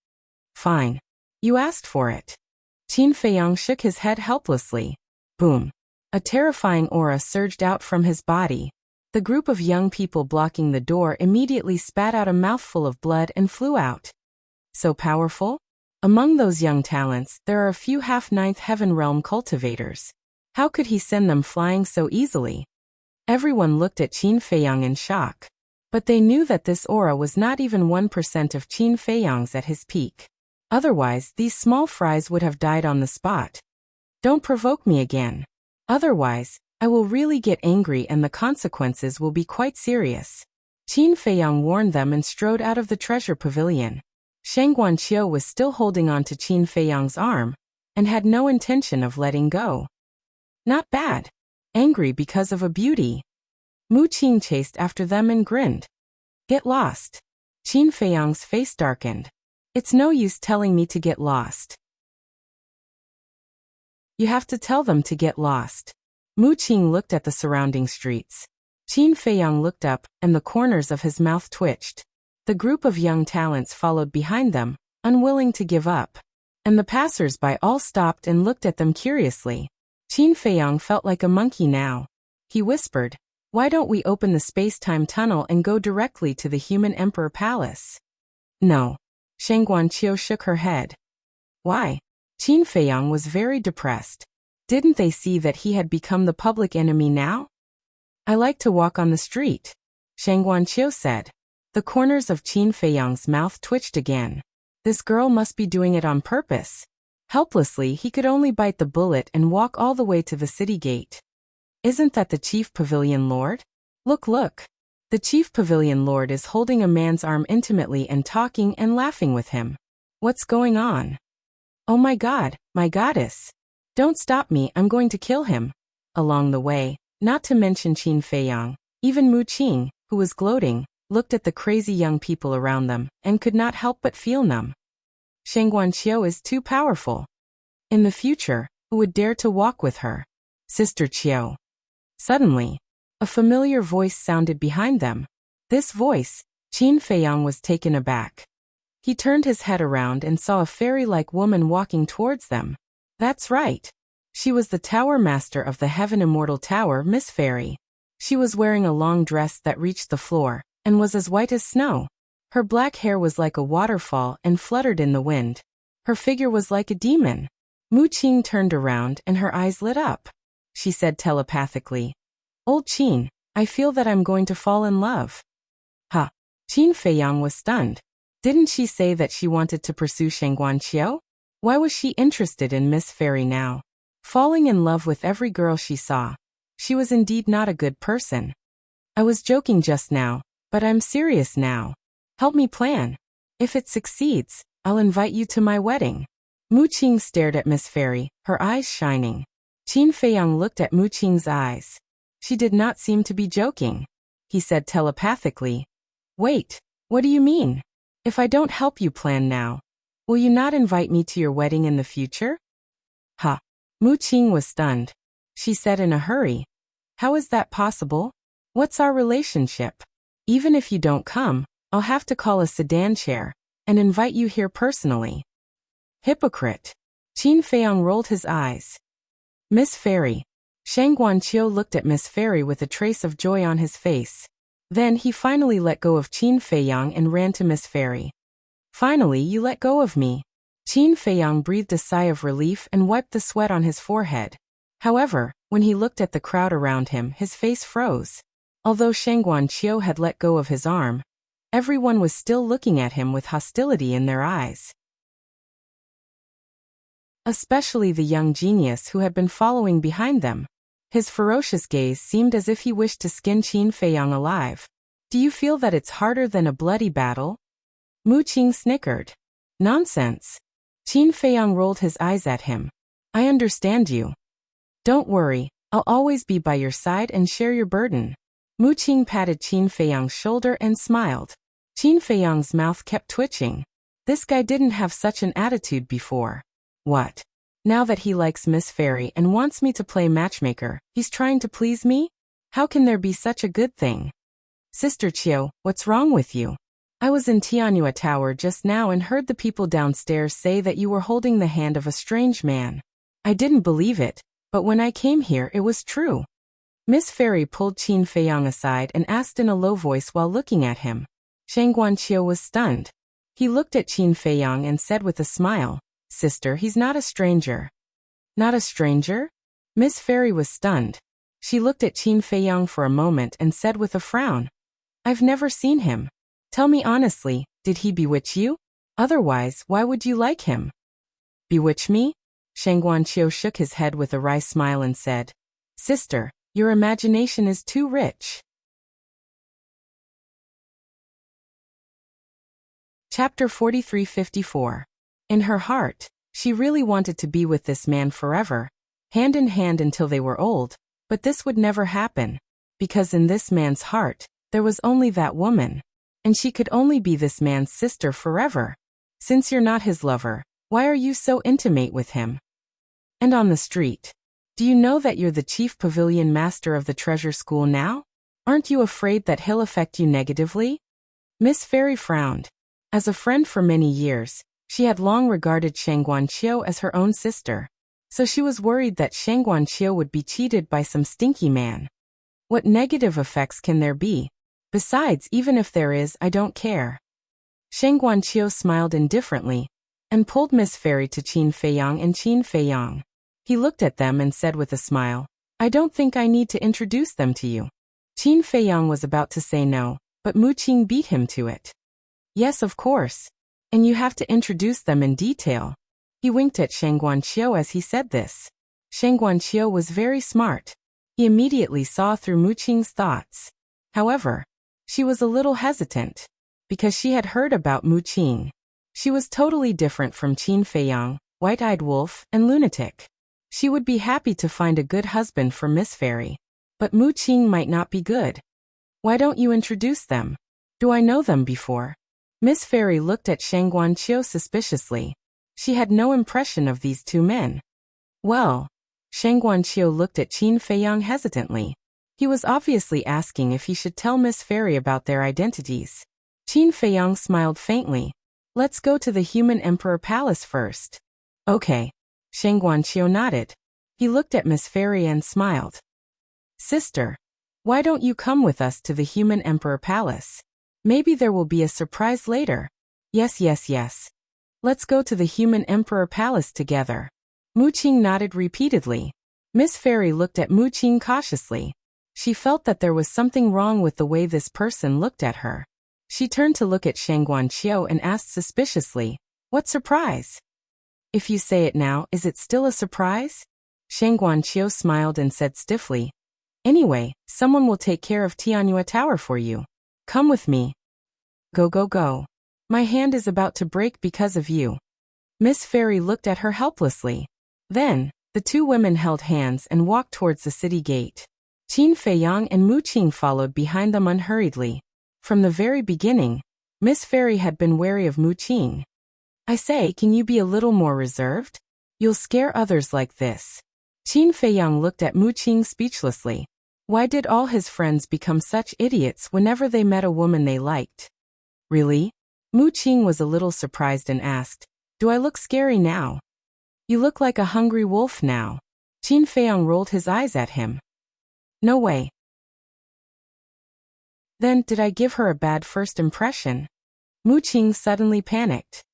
"Fine. You asked for it." Qin Feiyang shook his head helplessly. Boom. A terrifying aura surged out from his body. The group of young people blocking the door immediately spat out a mouthful of blood and flew out. So powerful? Among those young talents, there are a few half-ninth heaven realm cultivators. How could he send them flying so easily? Everyone looked at Qin Feiyang in shock. But they knew that this aura was not even 1% of Qin Feiyang's at his peak. Otherwise, these small fries would have died on the spot. "Don't provoke me again. Otherwise, I will really get angry and the consequences will be quite serious." Qin Feiyang warned them and strode out of the treasure pavilion. Shang Guanqiu was still holding on to Qin Feiyang's arm and had no intention of letting go. Not bad. Angry because of a beauty. Mu Qing chased after them and grinned. "Get lost." Qin Feiyang's face darkened. "It's no use telling me to get lost. You have to tell them to get lost." Mu Qing looked at the surrounding streets. Qin Feiyang looked up, and the corners of his mouth twitched. The group of young talents followed behind them, unwilling to give up. And the passers-by all stopped and looked at them curiously. Qin Feiyang felt like a monkey now. He whispered, "Why don't we open the space-time tunnel and go directly to the human emperor palace?" "No." Shang Guanqiu shook her head. "Why?" Qin Feiyang was very depressed. Didn't they see that he had become the public enemy now? "I like to walk on the street," Shang Guanqiu said. The corners of Qin Feiyang's mouth twitched again. This girl must be doing it on purpose. Helplessly, he could only bite the bullet and walk all the way to the city gate. "Isn't that the chief pavilion lord? Look. The chief pavilion lord is holding a man's arm intimately and talking and laughing with him. What's going on? Oh my God, my goddess. Don't stop me, I'm going to kill him." Along the way, not to mention Qin Feiyang, even Mu Qing, who was gloating, looked at the crazy young people around them and could not help but feel numb. Shang Guanqiu is too powerful. In the future, who would dare to walk with her? Sister Qiu. Suddenly, a familiar voice sounded behind them. This voice, Qin Feiyang was taken aback. He turned his head around and saw a fairy-like woman walking towards them. That's right. She was the tower master of the Heaven Immortal Tower, Miss Fairy. She was wearing a long dress that reached the floor, and was as white as snow. Her black hair was like a waterfall and fluttered in the wind. Her figure was like a demon. Mu-Qing turned around and her eyes lit up. She said telepathically, "Old Qin, I feel that I'm going to fall in love." Ha! Qin Feiyang was stunned. Didn't she say that she wanted to pursue Shangguanqiu? Why was she interested in Miss Fairy now? Falling in love with every girl she saw. She was indeed not a good person. I was joking just now, but I'm serious now. Help me plan. If it succeeds, I'll invite you to my wedding. Mu-Qing stared at Miss Fairy, her eyes shining. Qin Feiyang looked at Mu-Qing's eyes. She did not seem to be joking. He said telepathically, "Wait, what do you mean? If I don't help you plan now, will you not invite me to your wedding in the future?" Ha! Mu-Qing was stunned. She said in a hurry, "How is that possible? What's our relationship? Even if you don't come, I'll have to call a sedan chair and invite you here personally." Hypocrite. Qin Feiyang rolled his eyes. Miss Fairy. Shangguanqiu looked at Miss Fairy with a trace of joy on his face. Then he finally let go of Qin Feiyang and ran to Miss Fairy. "Finally, you let go of me." Qin Feiyang breathed a sigh of relief and wiped the sweat on his forehead. However, when he looked at the crowd around him, his face froze. Although Shangguanqiu had let go of his arm, everyone was still looking at him with hostility in their eyes. Especially the young genius who had been following behind them. His ferocious gaze seemed as if he wished to skin Qin Feiyang alive. "Do you feel that it's harder than a bloody battle?" Mu-Qing snickered. "Nonsense." Qin Feiyang rolled his eyes at him. "I understand you. Don't worry, I'll always be by your side and share your burden." Mu-Qing patted Qin Feiyang's shoulder and smiled. Qin Feiyang's mouth kept twitching. This guy didn't have such an attitude before. What? Now that he likes Miss Fairy and wants me to play matchmaker, he's trying to please me? How can there be such a good thing? Sister Qiu, what's wrong with you? I was in Tianyue Tower just now and heard the people downstairs say that you were holding the hand of a strange man. I didn't believe it, but when I came here it was true. Miss Fairy pulled Qin Feiyang aside and asked in a low voice while looking at him. Shangguanqiu was stunned. He looked at Qin Feiyang and said with a smile, "Sister, he's not a stranger." Not a stranger? Miss Fairy was stunned. She looked at Qin Feiyang for a moment and said with a frown, "I've never seen him. Tell me honestly, did he bewitch you? Otherwise, why would you like him?" "Bewitch me?" Shangguanqiu shook his head with a wry smile and said, "Sister, your imagination is too rich." Chapter 43-54. In her heart, she really wanted to be with this man forever, hand in hand until they were old, but this would never happen, because in this man's heart, there was only that woman, and she could only be this man's sister forever. Since you're not his lover, why are you so intimate with him? And on the street, do you know that you're the chief pavilion master of the treasure school now? Aren't you afraid that he'll affect you negatively? Miss Fairy frowned. As a friend for many years, she had long regarded Shangguanqiu as her own sister, so she was worried that Shangguanqiu would be cheated by some stinky man. What negative effects can there be? Besides, even if there is, I don't care. Shangguanqiu smiled indifferently and pulled Miss Fairy to Qin Feiyang and Qin Feiyang. He looked at them and said with a smile, "I don't think I need to introduce them to you." Qin Feiyang was about to say no, but Mu-Qing beat him to it. "Yes, of course. And you have to introduce them in detail." He winked at Shangguanqiu as he said this. Shangguanqiu was very smart. He immediately saw through Mu-Qing's thoughts. However, she was a little hesitant, because she had heard about Mu-Qing. She was totally different from Qin Feiyang, white-eyed wolf, and lunatic. She would be happy to find a good husband for Miss Fairy, but Mu-Qing might not be good. "Why don't you introduce them? Do I know them before?" Miss Fairy looked at Shangguanqiu suspiciously. She had no impression of these two men. "Well," Shangguanqiu looked at Qin Feiyang hesitantly. He was obviously asking if he should tell Miss Fairy about their identities. Qin Feiyang smiled faintly. Let's go to the human emperor palace first. Okay. Shang Guanqiu nodded. He looked at Miss Fairy and smiled. Sister, why don't you come with us to the human emperor palace? Maybe there will be a surprise later. Yes, yes, yes. Let's go to the human emperor palace together. Mu Qing nodded repeatedly. Miss Fairy looked at Mu Qing cautiously. She felt that there was something wrong with the way this person looked at her. She turned to look at Shang Guanqiu and asked suspiciously, "What surprise?" "If you say it now, is it still a surprise?" Shang Guanqiu smiled and said stiffly, "Anyway, someone will take care of Tianyue Tower for you. Come with me." "Go, go, go. My hand is about to break because of you." Miss Fairy looked at her helplessly. Then, the two women held hands and walked towards the city gate. Qin Feiyang and Mu Qing followed behind them unhurriedly. From the very beginning, Miss Fairy had been wary of Mu Qing. "I say, can you be a little more reserved? You'll scare others like this." Qin Feiyang looked at Mu Qing speechlessly. Why did all his friends become such idiots whenever they met a woman they liked? "Really?" Mu Qing was a little surprised and asked, "Do I look scary now?" "You look like a hungry wolf now." Qin Feiyang rolled his eyes at him. "No way." "Then, did I give her a bad first impression?" Mu Qing suddenly panicked.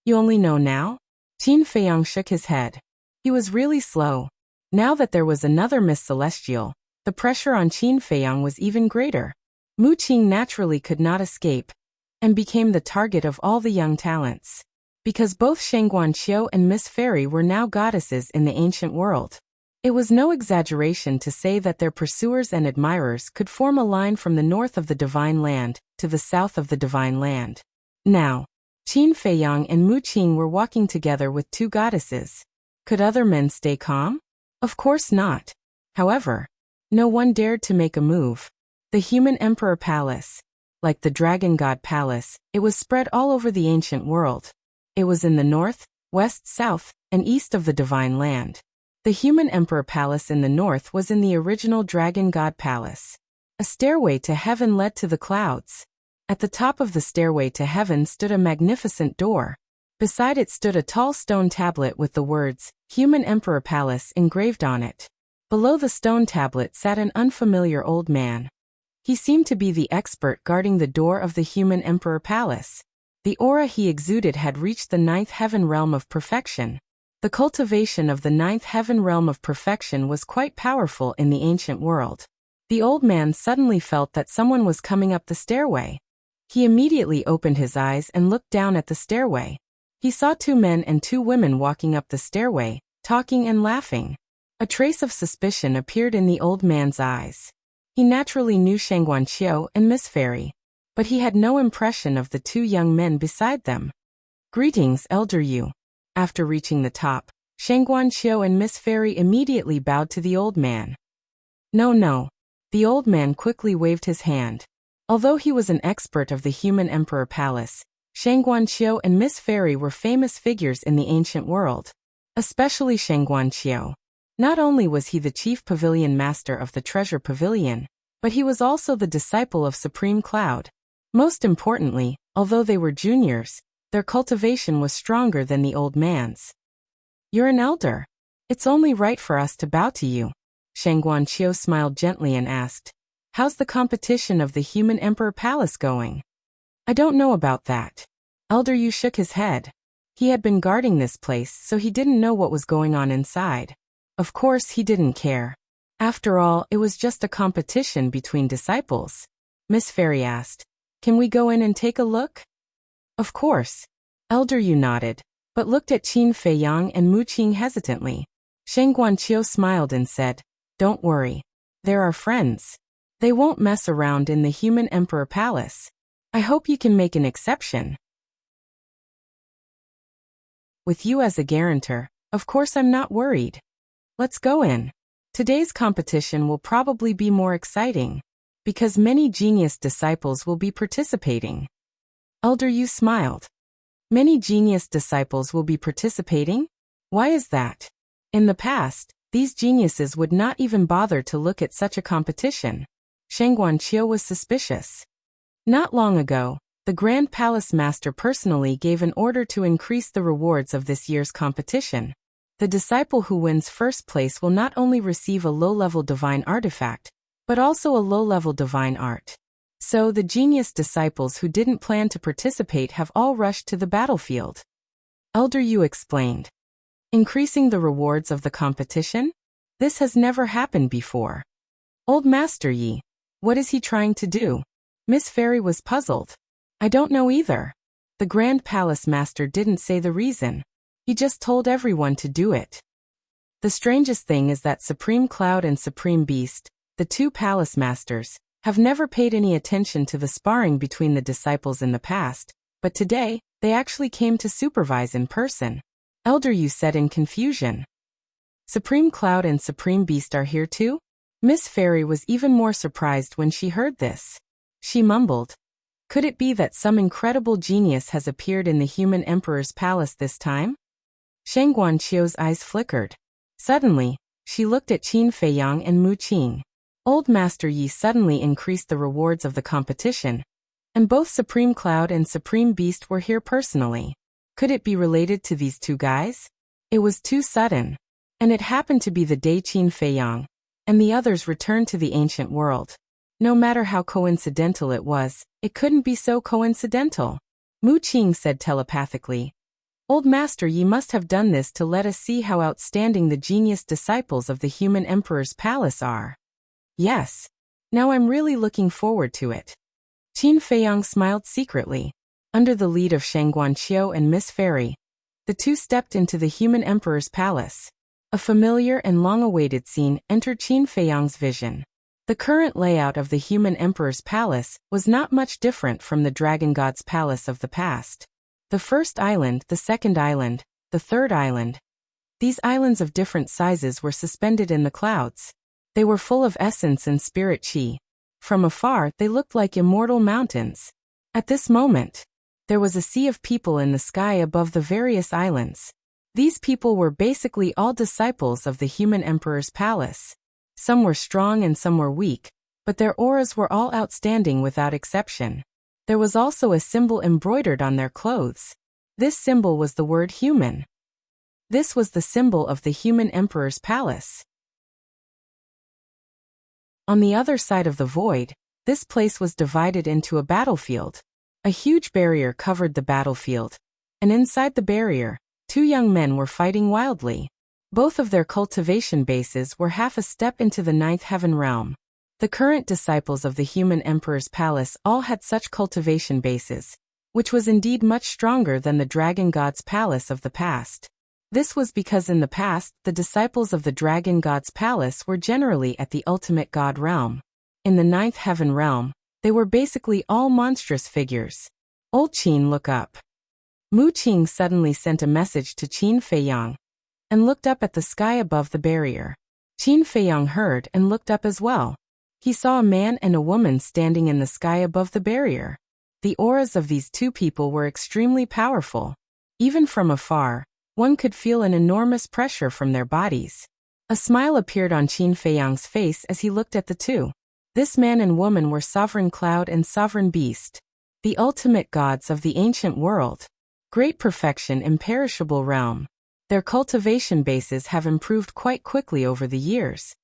"You only know now?" Qin Feiyang shook his head. He was really slow. Now that there was another Miss Celestial, the pressure on Qin Feiyang was even greater. Mu Qing naturally could not escape, and became the target of all the young talents. Because both Shang Guanqiu and Miss Fairy were now goddesses in the ancient world. It was no exaggeration to say that their pursuers and admirers could form a line from the north of the Divine Land to the south of the Divine Land. Now, Qin Feiyang and Mu Qing were walking together with two goddesses. Could other men stay calm? Of course not. However, no one dared to make a move. The human emperor palace, like the dragon god palace, it was spread all over the ancient world. It was in the north, west, south, and east of the Divine Land. The human emperor palace in the north was in the original dragon god palace. A stairway to heaven led to the clouds. At the top of the stairway to heaven stood a magnificent door. Beside it stood a tall stone tablet with the words, Human Emperor Palace engraved on it. Below the stone tablet sat an unfamiliar old man. He seemed to be the expert guarding the door of the human emperor palace. The aura he exuded had reached the ninth heaven realm of perfection. The cultivation of the ninth heaven realm of perfection was quite powerful in the ancient world. The old man suddenly felt that someone was coming up the stairway. He immediately opened his eyes and looked down at the stairway. He saw two men and two women walking up the stairway, talking and laughing. A trace of suspicion appeared in the old man's eyes. He naturally knew Shang Guanqiu and Miss Fairy, but he had no impression of the two young men beside them. "Greetings, elder you." After reaching the top, Shang Guanqiu and Miss Fairy immediately bowed to the old man. "No, no." The old man quickly waved his hand. Although he was an expert of the human emperor palace, Shang Guanqiu and Miss Fairy were famous figures in the ancient world. Especially Shang Guanqiu. Not only was he the chief pavilion master of the treasure pavilion, but he was also the disciple of Supreme Cloud. Most importantly, although they were juniors, their cultivation was stronger than the old man's. "You're an elder. It's only right for us to bow to you." Shang Guanqiu smiled gently and asked, "How's the competition of the human emperor palace going?" "I don't know about that." Elder Yu shook his head. He had been guarding this place, so he didn't know what was going on inside. Of course he didn't care. After all, it was just a competition between disciples. Miss Fairy asked, "Can we go in and take a look?" "Of course." Elder Yu nodded, but looked at Qin Feiyang and Mu Qing hesitantly. Shang Guanqiu smiled and said, "Don't worry. They're our friends. They won't mess around in the human emperor palace. I hope you can make an exception." "With you as a guarantor, of course I'm not worried. Let's go in. Today's competition will probably be more exciting, because many genius disciples will be participating." Elder Yu smiled. "Many genius disciples will be participating? Why is that?" In the past, these geniuses would not even bother to look at such a competition. Shang Guanqiu was suspicious. Not long ago, The Grand Palace Master personally gave an order to increase the rewards of this year's competition. The disciple who wins first place will not only receive a low-level divine artifact, but also a low-level divine art. So the genius disciples who didn't plan to participate have all rushed to the battlefield. Elder Yu explained. Increasing the rewards of the competition? This has never happened before. Old Master Yi, what is he trying to do? Miss Fairy was puzzled. I don't know either. The Grand Palace Master didn't say the reason. He just told everyone to do it. The strangest thing is that Supreme Cloud and Supreme Beast, the two Palace Masters, have never paid any attention to the sparring between the disciples in the past, but today, they actually came to supervise in person. Elder Yu said in confusion. Supreme Cloud and Supreme Beast are here too? Miss Fairy was even more surprised when she heard this. She mumbled. Could it be that some incredible genius has appeared in the human emperor's palace this time? Shang Guanqiu's eyes flickered. Suddenly, she looked at Qin Feiyang and Mu Qing. Old Master Yi suddenly increased the rewards of the competition, and both Supreme Cloud and Supreme Beast were here personally. Could it be related to these two guys? It was too sudden. And it happened to be the day Qin Feiyang and the others returned to the ancient world. No matter how coincidental it was, it couldn't be so coincidental. Mu Qing said telepathically. Old Master Yi must have done this to let us see how outstanding the genius disciples of the human emperor's palace are. Yes. Now I'm really looking forward to it. Qin Feiyang smiled secretly. Under the lead of Shang Guanqiu and Miss Fairy, the two stepped into the human emperor's palace. A familiar and long-awaited scene entered Qin Feiyang's vision. The current layout of the human emperor's palace was not much different from the dragon god's palace of the past. The first island, the second island, the third island. These islands of different sizes were suspended in the clouds. They were full of essence and spirit qi. From afar, they looked like immortal mountains. At this moment, there was a sea of people in the sky above the various islands. These people were basically all disciples of the human emperor's palace. Some were strong and some were weak, but their auras were all outstanding without exception. There was also a symbol embroidered on their clothes. This symbol was the word human. This was the symbol of the human emperor's palace. On the other side of the void, this place was divided into a battlefield. A huge barrier covered the battlefield, and inside the barrier, two young men were fighting wildly. Both of their cultivation bases were half a step into the ninth heaven realm. The current disciples of the human emperor's palace all had such cultivation bases, which was indeed much stronger than the dragon god's palace of the past. This was because in the past, the disciples of the dragon god's palace were generally at the ultimate god realm. In the ninth heaven realm, they were basically all monstrous figures. Old Qin, look up. Mu Qing suddenly sent a message to Qin Feiyang and looked up at the sky above the barrier. Qin Feiyang heard and looked up as well. He saw a man and a woman standing in the sky above the barrier. The auras of these two people were extremely powerful. Even from afar, one could feel an enormous pressure from their bodies. A smile appeared on Qin Feiyang's face as he looked at the two. This man and woman were Sovereign Cloud and Sovereign Beast, the ultimate gods of the ancient world. Great perfection, imperishable realm. Their cultivation bases have improved quite quickly over the years.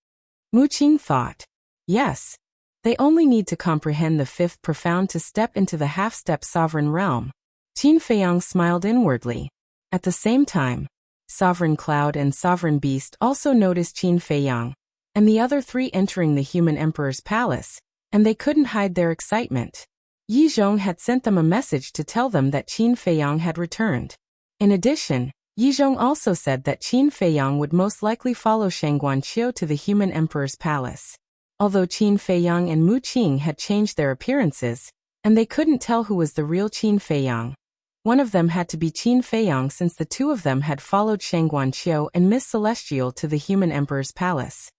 Mu Qing thought. Yes. They only need to comprehend the fifth profound to step into the half-step sovereign realm. Qin Feiyang smiled inwardly. At the same time, Sovereign Cloud and Sovereign Beast also noticed Qin Feiyang and the other three entering the human emperor's palace, and they couldn't hide their excitement. Yi Zhong had sent them a message to tell them that Qin Feiyang had returned. In addition, Yi Zhong also said that Qin Feiyang would most likely follow Shang Guanqiu to the human emperor's palace. Although Qin Feiyang and Mu Qing had changed their appearances, and they couldn't tell who was the real Qin Feiyang. One of them had to be Qin Feiyang since the two of them had followed Shang Guanqiu and Miss Celestial to the human emperor's palace.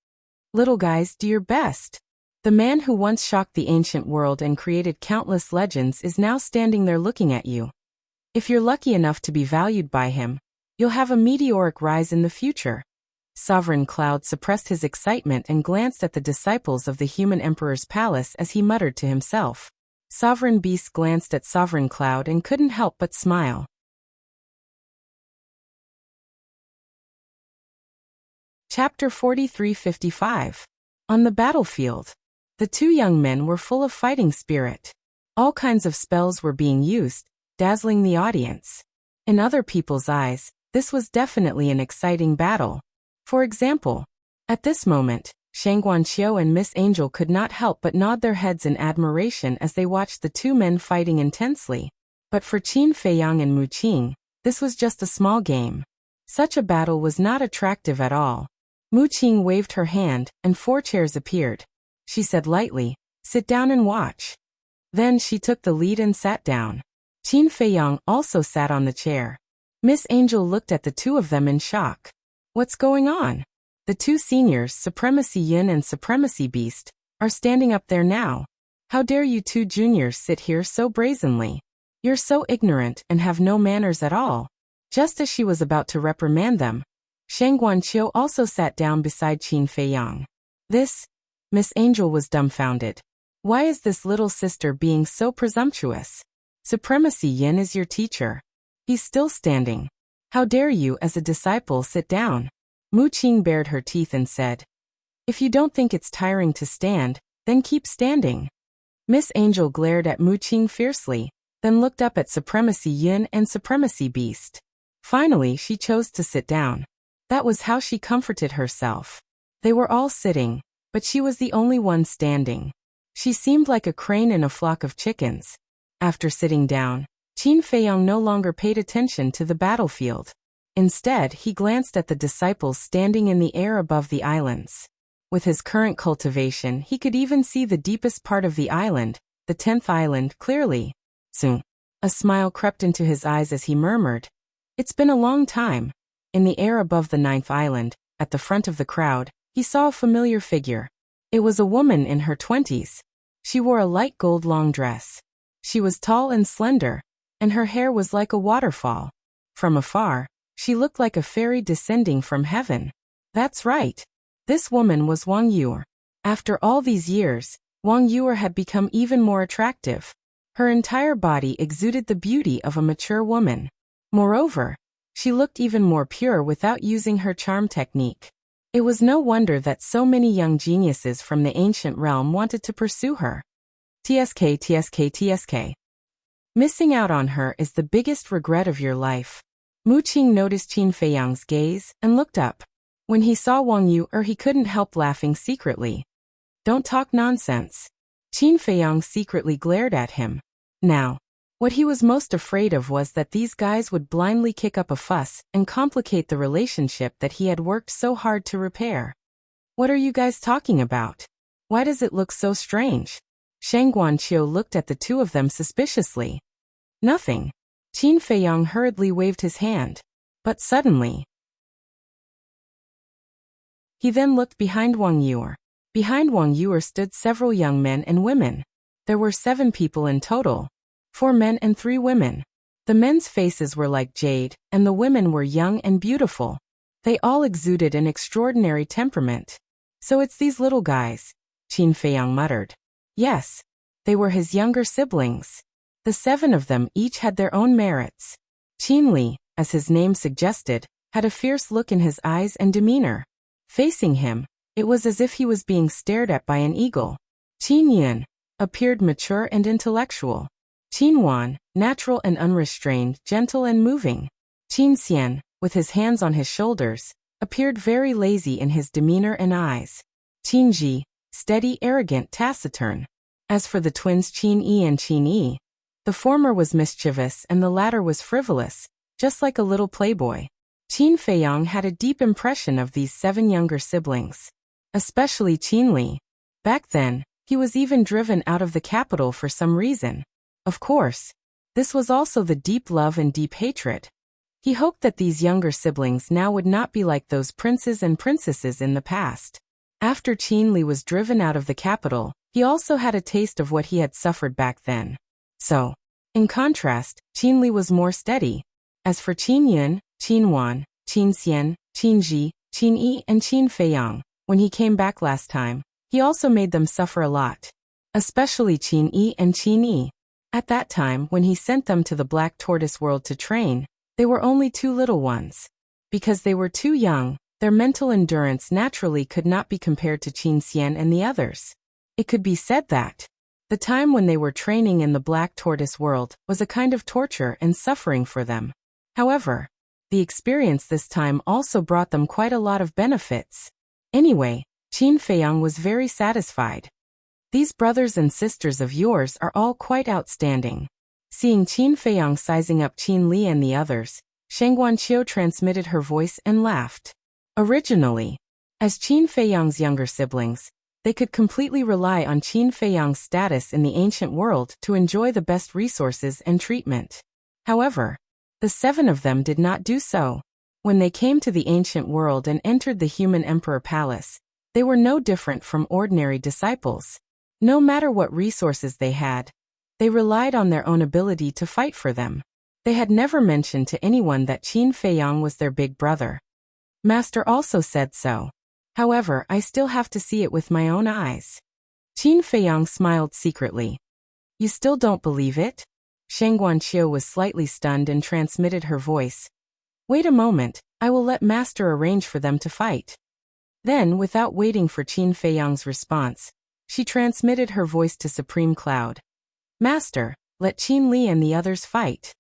Little guys, do your best. The man who once shocked the ancient world and created countless legends is now standing there looking at you. If you're lucky enough to be valued by him, you'll have a meteoric rise in the future. Sovereign Cloud suppressed his excitement and glanced at the disciples of the human emperor's palace as he muttered to himself. Sovereign Beast glanced at Sovereign Cloud and couldn't help but smile. Chapter 43-55. On the battlefield. The two young men were full of fighting spirit. All kinds of spells were being used, dazzling the audience. In other people's eyes, this was definitely an exciting battle. For example, at this moment, Shang Guanqiu and Miss Angel could not help but nod their heads in admiration as they watched the two men fighting intensely. But for Qin Feiyang and Mu Qing, this was just a small game. Such a battle was not attractive at all. Mu Qing waved her hand, and 4 chairs appeared. She said lightly, "Sit down and watch." Then she took the lead and sat down. Qin Feiyang also sat on the chair. Miss Angel looked at the two of them in shock. What's going on? The two seniors, Supremacy Yin and Supremacy Beast, are standing up there now. How dare you two juniors sit here so brazenly? You're so ignorant and have no manners at all. Just as she was about to reprimand them, Shang Guanqiu also sat down beside Qin Feiyang. Miss Angel was dumbfounded. Why is this little sister being so presumptuous? Supremacy Yin is your teacher. He's still standing. How dare you as a disciple sit down? Mu Qing bared her teeth and said, "If you don't think it's tiring to stand, then keep standing." Miss Angel glared at Mu Qing fiercely, then looked up at Supremacy Yin and Supremacy Beast. Finally, she chose to sit down. That was how she comforted herself. They were all sitting, but she was the only one standing. She seemed like a crane in a flock of chickens. After sitting down, Qin Feiyang no longer paid attention to the battlefield. Instead, he glanced at the disciples standing in the air above the islands. With his current cultivation, he could even see the deepest part of the island, the 10th island, clearly. Soon, a smile crept into his eyes as he murmured, "It's been a long time." In the air above the 9th island, at the front of the crowd, he saw a familiar figure. It was a woman in her 20s. She wore a light gold long dress. She was tall and slender, and her hair was like a waterfall. From afar, she looked like a fairy descending from heaven. That's right. This woman was Wang Yuer. After all these years, Wang Yuer had become even more attractive. Her entire body exuded the beauty of a mature woman. Moreover, she looked even more pure without using her charm technique. It was no wonder that so many young geniuses from the ancient realm wanted to pursue her. TSK. Missing out on her is the biggest regret of your life. Mu Qing noticed Qin Feiyang's gaze and looked up. When he saw Wang Yuer, he couldn't help laughing secretly. Don't talk nonsense. Qin Feiyang secretly glared at him. Now, what he was most afraid of was that these guys would blindly kick up a fuss and complicate the relationship that he had worked so hard to repair. What are you guys talking about? Why does it look so strange? Shang Guanqiu looked at the two of them suspiciously. Nothing. Qin Feiyang hurriedly waved his hand. But suddenly, he then looked behind Wang Yuer. Behind Wang Yuer stood several young men and women. There were 7 people in total. 4 men and 3 women. The men's faces were like jade, and the women were young and beautiful. They all exuded an extraordinary temperament. So it's these little guys, Qin Feiyang muttered. Yes, they were his younger siblings. The 7 of them each had their own merits. Qin Li, as his name suggested, had a fierce look in his eyes and demeanor. Facing him, it was as if he was being stared at by an eagle. Qin Yin appeared mature and intellectual. Qin Wan, natural and unrestrained, gentle and moving. Qin Xian, with his hands on his shoulders, appeared very lazy in his demeanor and eyes. Qin Ji, steady, arrogant, taciturn. As for the twins Qin Yi and Qin Yi, the former was mischievous and the latter was frivolous, just like a little playboy. Qin Feiyang had a deep impression of these 7 younger siblings. Especially Qin Li. Back then, he was even driven out of the capital for some reason. Of course, this was also the deep love and deep hatred. He hoped that these younger siblings now would not be like those princes and princesses in the past. After Qin Li was driven out of the capital, he also had a taste of what he had suffered back then. So, in contrast, Qin Li was more steady. As for Qin Yun, Qin Wan, Qin Xian, Qin Ji, Qin Yi and Qin Feiyang, when he came back last time, he also made them suffer a lot. especially Qin Yi and Qin Yi. At that time, when he sent them to the Black Tortoise world to train, they were only two little ones. Because they were too young, their mental endurance naturally could not be compared to Qin Xian and the others. It could be said that the time when they were training in the Black Tortoise world was a kind of torture and suffering for them. However, the experience this time also brought them quite a lot of benefits. Anyway, Qin Feiyang was very satisfied. These brothers and sisters of yours are all quite outstanding. Seeing Qin Feiyang sizing up Qin Li and the others, Sheng Guanqiu transmitted her voice and laughed. Originally, as Qin Feiyang's younger siblings, they could completely rely on Qin Feiyang's status in the ancient world to enjoy the best resources and treatment. However, the 7 of them did not do so. When they came to the ancient world and entered the human emperor palace, they were no different from ordinary disciples. No matter what resources they had, they relied on their own ability to fight for them. They had never mentioned to anyone that Qin Feiyang was their big brother. Master also said so. However, I still have to see it with my own eyes. Qin Feiyang smiled secretly. You still don't believe it? Sheng Guanqiu was slightly stunned and transmitted her voice. Wait a moment, I will let Master arrange for them to fight. Then, without waiting for Qin Feiyang's response, she transmitted her voice to Supreme Cloud. Master, let Qin Li and the others fight.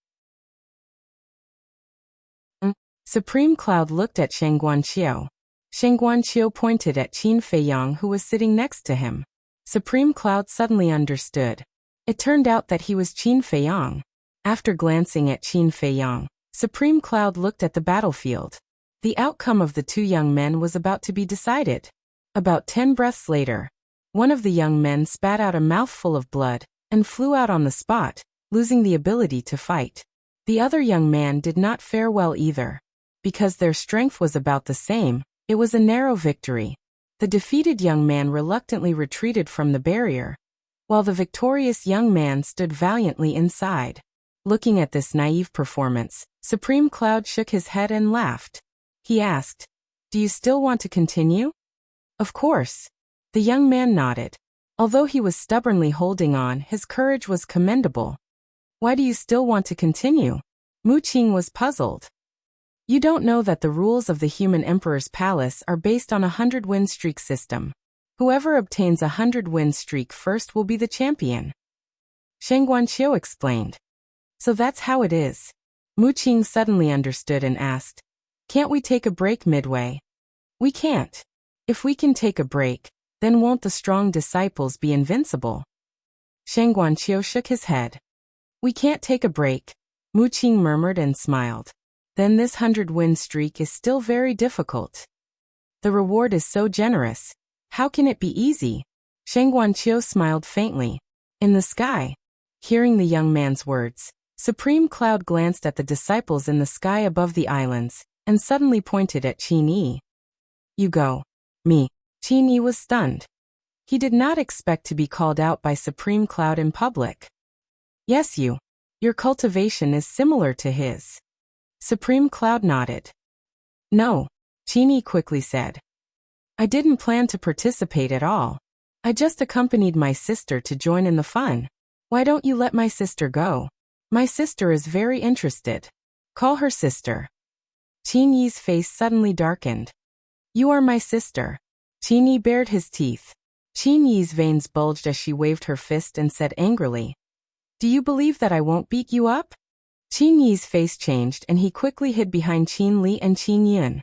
Supreme Cloud looked at Sheng Guanqiu. Sheng Guanqiu pointed at Qin Feiyang who was sitting next to him. Supreme Cloud suddenly understood. It turned out that he was Qin Feiyang. After glancing at Qin Feiyang, Supreme Cloud looked at the battlefield. The outcome of the 2 young men was about to be decided. About 10 breaths later, one of the young men spat out a mouthful of blood and flew out on the spot, losing the ability to fight. The other young man did not fare well either. Because their strength was about the same, it was a narrow victory. The defeated young man reluctantly retreated from the barrier, while the victorious young man stood valiantly inside. Looking at this naive performance, Supreme Cloud shook his head and laughed. He asked, "Do you still want to continue?" Of course. The young man nodded. Although he was stubbornly holding on, his courage was commendable. Why do you still want to continue? Mu Qing was puzzled. You don't know that the rules of the human emperor's palace are based on a 100-win streak system. Whoever obtains a 100-win streak first will be the champion. Sheng Guanqiu explained. So that's how it is. Mu Qing suddenly understood and asked, can't we take a break midway? We can't. If we can take a break, then won't the strong disciples be invincible? Sheng Guanqiu shook his head. We can't take a break, Mu Qing murmured and smiled. Then this 100-win streak is still very difficult. The reward is so generous. How can it be easy? Sheng Guanqiu smiled faintly. In the sky. Hearing the young man's words, Supreme Cloud glanced at the disciples in the sky above the islands, and suddenly pointed at Qin Yi. You go. Me. Qin Yi was stunned. He did not expect to be called out by Supreme Cloud in public. Yes, you. Your cultivation is similar to his. Supreme Cloud nodded. No, Qin Yi quickly said. I didn't plan to participate at all. I just accompanied my sister to join in the fun. Why don't you let my sister go? My sister is very interested. Call her sister. Qin Yi's face suddenly darkened. You are my sister. Qin Yi bared his teeth. Qin Yi's veins bulged as she waved her fist and said angrily, Do you believe that I won't beat you up? Qin Yi's face changed and he quickly hid behind Qin Li and Qin Yun.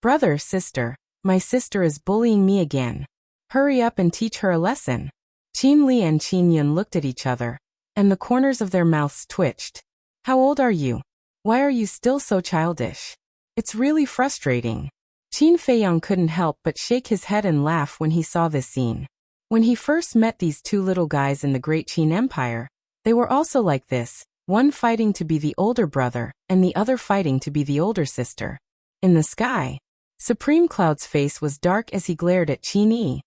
Brother, sister, my sister is bullying me again. Hurry up and teach her a lesson. Qin Li and Qin Yun looked at each other, and the corners of their mouths twitched. How old are you? Why are you still so childish? It's really frustrating. Qin Feiyang couldn't help but shake his head and laugh when he saw this scene. When he first met these 2 little guys in the Great Qin Empire, they were also like this, one fighting to be the older brother, and the other fighting to be the older sister. In the sky, Supreme Cloud's face was dark as he glared at Qin Yi.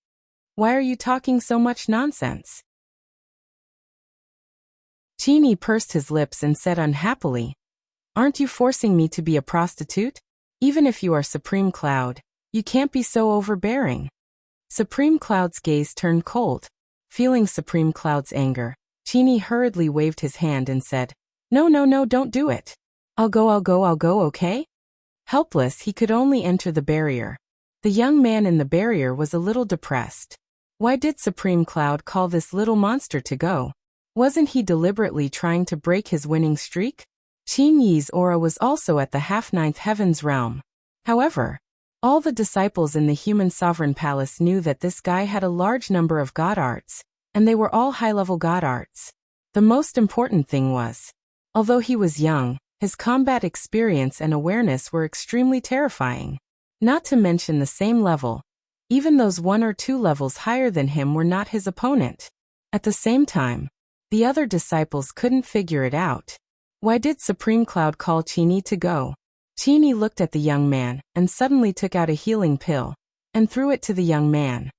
Why are you talking so much nonsense? Qin Yi pursed his lips and said unhappily, Aren't you forcing me to be a prostitute? Even if you are Supreme Cloud, you can't be so overbearing. Supreme Cloud's gaze turned cold. Feeling Supreme Cloud's anger, Qini hurriedly waved his hand and said, "No, no, no, don't do it. I'll go, okay?" Helpless, he could only enter the barrier. The young man in the barrier was a little depressed. Why did Supreme Cloud call this little monster to go? Wasn't he deliberately trying to break his winning streak? Qin Yi's aura was also at the half-ninth heavens realm. However, all the disciples in the human sovereign palace knew that this guy had a large number of god arts, and they were all high-level god arts. The most important thing was, although he was young, his combat experience and awareness were extremely terrifying. Not to mention the same level. Even those 1 or 2 levels higher than him were not his opponent. At the same time, the other disciples couldn't figure it out. Why did Supreme Cloud call Qini to go? Qini looked at the young man and suddenly took out a healing pill and threw it to the young man.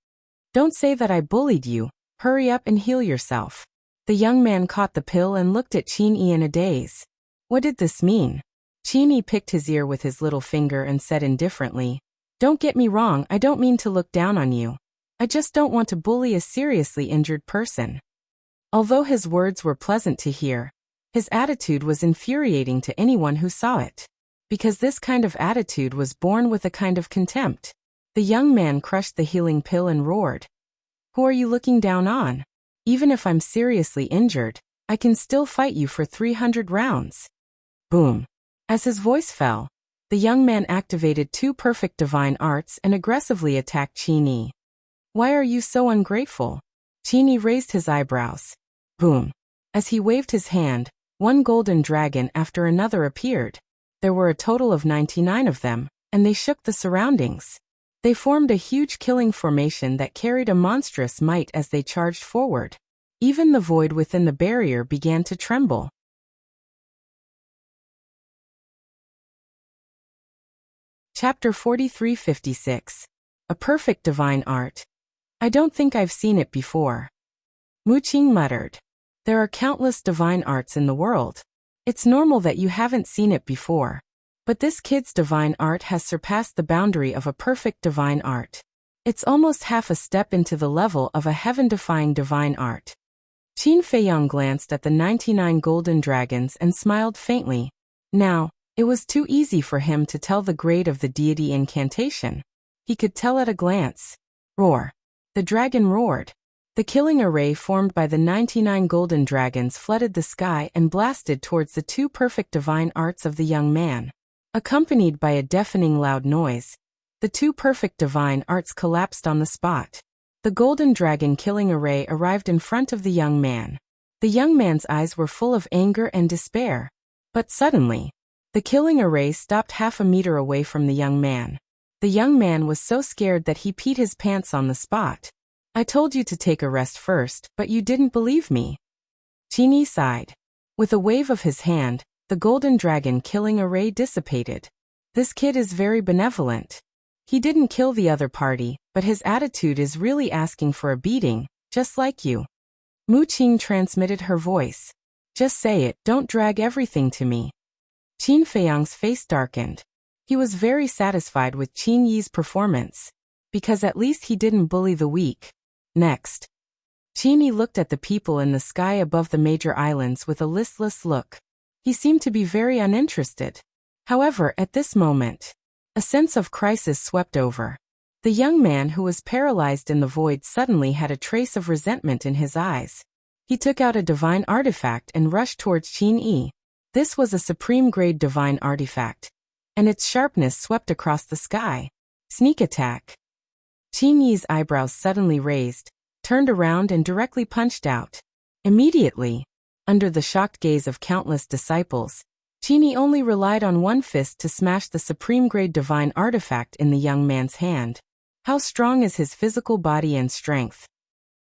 "Don't say that I bullied you. Hurry up and heal yourself." The young man caught the pill and looked at Qini in a daze. What did this mean? Qini picked his ear with his little finger and said indifferently, "Don't get me wrong, I don't mean to look down on you. I just don't want to bully a seriously injured person." Although his words were pleasant to hear, his attitude was infuriating to anyone who saw it. Because this kind of attitude was born with a kind of contempt. The young man crushed the healing pill and roared, "Who are you looking down on? Even if I'm seriously injured, I can still fight you for 300 rounds. Boom. As his voice fell, the young man activated 2 perfect divine arts and aggressively attacked Qini. "Why are you so ungrateful?" Qini raised his eyebrows. Boom. As he waved his hand, 1 golden dragon after another appeared. There were a total of 99 of them, and they shook the surroundings. They formed a huge killing formation that carried a monstrous might as they charged forward. Even the void within the barrier began to tremble. Chapter 43-56. A perfect divine art. I don't think I've seen it before. Wuxia muttered. There are countless divine arts in the world. It's normal that you haven't seen it before. But this kid's divine art has surpassed the boundary of a perfect divine art. It's almost half a step into the level of a heaven-defying divine art. Qin Feiyang glanced at the 99 golden dragons and smiled faintly. Now, it was too easy for him to tell the grade of the deity incantation. He could tell at a glance. Roar. The dragon roared. The killing array formed by the 99 golden dragons flooded the sky and blasted towards the 2 perfect divine arts of the young man. Accompanied by a deafening loud noise, the 2 perfect divine arts collapsed on the spot. The golden dragon killing array arrived in front of the young man. The young man's eyes were full of anger and despair. But suddenly, the killing array stopped half a meter away from the young man. The young man was so scared that he peed his pants on the spot. I told you to take a rest first, but you didn't believe me. Qini sighed. With a wave of his hand, the golden dragon killing array dissipated. This kid is very benevolent. He didn't kill the other party, but his attitude is really asking for a beating, just like you. Wuxia transmitted her voice. Just say it, don't drag everything to me. Qin Feiyang's face darkened. He was very satisfied with Qin Yi's performance, because at least he didn't bully the weak. Next, Qini looked at the people in the sky above the major islands with a listless look. He seemed to be very uninterested. However, at this moment, a sense of crisis swept over. The young man who was paralyzed in the void suddenly had a trace of resentment in his eyes. He took out a divine artifact and rushed towards Qin Yi. This was a supreme-grade divine artifact, and its sharpness swept across the sky. Sneak attack. Qin Yi's eyebrows suddenly raised, turned around and directly punched out. Immediately, under the shocked gaze of countless disciples, Qin Yi only relied on 1 fist to smash the supreme-grade divine artifact in the young man's hand. How strong is his physical body and strength?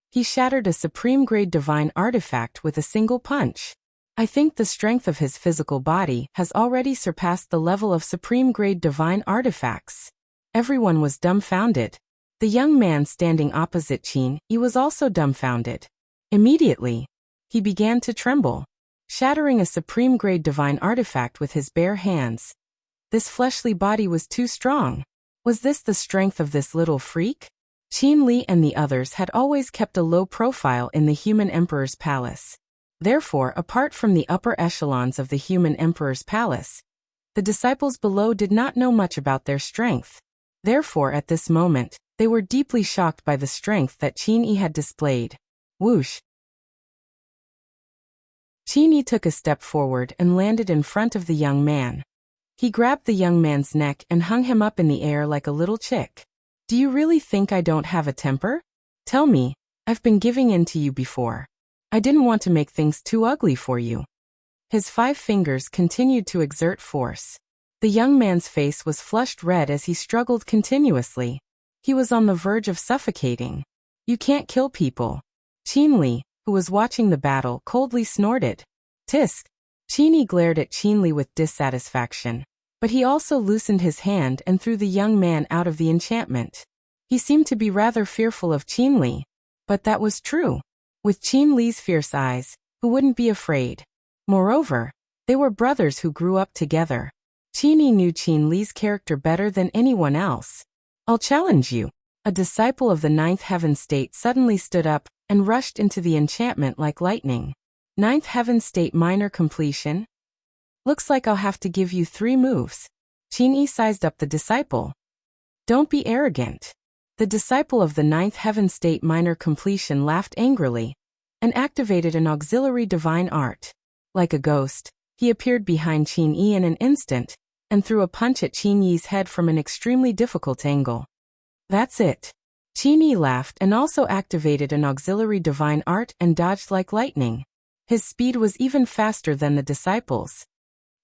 He shattered a supreme-grade divine artifact with a single punch. I think the strength of his physical body has already surpassed the level of supreme-grade divine artifacts. Everyone was dumbfounded. The young man standing opposite Qin Yi was also dumbfounded. Immediately, he began to tremble, shattering a supreme-grade divine artifact with his bare hands. This fleshly body was too strong. Was this the strength of this little freak? Qin Li and the others had always kept a low profile in the human emperor's palace. Therefore, apart from the upper echelons of the human emperor's palace, the disciples below did not know much about their strength. Therefore, at this moment, they were deeply shocked by the strength that Qin Yi had displayed. Whoosh! Qin Yi took a step forward and landed in front of the young man. He grabbed the young man's neck and hung him up in the air like a little chick. Do you really think I don't have a temper? Tell me, I've been giving in to you before. I didn't want to make things too ugly for you. His 5 fingers continued to exert force. The young man's face was flushed red as he struggled continuously. He was on the verge of suffocating. You can't kill people. Qin Li, who was watching the battle, coldly snorted. Tisk! Qin Yi glared at Qin Li with dissatisfaction. But he also loosened his hand and threw the young man out of the enchantment. He seemed to be rather fearful of Qin Li. But that was true. With Qin Li's fierce eyes, who wouldn't be afraid? Moreover, they were brothers who grew up together. Qin Yi knew Qin Li's character better than anyone else. I'll challenge you. A disciple of the 9th heaven state suddenly stood up and rushed into the enchantment like lightning. 9th heaven state minor completion? Looks like I'll have to give you 3 moves. Qin Yi sized up the disciple. Don't be arrogant. The disciple of the 9th heaven state minor completion laughed angrily and activated an auxiliary divine art. Like a ghost, he appeared behind Qin Yi in an instant and threw a punch at Qin Yi's head from an extremely difficult angle. That's it. Qin Yi laughed and also activated an auxiliary divine art and dodged like lightning. His speed was even faster than the disciples.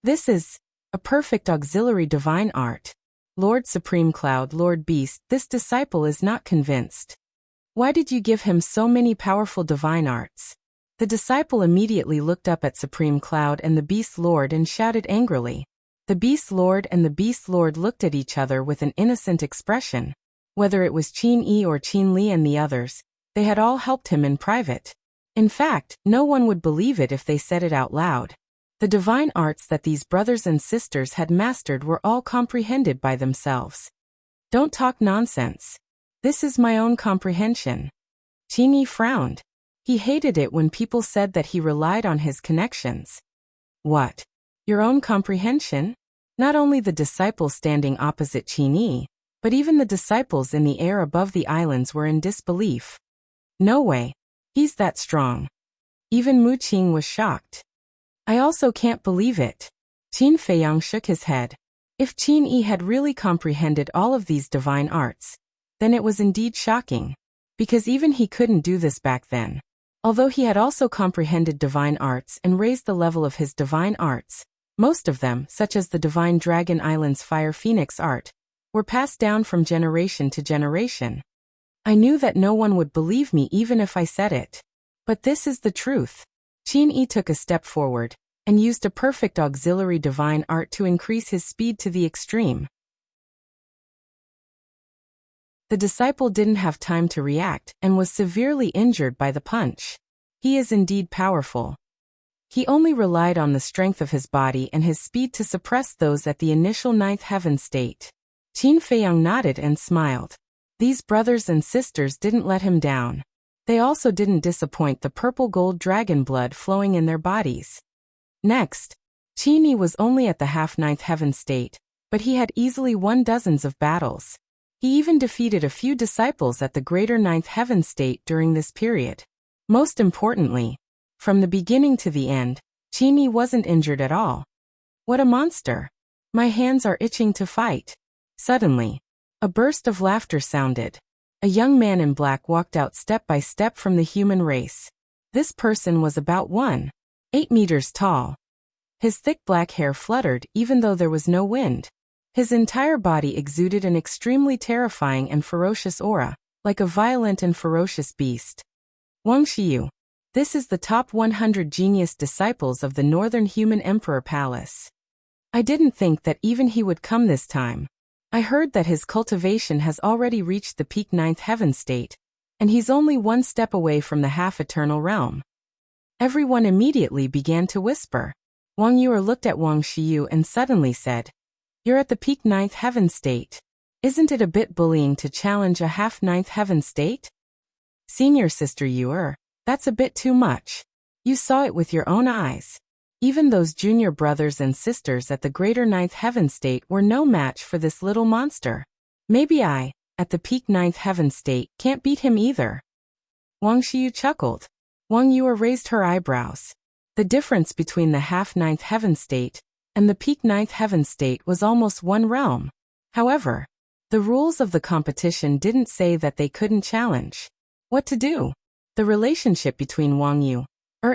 This is a perfect auxiliary divine art. Lord Supreme Cloud, Lord Beast, this disciple is not convinced. Why did you give him so many powerful divine arts? The disciple immediately looked up at Supreme Cloud and the Beast Lord and shouted angrily. The Beast Lord and the Beast Lord looked at each other with an innocent expression. Whether it was Qin Yi or Qin Li and the others, they had all helped him in private. In fact, no one would believe it if they said it out loud. The divine arts that these brothers and sisters had mastered were all comprehended by themselves. Don't talk nonsense. This is my own comprehension. Qin Yi frowned. He hated it when people said that he relied on his connections. What? Your own comprehension? Not only the disciples standing opposite Qin Yi, but even the disciples in the air above the islands were in disbelief. No way. He's that strong. Even Mu Qing was shocked. I also can't believe it. Qin Feiyang shook his head. If Qin Yi had really comprehended all of these divine arts, then it was indeed shocking. Because even he couldn't do this back then. Although he had also comprehended divine arts and raised the level of his divine arts, most of them, such as the Divine Dragon Island's Fire Phoenix art, were passed down from generation to generation. I knew that no one would believe me even if I said it. But this is the truth. Qin Yi took a step forward and used a perfect auxiliary divine art to increase his speed to the extreme. The disciple didn't have time to react and was severely injured by the punch. He is indeed powerful. He only relied on the strength of his body and his speed to suppress those at the initial 9th heaven state. Qin Feiyang nodded and smiled. These brothers and sisters didn't let him down. They also didn't disappoint the purple gold dragon blood flowing in their bodies. Next, Qin Yi was only at the half 9th heaven state, but he had easily won dozens of battles. He even defeated a few disciples at the greater 9th heaven state during this period. Most importantly, from the beginning to the end, Qin Yi wasn't injured at all. What a monster! My hands are itching to fight. Suddenly, a burst of laughter sounded. A young man in black walked out step by step from the human race. This person was about 1.8 meters tall. His thick black hair fluttered even though there was no wind. His entire body exuded an extremely terrifying and ferocious aura, like a violent and ferocious beast. Wang Xiyu. This is the top 100 genius disciples of the Northern Human Emperor Palace. I didn't think that even he would come this time. I heard that his cultivation has already reached the peak 9th heaven state, and he's only one step away from the half-eternal realm. Everyone immediately began to whisper. Wang Yuer looked at Wang Xiyu and suddenly said, "You're at the peak 9th heaven state. Isn't it a bit bullying to challenge a half-ninth heaven state? Senior sister Yuer, that's a bit too much. You saw it with your own eyes. Even those junior brothers and sisters at the greater ninth heaven state were no match for this little monster. Maybe I, at the peak ninth heaven state, can't beat him either. Wang Xiyu chuckled. Wang Yuer raised her eyebrows. The difference between the half-ninth heaven state and the peak ninth heaven state was almost one realm. However, the rules of the competition didn't say that they couldn't challenge. What to do? The relationship between Wang Yuer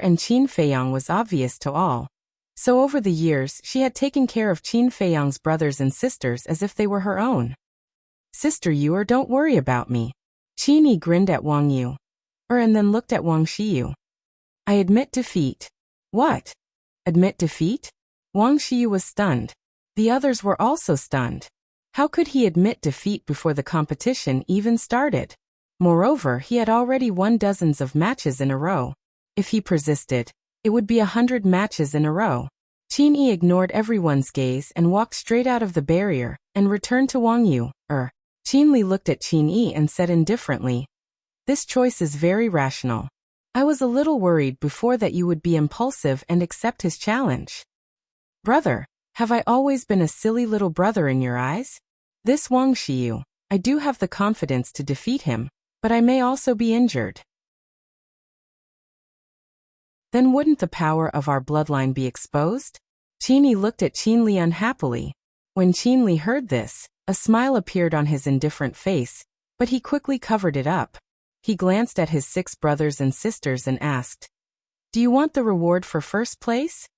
and Qin Feiyang was obvious to all. So over the years, she had taken care of Qin Feiyang's brothers and sisters as if they were her own. Sister Yuer, don't worry about me. Qin Yi grinned at Wang Yuer and then looked at Wang Xiyu. I admit defeat. What? Admit defeat? Wang Xiyu was stunned. The others were also stunned. How could he admit defeat before the competition even started? Moreover, he had already won dozens of matches in a row. If he persisted, it would be 100 matches in a row. Qin Yi ignored everyone's gaze and walked straight out of the barrier and returned to Wang Yuer. Qin Li looked at Qin Yi and said indifferently, "This choice is very rational. I was a little worried before that you would be impulsive and accept his challenge." Brother, have I always been a silly little brother in your eyes? This Wang Xiyu, I do have the confidence to defeat him, but I may also be injured. Then wouldn't the power of our bloodline be exposed? Qin Yi looked at Qin Li unhappily. When Qin Li heard this, a smile appeared on his indifferent face, but he quickly covered it up. He glanced at his 6 brothers and sisters and asked, "Do you want the reward for first place?"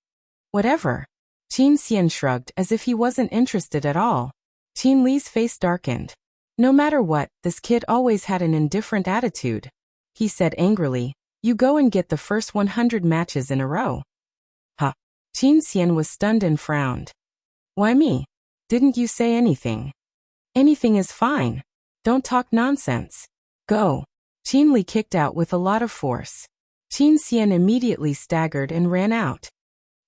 "Whatever." Qin Xian shrugged as if he wasn't interested at all. Qin Li's face darkened. No matter what, this kid always had an indifferent attitude. He said angrily, "You go and get the first 100 matches in a row." Huh. Qin Xian was stunned and frowned. "Why me? Didn't you say anything?" "Anything is fine. Don't talk nonsense. Go." Qin Li kicked out with a lot of force. Qin Xian immediately staggered and ran out.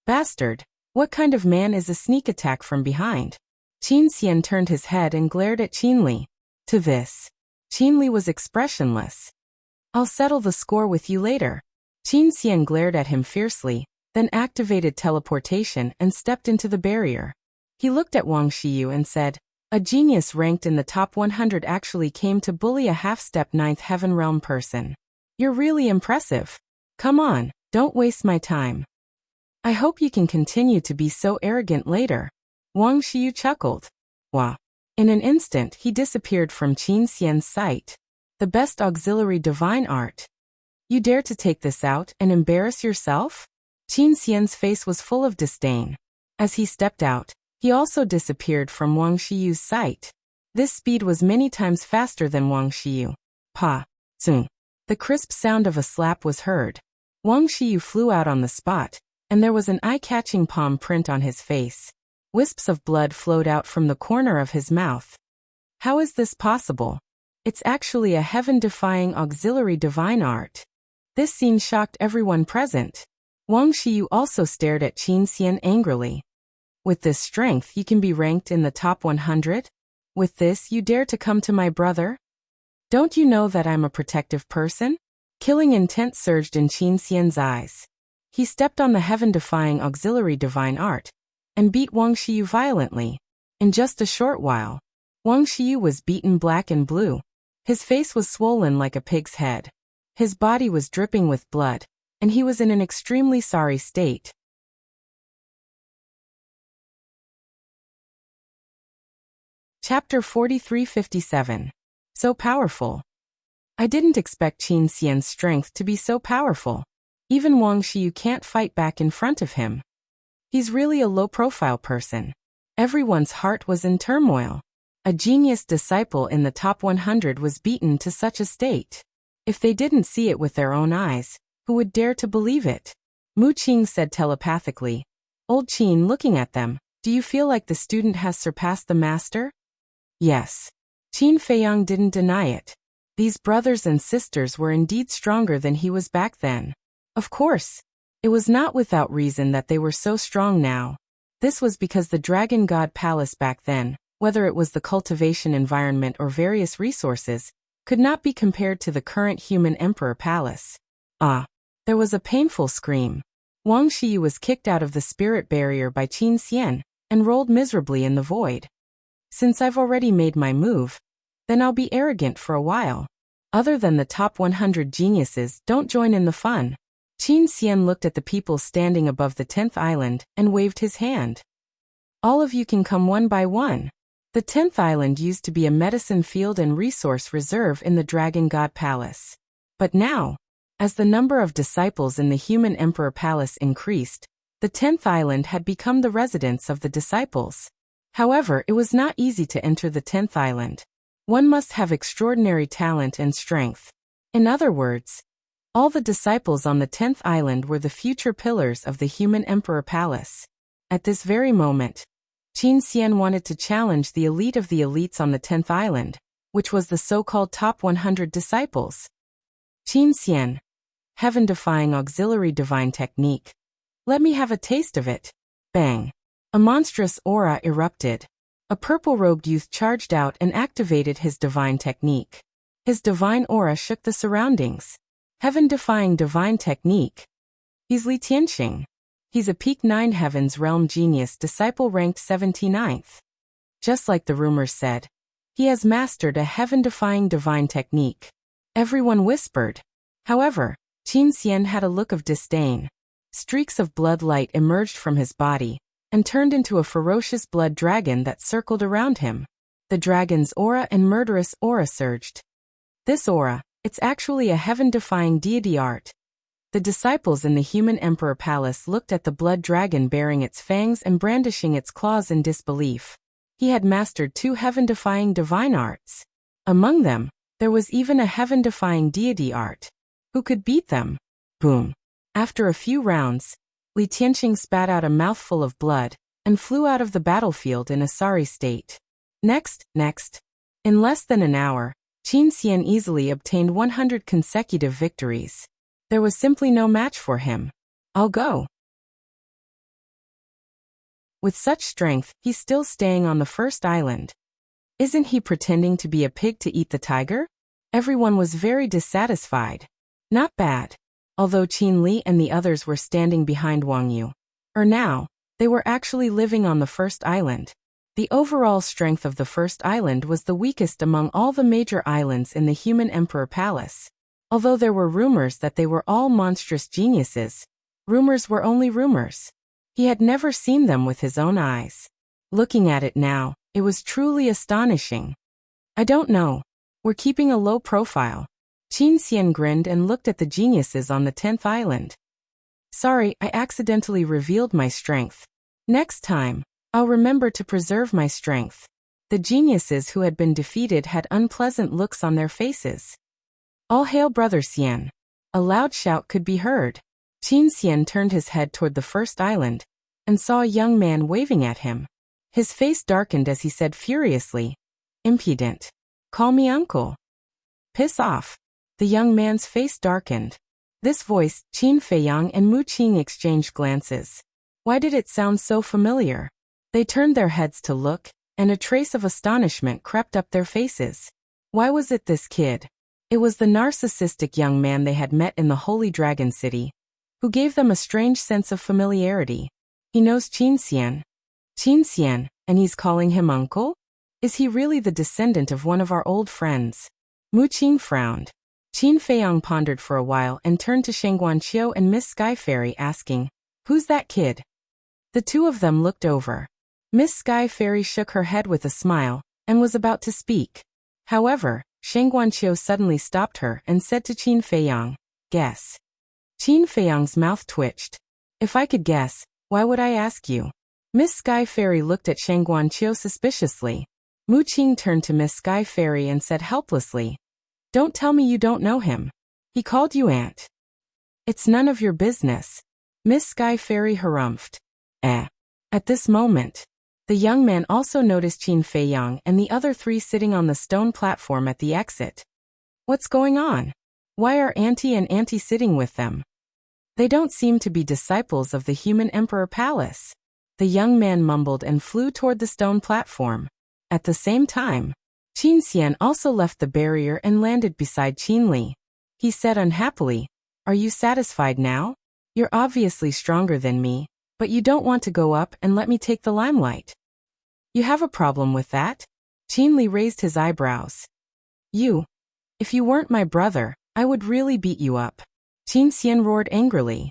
Bastard, what kind of man is a sneak attack from behind? Qin Xian turned his head and glared at Qin Li. To this, Qin Li was expressionless. "I'll settle the score with you later." Qin Xian glared at him fiercely, then activated teleportation and stepped into the barrier. He looked at Wang Xiyu and said, "A genius ranked in the top 100 actually came to bully a half-step ninth heaven realm person. You're really impressive. Come on, don't waste my time. I hope you can continue to be so arrogant later." Wang Xiyu chuckled. Wah. In an instant, he disappeared from Qin Xian's sight. The best auxiliary divine art. You dare to take this out and embarrass yourself? Qin Xian's face was full of disdain. As he stepped out, he also disappeared from Wang Xiyu's sight. This speed was many times faster than Wang Xiyu. Pa. Zung. The crisp sound of a slap was heard. Wang Xiyu flew out on the spot, and there was an eye-catching palm print on his face. Wisps of blood flowed out from the corner of his mouth. How is this possible? It's actually a heaven-defying auxiliary divine art. This scene shocked everyone present. Wang Xiyu also stared at Qin Xian angrily. With this strength, you can be ranked in the top 100? With this, you dare to come to my brother? Don't you know that I'm a protective person? Killing intent surged in Qin Xian's eyes. He stepped on the heaven-defying auxiliary divine art and beat Wang Xiyu violently. In just a short while, Wang Xiyu was beaten black and blue. His face was swollen like a pig's head. His body was dripping with blood, and he was in an extremely sorry state. Chapter 4357. So powerful. I didn't expect Qin Xian's strength to be so powerful. Even Wang Xiyu can't fight back in front of him. He's really a low-profile person. Everyone's heart was in turmoil. A genius disciple in the top 100 was beaten to such a state. If they didn't see it with their own eyes, who would dare to believe it? Mu Qing said telepathically. Old Qin looking at them, do you feel like the student has surpassed the master? Yes. Qin Feiyang didn't deny it. These brothers and sisters were indeed stronger than he was back then. Of course. It was not without reason that they were so strong now. This was because the Dragon God Palace back then whether it was the cultivation environment or various resources, could not be compared to the current human emperor palace. Ah! There was a painful scream. Wang Shi was kicked out of the spirit barrier by Qin Xian and rolled miserably in the void. Since I've already made my move, then I'll be arrogant for a while. Other than the top 100 geniuses, don't join in the fun. Qin Xian looked at the people standing above the 10th island and waved his hand. All of you can come one by one. The 10th island used to be a medicine field and resource reserve in the Dragon God Palace. But now, as the number of disciples in the human emperor palace increased, the 10th island had become the residence of the disciples. However, it was not easy to enter the 10th island. One must have extraordinary talent and strength. In other words, all the disciples on the 10th island were the future pillars of the human emperor palace. At this very moment, Qin Xian wanted to challenge the elite of the elites on the 10th island, which was the so-called top 100 disciples. Qin Xian, heaven-defying auxiliary divine technique. Let me have a taste of it. Bang! A monstrous aura erupted. A purple-robed youth charged out and activated his divine technique. His divine aura shook the surroundings. Heaven-defying divine technique. He's Li Tianxing. He's a peak 9 heavens realm genius disciple ranked 79th. Just like the rumors said, he has mastered a heaven-defying divine technique. Everyone whispered. However, Qin Xian had a look of disdain. Streaks of blood light emerged from his body and turned into a ferocious blood dragon that circled around him. The dragon's aura and murderous aura surged. This aura, it's actually a heaven-defying deity art. The disciples in the human emperor palace looked at the blood dragon bearing its fangs and brandishing its claws in disbelief. He had mastered 2 heaven-defying divine arts. Among them, there was even a heaven-defying deity art. Who could beat them? Boom. After a few rounds, Li Tianxing spat out a mouthful of blood and flew out of the battlefield in a sorry state. Next. In less than an hour, Qin Xian easily obtained 100 consecutive victories. There was simply no match for him. I'll go. With such strength, he's still staying on the first island. Isn't he pretending to be a pig to eat the tiger? Everyone was very dissatisfied. Not bad. Although Qin Li and the others were standing behind Wang Yu. Now, they were actually living on the first island. The overall strength of the first island was the weakest among all the major islands in the human emperor palace. Although there were rumors that they were all monstrous geniuses, rumors were only rumors. He had never seen them with his own eyes. Looking at it now, it was truly astonishing. I don't know. We're keeping a low profile. Qin Xian grinned and looked at the geniuses on the 10th island. Sorry, I accidentally revealed my strength. Next time, I'll remember to preserve my strength. The geniuses who had been defeated had unpleasant looks on their faces. All hail Brother Xian. A loud shout could be heard. Qin Xian turned his head toward the first island and saw a young man waving at him. His face darkened as he said furiously, "Impudent. Call me uncle. Piss off." The young man's face darkened. This voice, Qin Feiyang and Mu Qing exchanged glances. Why did it sound so familiar? They turned their heads to look, and a trace of astonishment crept up their faces. Why was it this kid? It was the narcissistic young man they had met in the Holy Dragon City, who gave them a strange sense of familiarity. He knows Qin Xian. Qin Xian, and he's calling him uncle? Is he really the descendant of one of our old friends? Mu Qing frowned. Qin Feiyang pondered for a while and turned to Sheng Guanqiu and Miss Sky Fairy asking, "Who's that kid?" The two of them looked over. Miss Sky Fairy shook her head with a smile and was about to speak. However, Sheng Guanqiu suddenly stopped her and said to Qin Feiyang, "Guess." Qin Feiyang's mouth twitched. "If I could guess, why would I ask you?" Miss Sky Fairy looked at Sheng Guanqiu suspiciously. Mu Qing turned to Miss Sky Fairy and said helplessly, "Don't tell me you don't know him. He called you aunt." "It's none of your business." Miss Sky Fairy harumphed. At this moment, the young man also noticed Qin Feiyang and the other 3 sitting on the stone platform at the exit. What's going on? Why are Auntie and Auntie sitting with them? They don't seem to be disciples of the human emperor palace. The young man mumbled and flew toward the stone platform. At the same time, Qin Xian also left the barrier and landed beside Qin Li. He said unhappily, "Are you satisfied now? You're obviously stronger than me, but you don't want to go up and let me take the limelight. You have a problem with that?" Qin Li raised his eyebrows. If you weren't my brother, I would really beat you up." Qin Xian roared angrily.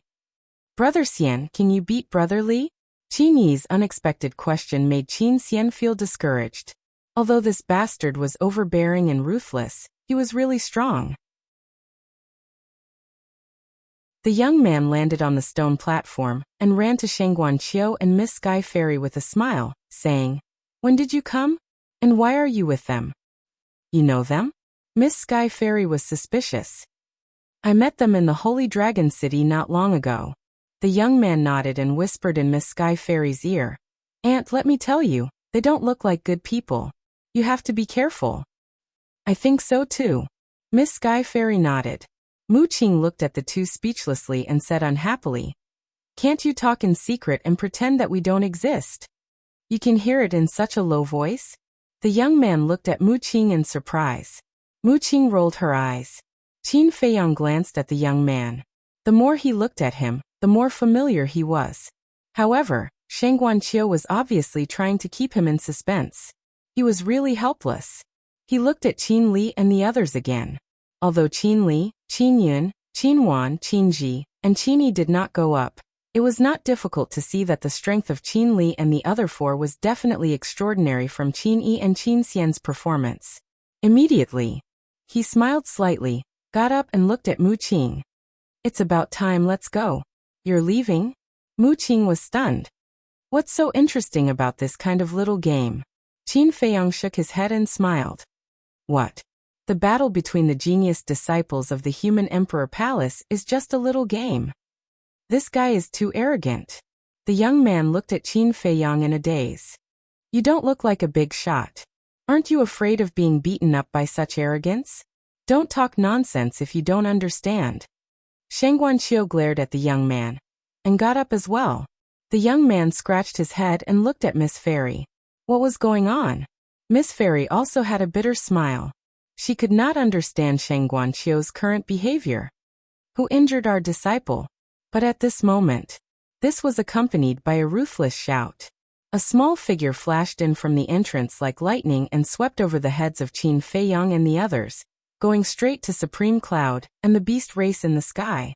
"Brother Xian, can you beat Brother Li?" Qin Yi's unexpected question made Qin Xian feel discouraged. Although this bastard was overbearing and ruthless, he was really strong. The young man landed on the stone platform and ran to Shangguanqiu and Miss Sky Fairy with a smile, saying, "When did you come? And why are you with them?" "You know them?" Miss Sky Fairy was suspicious. "I met them in the Holy Dragon City not long ago." The young man nodded and whispered in Miss Sky Fairy's ear, "Aunt, let me tell you, they don't look like good people. You have to be careful." "I think so too." Miss Sky Fairy nodded. Mu Qing looked at the two speechlessly and said unhappily, "Can't you talk in secret and pretend that we don't exist? You can hear it in such a low voice?" The young man looked at Mu Qing in surprise. Mu Qing rolled her eyes. Qin Feiyang glanced at the young man. The more he looked at him, the more familiar he was. However, Shangguanqiu was obviously trying to keep him in suspense. He was really helpless. He looked at Qin Li and the others again. Although Qin Li, Qin Yun, Qin Wan, Qin Ji, and Qin Yi did not go up, it was not difficult to see that the strength of Qin Li and the other four was definitely extraordinary from Qin Yi and Qin Xian's performance. Immediately, he smiled slightly, got up and looked at Mu Qing. "It's about time, let's go." "You're leaving?" Mu Qing was stunned. "What's so interesting about this kind of little game?" Qin Feiyang shook his head and smiled. "What? The battle between the genius disciples of the human emperor palace is just a little game. This guy is too arrogant." The young man looked at Qin Feiyang in a daze. "You don't look like a big shot. Aren't you afraid of being beaten up by such arrogance? Don't talk nonsense if you don't understand." Shangguanqiu glared at the young man and got up as well. The young man scratched his head and looked at Miss Fairy. What was going on? Miss Fairy also had a bitter smile. She could not understand Shangguanqiu's current behavior. "Who injured our disciple?" But at this moment, this was accompanied by a ruthless shout. A small figure flashed in from the entrance like lightning and swept over the heads of Qin Feiyang and the others, going straight to Supreme Cloud and the beast race in the sky.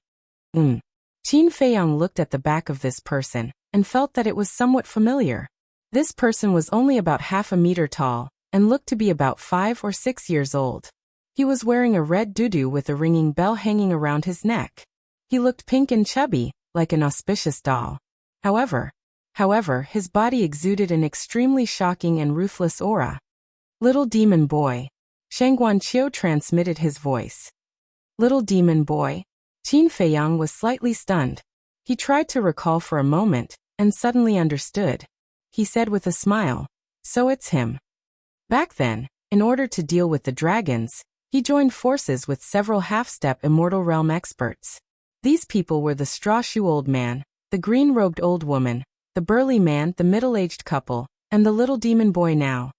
Qin Feiyang looked at the back of this person and felt that it was somewhat familiar. This person was only about half a meter tall and looked to be about 5 or 6 years old. He was wearing a red doudou with a ringing bell hanging around his neck. He looked pink and chubby, like an auspicious doll. However, his body exuded an extremely shocking and ruthless aura. "Little demon boy." Shangguanqiu transmitted his voice. "Little demon boy?" Qin Feiyang was slightly stunned. He tried to recall for a moment, and suddenly understood. He said with a smile, "So it's him." Back then, in order to deal with the dragons, he joined forces with several half-step Immortal Realm experts. These people were the straw-shoe old man, the green-robed old woman, the burly man, the middle-aged couple, and the little demon boy now.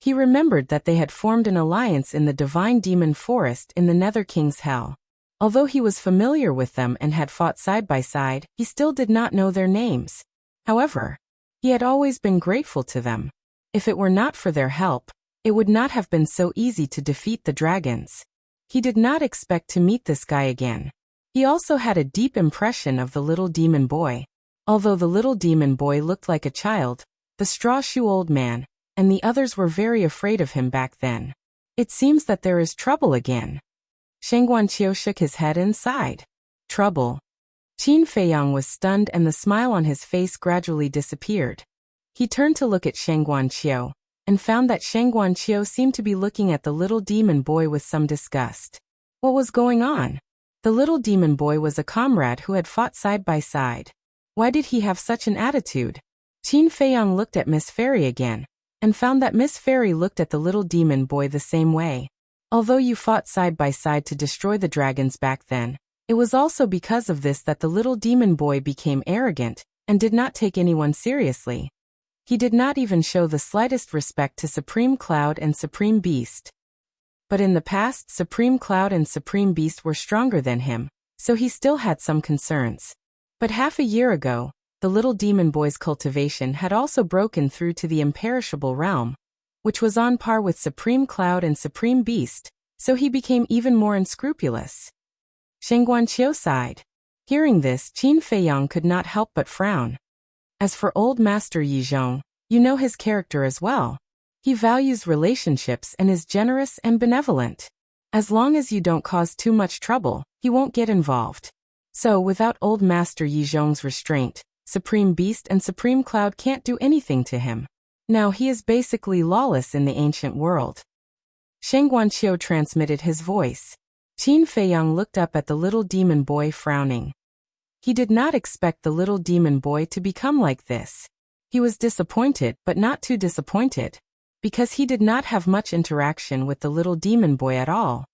He remembered that they had formed an alliance in the Divine Demon Forest in the Nether King's Hell. Although he was familiar with them and had fought side by side, he still did not know their names. However, he had always been grateful to them. If it were not for their help, it would not have been so easy to defeat the dragons. He did not expect to meet this guy again. He also had a deep impression of the little demon boy. Although the little demon boy looked like a child, the straw-shoe old man, and the others were very afraid of him back then. "It seems that there is trouble again." Shangguanqiu shook his head and sighed. "Trouble?" Qin Feiyang was stunned and the smile on his face gradually disappeared. He turned to look at Shangguanqiu, and found that Shangguanqiu seemed to be looking at the little demon boy with some disgust. What was going on? The little demon boy was a comrade who had fought side by side. Why did he have such an attitude? Qin Feiyang looked at Miss Fairy again, and found that Miss Fairy looked at the little demon boy the same way. Although you fought side by side to destroy the dragons back then, it was also because of this that the little demon boy became arrogant and did not take anyone seriously. He did not even show the slightest respect to Supreme Cloud and Supreme Beast. But in the past, Supreme Cloud and Supreme Beast were stronger than him, so he still had some concerns. But half a year ago, the little demon boy's cultivation had also broken through to the imperishable realm, which was on par with Supreme Cloud and Supreme Beast, so he became even more unscrupulous. Shen Guanqiu sighed. Hearing this, Qin Feiyang could not help but frown. As for old Master Yizhong, you know his character as well. He values relationships and is generous and benevolent. As long as you don't cause too much trouble, he won't get involved. So without old Master Yizhong's restraint, Supreme Beast and Supreme Cloud can't do anything to him. Now he is basically lawless in the ancient world. Shen Guanqiu transmitted his voice. Qin Feiyang looked up at the little demon boy frowning. He did not expect the little demon boy to become like this. He was disappointed, but not too disappointed, because he did not have much interaction with the little demon boy at all.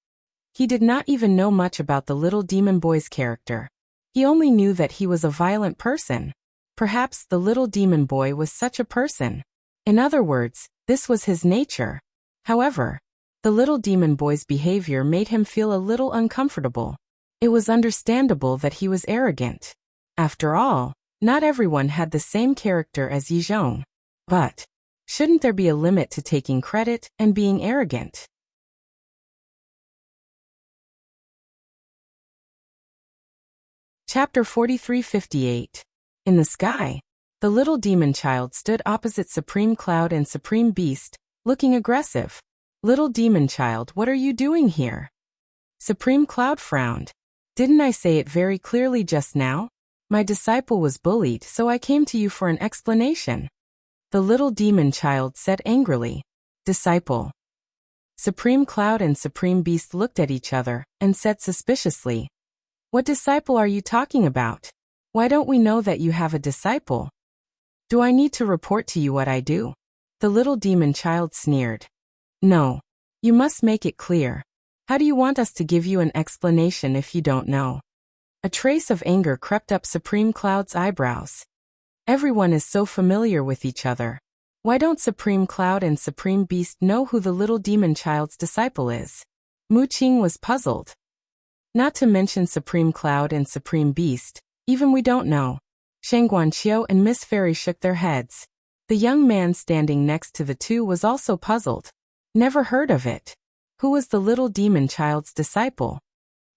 He did not even know much about the little demon boy's character. He only knew that he was a violent person. Perhaps the little demon boy was such a person. In other words, this was his nature. However, the little demon boy's behavior made him feel a little uncomfortable. It was understandable that he was arrogant. After all, not everyone had the same character as Yizhong. But shouldn't there be a limit to taking credit and being arrogant? Chapter 4358. In the sky, the little demon child stood opposite Supreme Cloud and Supreme Beast, looking aggressive. Little demon child, what are you doing here? Supreme Cloud frowned. Didn't I say it very clearly just now? My disciple was bullied, so I came to you for an explanation. The little demon child said angrily. Disciple. Supreme Cloud and Supreme Beast looked at each other and said suspiciously, what disciple are you talking about? Why don't we know that you have a disciple? Do I need to report to you what I do? The little demon child sneered. No. You must make it clear. How do you want us to give you an explanation if you don't know? A trace of anger crept up Supreme Cloud's eyebrows. Everyone is so familiar with each other. Why don't Supreme Cloud and Supreme Beast know who the little demon child's disciple is? Mu Qing was puzzled. Not to mention Supreme Cloud and Supreme Beast, even we don't know. Shen Guanqiu and Miss Fairy shook their heads. The young man standing next to the two was also puzzled. Never heard of it. Who was the little demon child's disciple?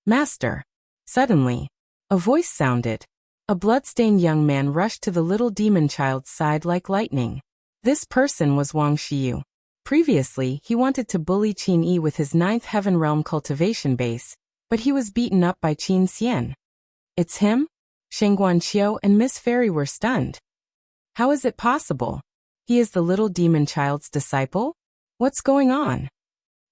Master. Suddenly, a voice sounded. A bloodstained young man rushed to the little demon child's side like lightning. This person was Wang Xiyu. Previously, he wanted to bully Qin Yi with his 9th Heaven Realm cultivation base, but he was beaten up by Qin Xian. It's him? Shen Guanqiu and Miss Fairy were stunned. How is it possible? He is the little demon child's disciple? What's going on?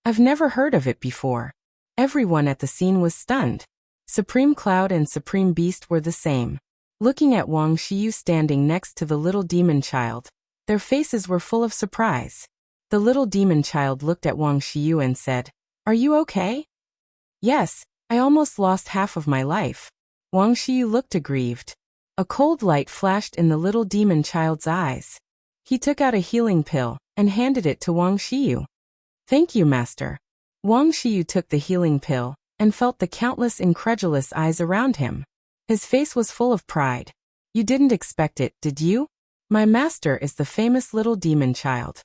I've never heard of it before. Everyone at the scene was stunned. Supreme Cloud and Supreme Beast were the same. Looking at Wang Xiyu standing next to the little demon child, their faces were full of surprise. The little demon child looked at Wang Xiyu and said, Are you okay? Yes, I almost lost half of my life. Wang Xiyu looked aggrieved. A cold light flashed in the little demon child's eyes. He took out a healing pill and handed it to Wang Xiyu. Thank you, Master. Wang Xiyu took the healing pill and felt the countless incredulous eyes around him. His face was full of pride. You didn't expect it, did you? My master is the famous little demon child.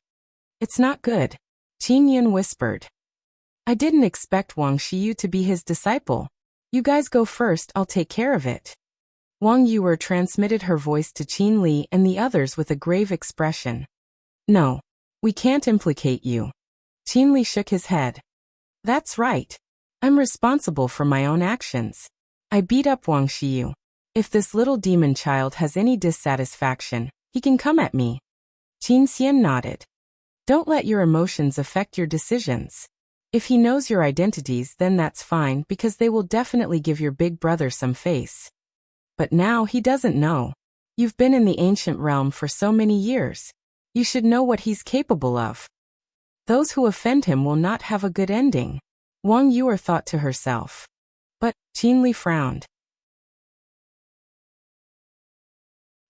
It's not good. Qin Yun whispered. I didn't expect Wang Xiyu to be his disciple. You guys go first, I'll take care of it. Wang Yuer transmitted her voice to Qin Li and the others with a grave expression. No. We can't implicate you. Qin Li shook his head. That's right. I'm responsible for my own actions. I beat up Wang Xiyu. If this little demon child has any dissatisfaction, he can come at me. Qin Xian nodded. Don't let your emotions affect your decisions. If he knows your identities, then that's fine because they will definitely give your big brother some face. But now he doesn't know. You've been in the ancient realm for so many years. You should know what he's capable of. Those who offend him will not have a good ending. Wang Yuer thought to herself. But, Qin Li frowned.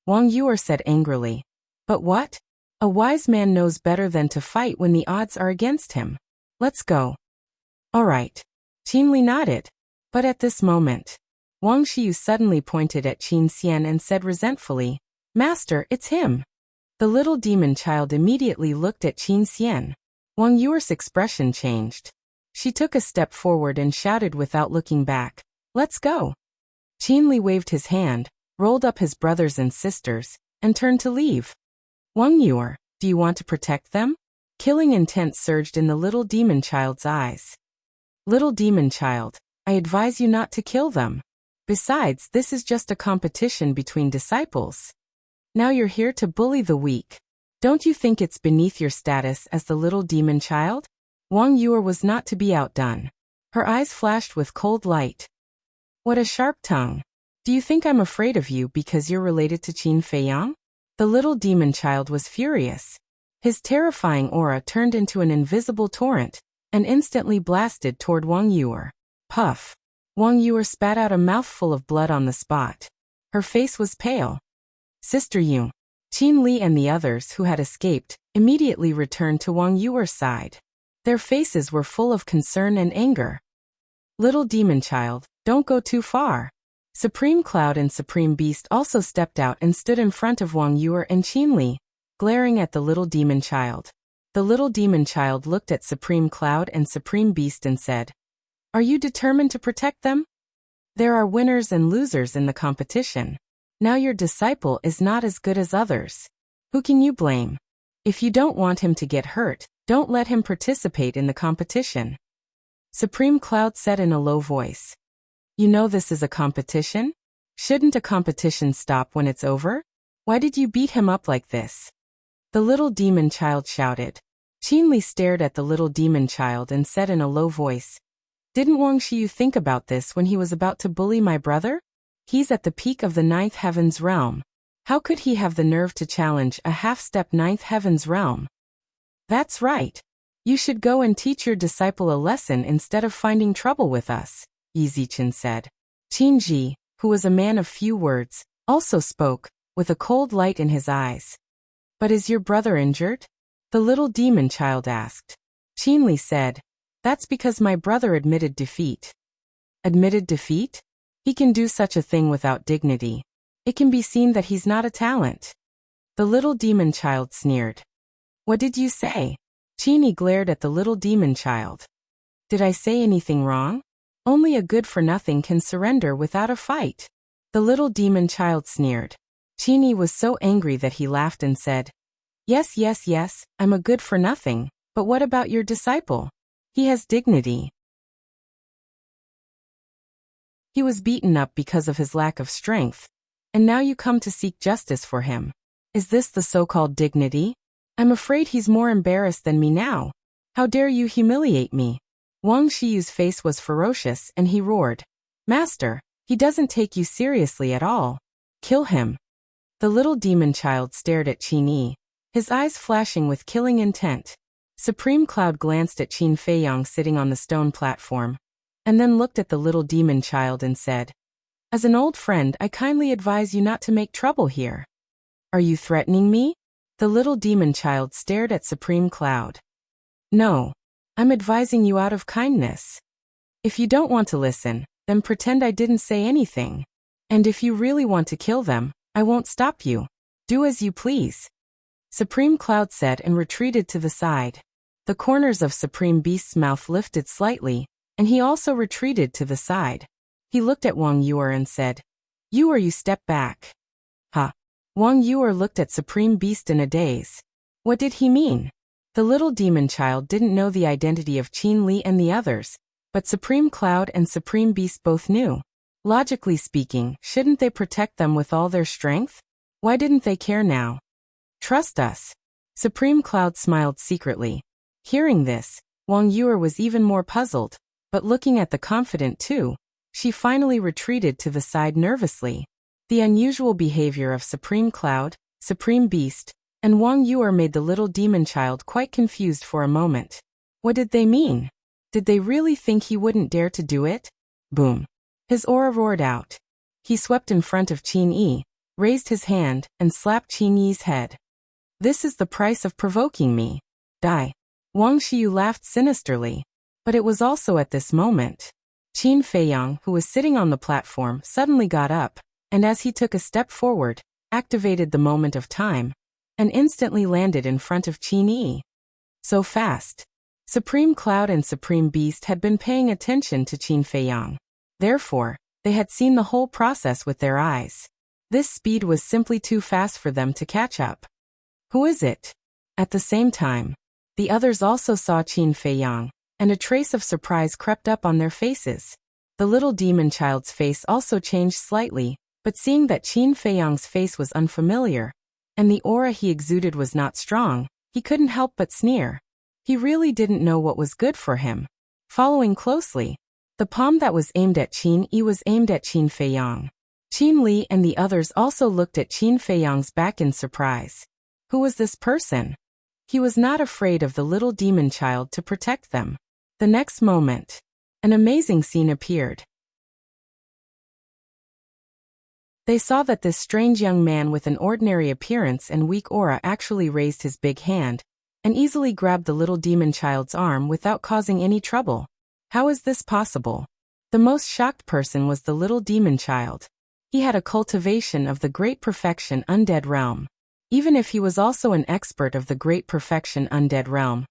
Wang Yuer said angrily. But what? A wise man knows better than to fight when the odds are against him. Let's go. All right. Qin Li nodded. But at this moment, Wang Xiu suddenly pointed at Qin Xian and said resentfully, Master, it's him. The little demon child immediately looked at Qin Xian. Wang Yuer's expression changed. She took a step forward and shouted without looking back, Let's go. Qin Li waved his hand, rolled up his brothers and sisters, and turned to leave. Wang Yuer, do you want to protect them? Killing intent surged in the little demon child's eyes. Little demon child, I advise you not to kill them. Besides, this is just a competition between disciples. Now you're here to bully the weak. Don't you think it's beneath your status as the little demon child? Wang Yuer was not to be outdone. Her eyes flashed with cold light. What a sharp tongue. Do you think I'm afraid of you because you're related to Qin Feiyang? The little demon child was furious. His terrifying aura turned into an invisible torrent and instantly blasted toward Wang Yuer. Puff. Wang Yuer spat out a mouthful of blood on the spot. Her face was pale. Sister Yu, Qin Li and the others who had escaped immediately returned to Wang Yuer's side. Their faces were full of concern and anger. Little demon child, don't go too far. Supreme Cloud and Supreme Beast also stepped out and stood in front of Wang Yuer and Qin Li, glaring at the little demon child. The little demon child looked at Supreme Cloud and Supreme Beast and said, Are you determined to protect them? There are winners and losers in the competition. Now your disciple is not as good as others. Who can you blame? If you don't want him to get hurt, don't let him participate in the competition. Supreme Cloud said in a low voice. You know this is a competition? Shouldn't a competition stop when it's over? Why did you beat him up like this? The little demon child shouted. Qin Li stared at the little demon child and said in a low voice, Didn't Wang Xiu think about this when he was about to bully my brother? He's at the peak of the ninth heaven's realm. How could he have the nerve to challenge a half-step ninth heaven's realm? That's right. You should go and teach your disciple a lesson instead of finding trouble with us, Yi Zichen said. Qin Ji, who was a man of few words, also spoke, with a cold light in his eyes. But is your brother injured? The little demon child asked. Qin Li said, That's because my brother admitted defeat. Admitted defeat? He can do such a thing without dignity. It can be seen that he's not a talent. The little demon child sneered. What did you say? Qin Yi glared at the little demon child. Did I say anything wrong? Only a good-for-nothing can surrender without a fight. The little demon child sneered. Qin Yi was so angry that he laughed and said, Yes, yes, yes, I'm a good-for-nothing, but what about your disciple? He has dignity. He was beaten up because of his lack of strength, and now you come to seek justice for him. Is this the so-called dignity? I'm afraid he's more embarrassed than me now. How dare you humiliate me? Wang Xiu's face was ferocious and he roared, Master, he doesn't take you seriously at all. Kill him. The little demon child stared at Qin Yi, his eyes flashing with killing intent. Supreme Cloud glanced at Qin Feiyang sitting on the stone platform, and then looked at the little demon child and said, As an old friend, I kindly advise you not to make trouble here. Are you threatening me? The little demon child stared at Supreme Cloud. No. I'm advising you out of kindness. If you don't want to listen, then pretend I didn't say anything. And if you really want to kill them, I won't stop you. Do as you please. Supreme Cloud said and retreated to the side. The corners of Supreme Beast's mouth lifted slightly, and he also retreated to the side. He looked at Wang Yuer and said, You step back. Huh. Wang Yuer looked at Supreme Beast in a daze. What did he mean? The little demon child didn't know the identity of Qin Li and the others, but Supreme Cloud and Supreme Beast both knew. Logically speaking, shouldn't they protect them with all their strength? Why didn't they care now? Trust us. Supreme Cloud smiled secretly. Hearing this, Wang Yuer was even more puzzled, but looking at the confident two, she finally retreated to the side nervously. The unusual behavior of Supreme Cloud, Supreme Beast, and Wang Yuer made the little demon child quite confused for a moment. What did they mean? Did they really think he wouldn't dare to do it? Boom. His aura roared out. He swept in front of Qin Yi, raised his hand, and slapped Qin Yi's head. This is the price of provoking me. Die. Wang Xiyu laughed sinisterly. But it was also at this moment. Qin Feiyang, who was sitting on the platform, suddenly got up, and as he took a step forward, activated the moment of time, and instantly landed in front of Qin Yi. So fast. Supreme Cloud and Supreme Beast had been paying attention to Qin Feiyang. Therefore, they had seen the whole process with their eyes. This speed was simply too fast for them to catch up. Who is it? At the same time, the others also saw Qin Feiyang, and a trace of surprise crept up on their faces. The little demon child's face also changed slightly, but seeing that Qin Feiyang's face was unfamiliar, and the aura he exuded was not strong, he couldn't help but sneer. He really didn't know what was good for him. Following closely, the palm that was aimed at Qin Yi was aimed at Qin Feiyang. Qin Li and the others also looked at Qin Feiyang's back in surprise. Who was this person? He was not afraid of the little demon child to protect them. The next moment, an amazing scene appeared. They saw that this strange young man with an ordinary appearance and weak aura actually raised his big hand and easily grabbed the little demon child's arm without causing any trouble. How is this possible? The most shocked person was the little demon child. He had a cultivation of the Great Perfection Undead Realm. Even if he was also an expert of the Great Perfection Undead Realm,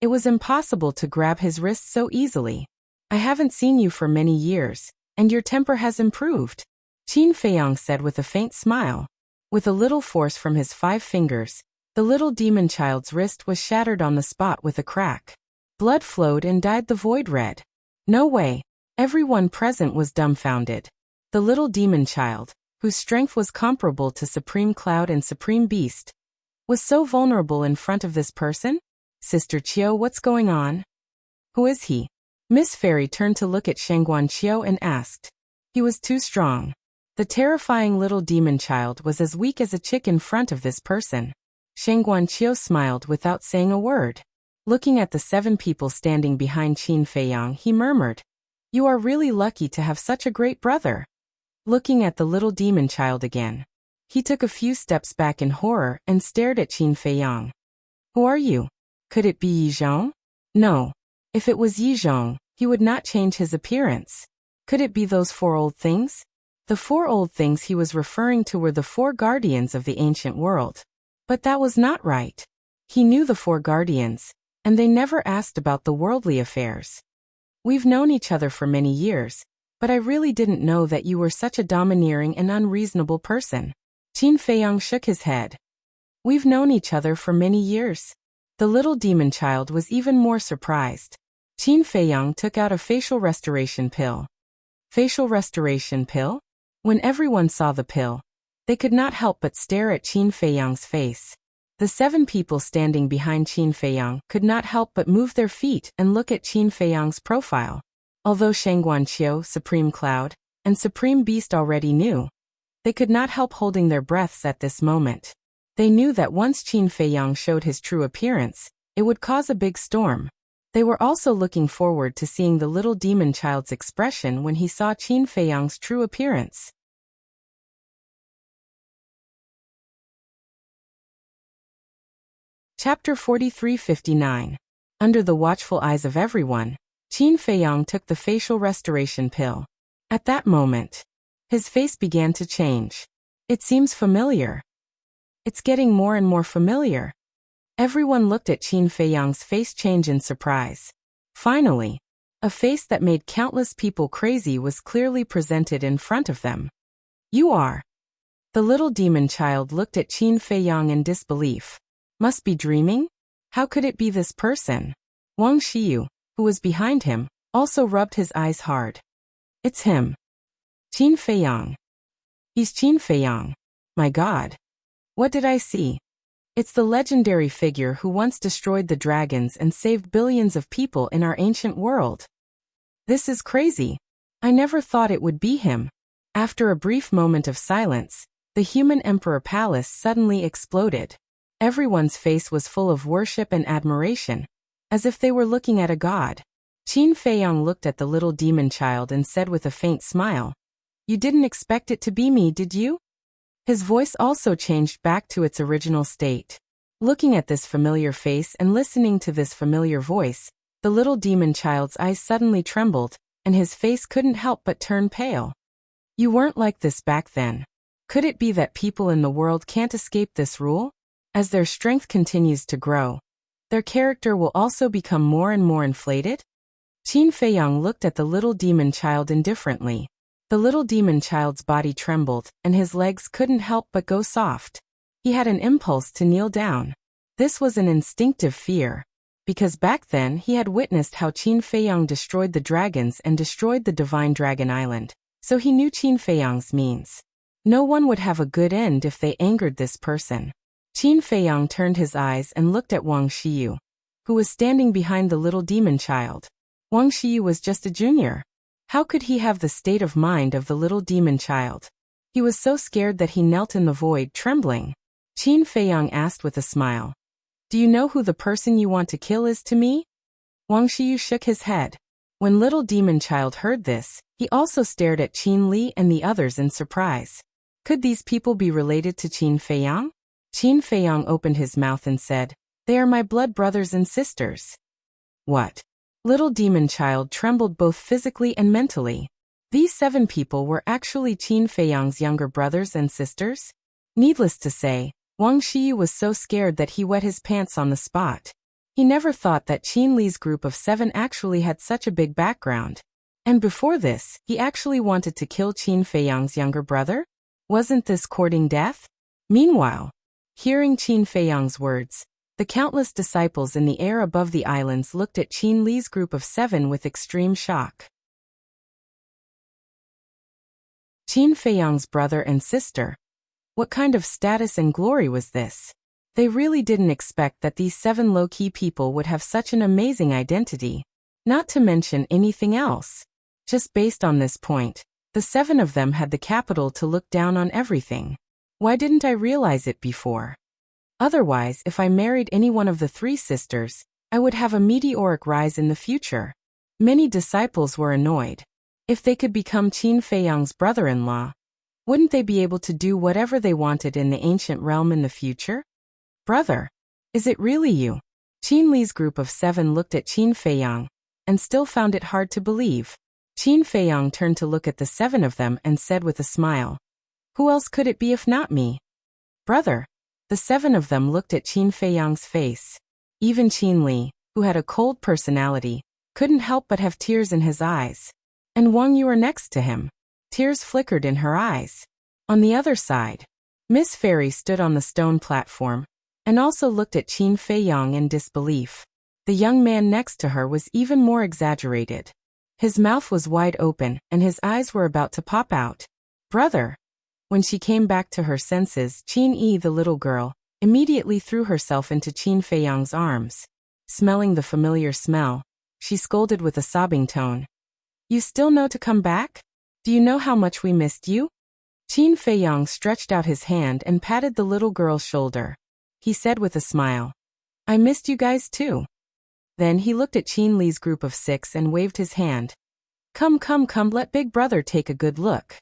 it was impossible to grab his wrist so easily. I haven't seen you for many years, and your temper has improved, Qin Feiyang said with a faint smile. With a little force from his 5 fingers, the little demon child's wrist was shattered on the spot with a crack. Blood flowed and dyed the void red. No way. Everyone present was dumbfounded. The little demon child, whose strength was comparable to Supreme Cloud and Supreme Beast, was so vulnerable in front of this person? Sister Qiu, what's going on? Who is he? Miss Fairy turned to look at Shangguan Qiu and asked. He was too strong. The terrifying little demon child was as weak as a chick in front of this person. Shangguan Qiu smiled without saying a word. Looking at the 7 people standing behind Qin Feiyang, he murmured, "You are really lucky to have such a great brother." Looking at the little demon child again, he took a few steps back in horror and stared at Qin Feiyang. "Who are you? Could it be Yi Zhong?" No. If it was Yi Zhong, he would not change his appearance. Could it be those 4 old things? The 4 old things he was referring to were the 4 guardians of the ancient world. But that was not right. He knew the 4 guardians, and they never asked about the worldly affairs. "We've known each other for many years, but I really didn't know that you were such a domineering and unreasonable person." Qin Feiyang shook his head. "We've known each other for many years." The little demon child was even more surprised. Qin Feiyang took out a facial restoration pill. Facial restoration pill? When everyone saw the pill, they could not help but stare at Qin Feiyang's face. The 7 people standing behind Qin Feiyang could not help but move their feet and look at Qin Feiyang's profile. Although Shangguan Qiu, Supreme Cloud, and Supreme Beast already knew, they could not help holding their breaths at this moment. They knew that once Qin Feiyang showed his true appearance, it would cause a big storm. They were also looking forward to seeing the little demon child's expression when he saw Qin Feiyang's true appearance. Chapter 43-59. Under the watchful eyes of everyone, Qin Feiyang took the facial restoration pill. At that moment, his face began to change. It seems familiar. It's getting more and more familiar. Everyone looked at Qin Feiyang's face change in surprise. Finally, a face that made countless people crazy was clearly presented in front of them. "You are." The little demon child looked at Qin Feiyang in disbelief. Must be dreaming? How could it be this person? Wang Xiyu, who was behind him, also rubbed his eyes hard. It's him. Qin Feiyang. He's Qin Feiyang. My God. What did I see? It's the legendary figure who once destroyed the dragons and saved billions of people in our ancient world. This is crazy. I never thought it would be him. After a brief moment of silence, the human emperor palace suddenly exploded. Everyone's face was full of worship and admiration, as if they were looking at a god. Qin Feiyang looked at the little demon child and said with a faint smile, "You didn't expect it to be me, did you?" His voice also changed back to its original state. Looking at this familiar face and listening to this familiar voice, the little demon child's eyes suddenly trembled, and his face couldn't help but turn pale. You weren't like this back then. Could it be that people in the world can't escape this rule? As their strength continues to grow, their character will also become more and more inflated? Qin Feiyang looked at the little demon child indifferently. The little demon child's body trembled, and his legs couldn't help but go soft. He had an impulse to kneel down. This was an instinctive fear, because back then he had witnessed how Qin Feiyang destroyed the dragons and destroyed the divine dragon island, so he knew Qin Feiyang's means. No one would have a good end if they angered this person. Qin Feiyang turned his eyes and looked at Wang Xiyu, who was standing behind the little demon child. Wang Xiyu was just a junior. How could he have the state of mind of the little demon child? He was so scared that he knelt in the void, trembling. Qin Feiyang asked with a smile, "Do you know who the person you want to kill is to me?" Wang Xiyu shook his head. When little demon child heard this, he also stared at Qin Li and the others in surprise. Could these people be related to Qin Feiyang? Qin Feiyang opened his mouth and said, "They are my blood brothers and sisters." What? Little demon child trembled both physically and mentally. These 7 people were actually Qin Feiyang's younger brothers and sisters? Needless to say, Wang Xiyu was so scared that he wet his pants on the spot. He never thought that Qin Li's group of 7 actually had such a big background. And before this, he actually wanted to kill Qin Feiyang's younger brother? Wasn't this courting death? Meanwhile, hearing Qin Feiyang's words, the countless disciples in the air above the islands looked at Qin Li's group of 7 with extreme shock. Qin Feiyang's brother and sister. What kind of status and glory was this? They really didn't expect that these 7 low-key people would have such an amazing identity. Not to mention anything else. Just based on this point, the 7 of them had the capital to look down on everything. Why didn't I realize it before? Otherwise, if I married any one of the 3 sisters, I would have a meteoric rise in the future. Many disciples were annoyed. If they could become Qin Feiyang's brother-in-law, wouldn't they be able to do whatever they wanted in the ancient realm in the future? Brother, is it really you? Qin Li's group of 7 looked at Qin Feiyang, and still found it hard to believe. Qin Feiyang turned to look at the 7 of them and said with a smile, "Who else could it be if not me?" Brother. The 7 of them looked at Qin Feiyang's face. Even Qin Li, who had a cold personality, couldn't help but have tears in his eyes. And Wang Yu were next to him. Tears flickered in her eyes. On the other side, Miss Fairy stood on the stone platform, and also looked at Qin Feiyang in disbelief. The young man next to her was even more exaggerated. His mouth was wide open, and his eyes were about to pop out. Brother. When she came back to her senses, Qin Yi, the little girl, immediately threw herself into Qin Feiyang's arms. Smelling the familiar smell, she scolded with a sobbing tone. "You still know to come back? Do you know how much we missed you?" Qin Feiyang stretched out his hand and patted the little girl's shoulder. He said with a smile, "I missed you guys too." Then he looked at Qin Li's group of 6 and waved his hand. Come, let big brother take a good look."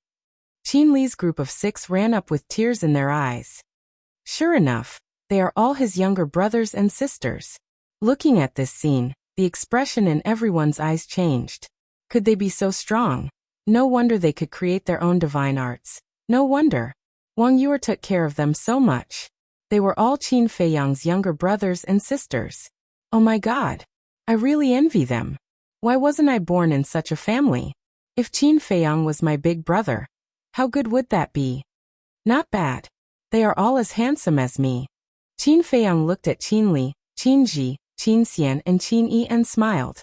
Qin Li's group of 6 ran up with tears in their eyes. Sure enough, they are all his younger brothers and sisters. Looking at this scene, the expression in everyone's eyes changed. Could they be so strong? No wonder they could create their own divine arts. No wonder Wang Yu took care of them so much. They were all Qin Feiyang's younger brothers and sisters. Oh my God! I really envy them. Why wasn't I born in such a family? If Qin Feiyang was my big brother, how good would that be? Not bad. They are all as handsome as me. Qin Feiyang looked at Qin Li, Qin Ji, Qin Xian and Qin Yi and smiled.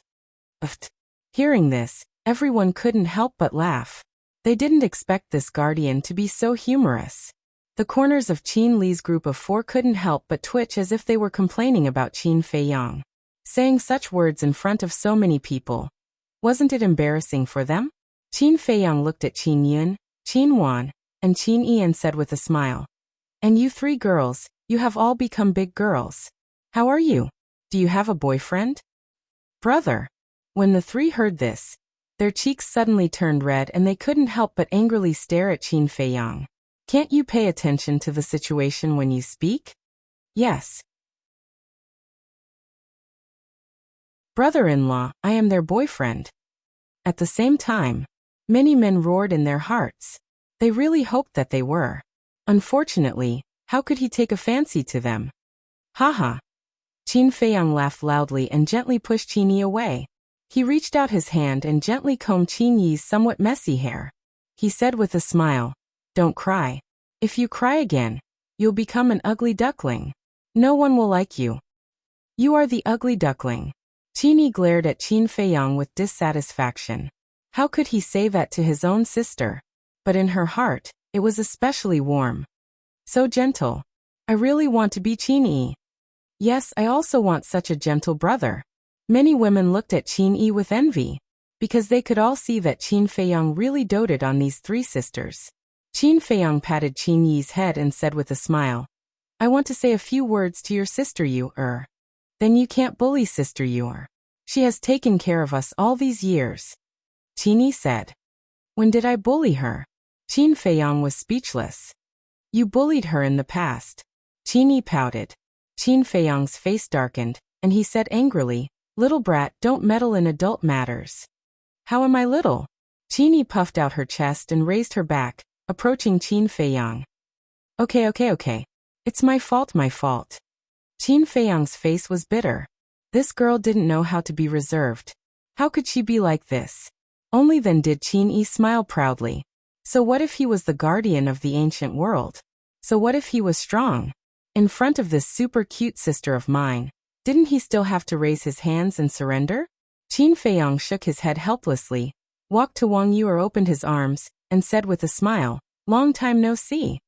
Hearing this, everyone couldn't help but laugh. They didn't expect this guardian to be so humorous. The corners of Qin Li's group of 4 couldn't help but twitch as if they were complaining about Qin Feiyang. Saying such words in front of so many people. Wasn't it embarrassing for them? Qin Feiyang looked at Qin Yun, Qin Wan, and Qin Yi and said with a smile. "And you 3 girls, you have all become big girls. How are you? Do you have a boyfriend?" Brother. When the 3 heard this, their cheeks suddenly turned red and they couldn't help but angrily stare at Qin Feiyang. Can't you pay attention to the situation when you speak? Yes. Brother-in-law, I am their boyfriend. At the same time, many men roared in their hearts. They really hoped that they were. Unfortunately, how could he take a fancy to them? Haha. Qin Feiyang laughed loudly and gently pushed Qin Yi away. He reached out his hand and gently combed Qin Yi's somewhat messy hair. He said with a smile, "Don't cry. If you cry again, you'll become an ugly duckling. No one will like you. You are the ugly duckling." Qin Yi glared at Qin Feiyang with dissatisfaction. How could he say that to his own sister? But in her heart, it was especially warm. So gentle. I really want to be Qin Yi. Yes, I also want such a gentle brother. Many women looked at Qin Yi with envy, because they could all see that Qin Feiyang really doted on these three sisters. Qin Feiyang patted Qin Yi's head and said with a smile, "I want to say a few words to your sister Yu-er. Then you can't bully sister Yu-er. She has taken care of us all these years." Qin Yi said. "When did I bully her?" Qin Feiyang was speechless. "You bullied her in the past." Qin Yi pouted. Qin Feiyang's face darkened, and he said angrily, "Little brat, don't meddle in adult matters." "How am I little?" Qin Yi puffed out her chest and raised her back, approaching Qin Feiyang. Okay. It's my fault. Qin Feiyang's face was bitter. This girl didn't know how to be reserved. How could she be like this? Only then did Qin Yi smile proudly. So what if he was the guardian of the ancient world? So what if he was strong? In front of this super cute sister of mine, didn't he still have to raise his hands and surrender? Qin Feiyang shook his head helplessly, walked to Wang Yu or opened his arms, and said with a smile, "Long time no see."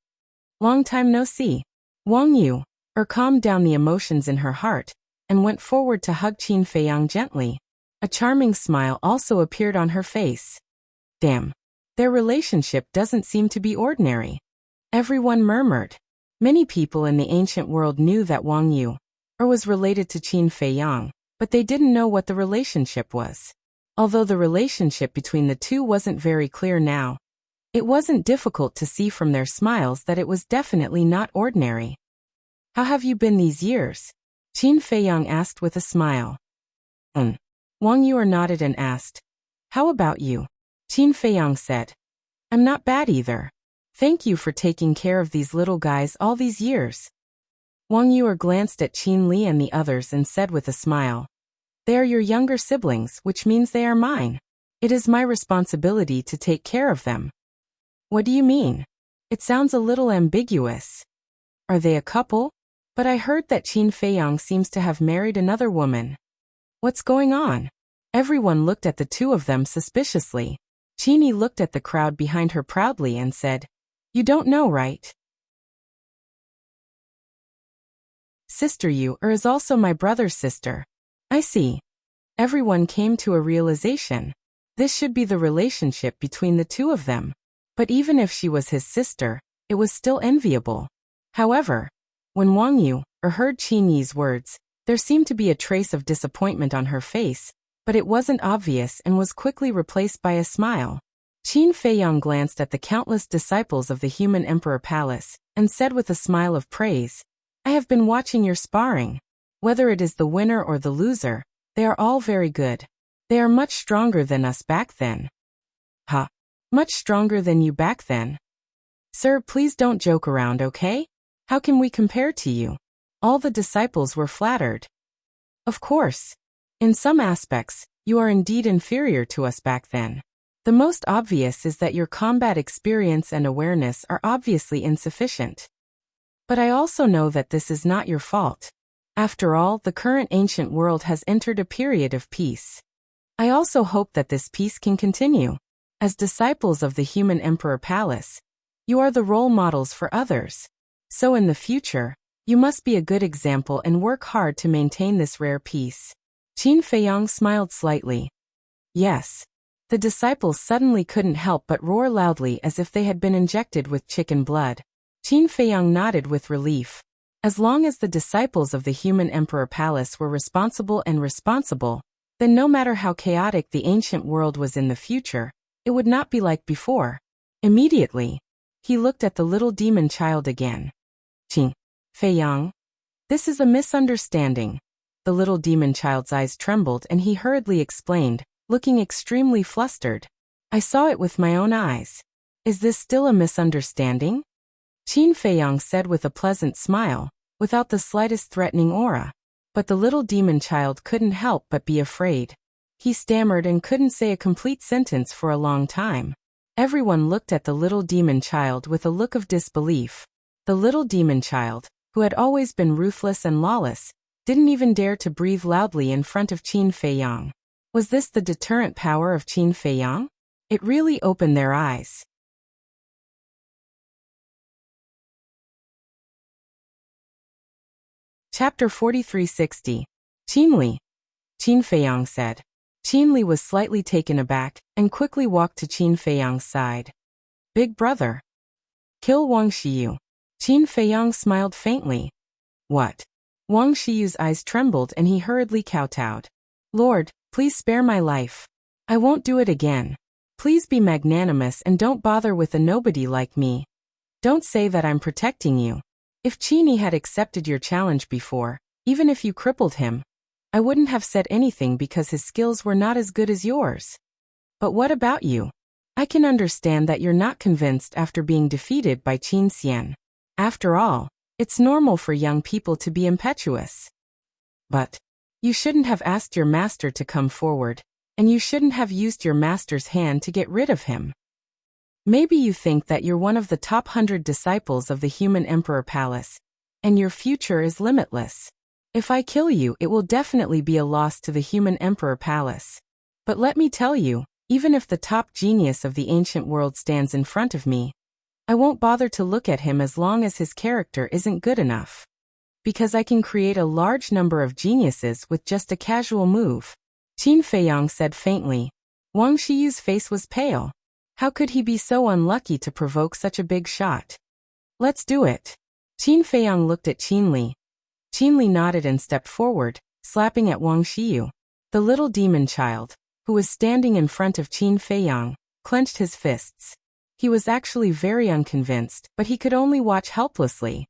Long time no see. Wang Yu calmed down the emotions in her heart, and went forward to hug Qin Feiyang gently. A charming smile also appeared on her face. Damn. Their relationship doesn't seem to be ordinary. Everyone murmured. Many people in the ancient world knew that Wang Yu was related to Qin Feiyang, but they didn't know what the relationship was. Although the relationship between the two wasn't very clear now, it wasn't difficult to see from their smiles that it was definitely not ordinary. "How have you been these years?" Qin Feiyang asked with a smile. Wang Yu nodded and asked, "How about you?" Qin Feiyang said, "I'm not bad either. Thank you for taking care of these little guys all these years." Wang Yu glanced at Qin Li and the others and said with a smile, "They are your younger siblings, which means they are mine. It is my responsibility to take care of them." "What do you mean? It sounds a little ambiguous. Are they a couple? But I heard that Qin Feiyang seems to have married another woman. What's going on?" Everyone looked at the two of them suspiciously. Qin Yi looked at the crowd behind her proudly and said, "You don't know, right? Sister Yu is also my brother's sister." "I see." Everyone came to a realization. This should be the relationship between the two of them. But even if she was his sister, it was still enviable. However, when Wang Yu heard Qin Yi's words, there seemed to be a trace of disappointment on her face, but it wasn't obvious and was quickly replaced by a smile. Qin Feiyang glanced at the countless disciples of the human emperor palace, and said with a smile of praise, "I have been watching your sparring. Whether it is the winner or the loser, they are all very good. They are much stronger than us back then." "Ha! Much stronger than you back then? Sir, please don't joke around, okay? How can we compare to you?" All the disciples were flattered. "Of course. In some aspects, you are indeed inferior to us back then. The most obvious is that your combat experience and awareness are obviously insufficient. But I also know that this is not your fault. After all, the current ancient world has entered a period of peace. I also hope that this peace can continue. As disciples of the human emperor palace, you are the role models for others. So in the future, you must be a good example and work hard to maintain this rare peace." Qin Feiyang smiled slightly. Yes. The disciples suddenly couldn't help but roar loudly as if they had been injected with chicken blood. Qin Feiyang nodded with relief. As long as the disciples of the human emperor palace were responsible, then no matter how chaotic the ancient world was in the future, it would not be like before. Immediately, he looked at the little demon child again. "Qin Feiyang, this is a misunderstanding. The little demon child's eyes trembled and he hurriedly explained, looking extremely flustered. I saw it with my own eyes. Is this still a misunderstanding? Qin Feiyang said with a pleasant smile, without the slightest threatening aura. But the little demon child couldn't help but be afraid. He stammered and couldn't say a complete sentence for a long time. Everyone looked at the little demon child with a look of disbelief. The little demon child, who had always been ruthless and lawless, didn't even dare to breathe loudly in front of Qin Feiyang. Was this the deterrent power of Qin Feiyang? It really opened their eyes. Chapter 4360. Qinli. Qin Feiyang said. Qinli was slightly taken aback and quickly walked to Qin Feiyang's side. Big brother. Kill Wang Xiyu. Qin Feiyang smiled faintly. What? Wang Xiyu's eyes trembled and he hurriedly kowtowed. Lord, please spare my life. I won't do it again. Please be magnanimous and don't bother with a nobody like me. Don't say that I'm protecting you. If Qini had accepted your challenge before, even if you crippled him, I wouldn't have said anything because his skills were not as good as yours. But what about you? I can understand that you're not convinced after being defeated by Qin Xian. After all, it's normal for young people to be impetuous. But you shouldn't have asked your master to come forward, and you shouldn't have used your master's hand to get rid of him. Maybe you think that you're one of the top 100 disciples of the human emperor palace, and your future is limitless. If I kill you, it will definitely be a loss to the human emperor palace. But let me tell you, even if the top genius of the ancient world stands in front of me, I won't bother to look at him as long as his character isn't good enough. Because I can create a large number of geniuses with just a casual move. Qin Feiyang said faintly. Wang Xiyu's face was pale. How could he be so unlucky to provoke such a big shot? Let's do it. Qin Feiyang looked at Qinli. Qinli nodded and stepped forward, slapping at Wang Xiyu. The little demon child, who was standing in front of Qin Feiyang, clenched his fists. He was actually very unconvinced, but he could only watch helplessly.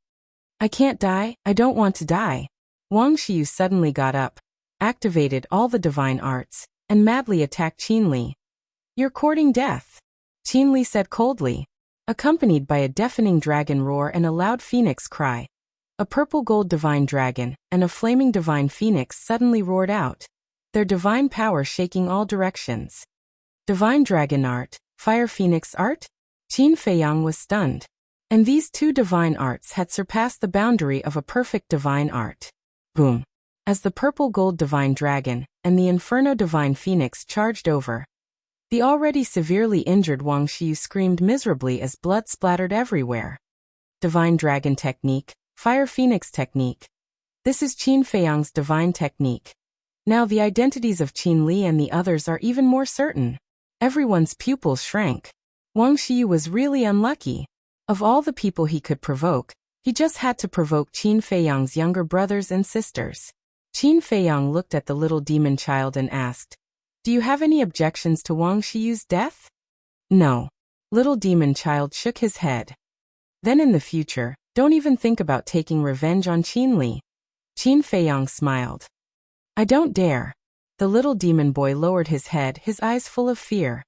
I can't die, I don't want to die. Wang Xiyu suddenly got up, activated all the divine arts, and madly attacked Qinli. You're courting death, Qinli said coldly. Accompanied by a deafening dragon roar and a loud phoenix cry. A purple-gold divine dragon and a flaming divine phoenix suddenly roared out, their divine power shaking all directions. Divine dragon art, fire phoenix art? Qin Feiyang was stunned. And these two divine arts had surpassed the boundary of a perfect divine art. Boom! As the purple-gold divine dragon and the inferno divine phoenix charged over, the already severely injured Wang Xiyu screamed miserably as blood splattered everywhere. Divine dragon technique, fire phoenix technique. This is Qin Feiyang's divine technique. Now the identities of Qin Li and the others are even more certain. Everyone's pupils shrank. Wang Xiyu was really unlucky. Of all the people he could provoke, he just had to provoke Qin Feiyang's younger brothers and sisters. Qin Feiyang looked at the little demon child and asked, do you have any objections to Wang Xiyu's death? No. Little demon child shook his head. Then in the future, don't even think about taking revenge on Qinli. Qin Feiyang smiled. I don't dare. The little demon boy lowered his head, his eyes full of fear.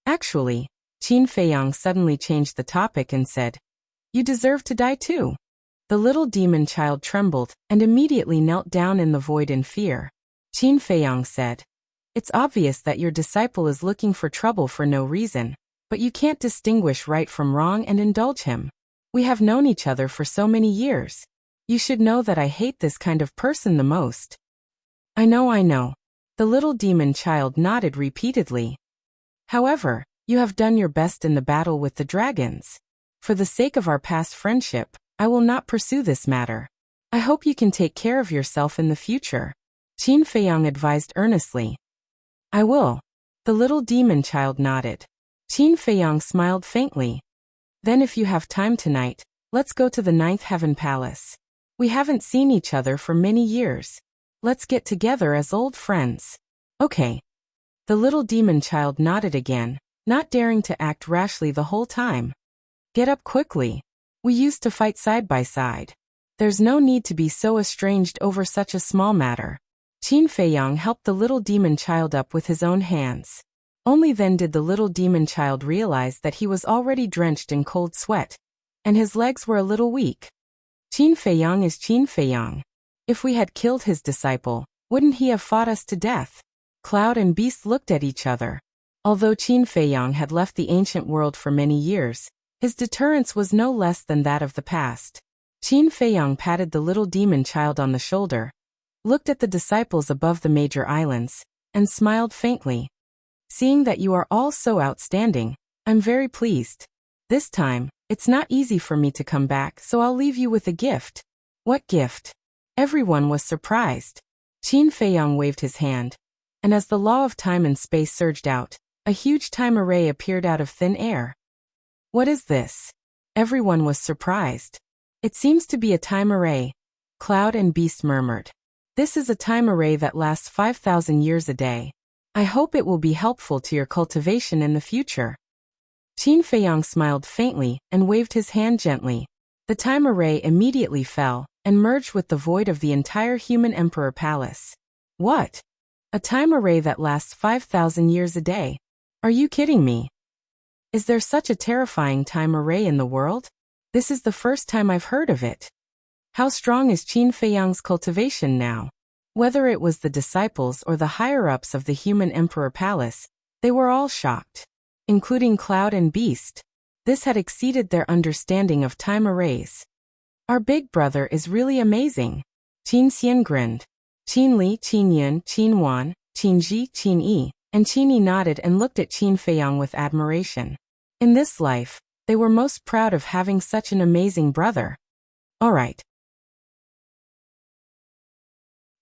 Actually, Qin Feiyang suddenly changed the topic and said, you deserve to die too. The little demon child trembled and immediately knelt down in the void in fear. Qin Feiyang said, it's obvious that your disciple is looking for trouble for no reason, but you can't distinguish right from wrong and indulge him. We have known each other for so many years. You should know that I hate this kind of person the most. I know. The little demon child nodded repeatedly. However, you have done your best in the battle with the dragons. For the sake of our past friendship, I will not pursue this matter. I hope you can take care of yourself in the future. Qin Feiyang advised earnestly. I will. The little demon child nodded. Qin Feiyang smiled faintly. Then if you have time tonight, let's go to the 9th Heaven Palace. We haven't seen each other for many years. Let's get together as old friends. Okay. The little demon child nodded again, not daring to act rashly the whole time. Get up quickly. We used to fight side by side. There's no need to be so estranged over such a small matter. Qin Feiyang helped the little demon child up with his own hands. Only then did the little demon child realize that he was already drenched in cold sweat, and his legs were a little weak. Qin Feiyang is Qin Feiyang. If we had killed his disciple, wouldn't he have fought us to death? Cloud and Beast looked at each other. Although Qin Feiyang had left the ancient world for many years, his deterrence was no less than that of the past. Qin Feiyang patted the little demon child on the shoulder, looked at the disciples above the major islands, and smiled faintly. Seeing that you are all so outstanding, I'm very pleased. This time, it's not easy for me to come back, so I'll leave you with a gift. What gift? Everyone was surprised. Qin Feiyang waved his hand, and as the law of time and space surged out, a huge time array appeared out of thin air. What is this? Everyone was surprised. It seems to be a time array, Cloud and Beast murmured. This is a time array that lasts 5,000 years a day. I hope it will be helpful to your cultivation in the future. Qin Feiyang smiled faintly and waved his hand gently. The time array immediately fell and merged with the void of the entire human emperor palace. What? A time array that lasts 5,000 years a day? Are you kidding me? Is there such a terrifying time array in the world? This is the first time I've heard of it. How strong is Qin Feiyang's cultivation now? Whether it was the disciples or the higher-ups of the human emperor palace, they were all shocked, including Cloud and Beast. This had exceeded their understanding of time arrays. Our big brother is really amazing. Qin Xian grinned. Qin Li, Qin Yin, Qin Wan, Qin Ji, Qin Yi, and Qin Yi nodded and looked at Qin Feiyang with admiration. In this life, they were most proud of having such an amazing brother. All right.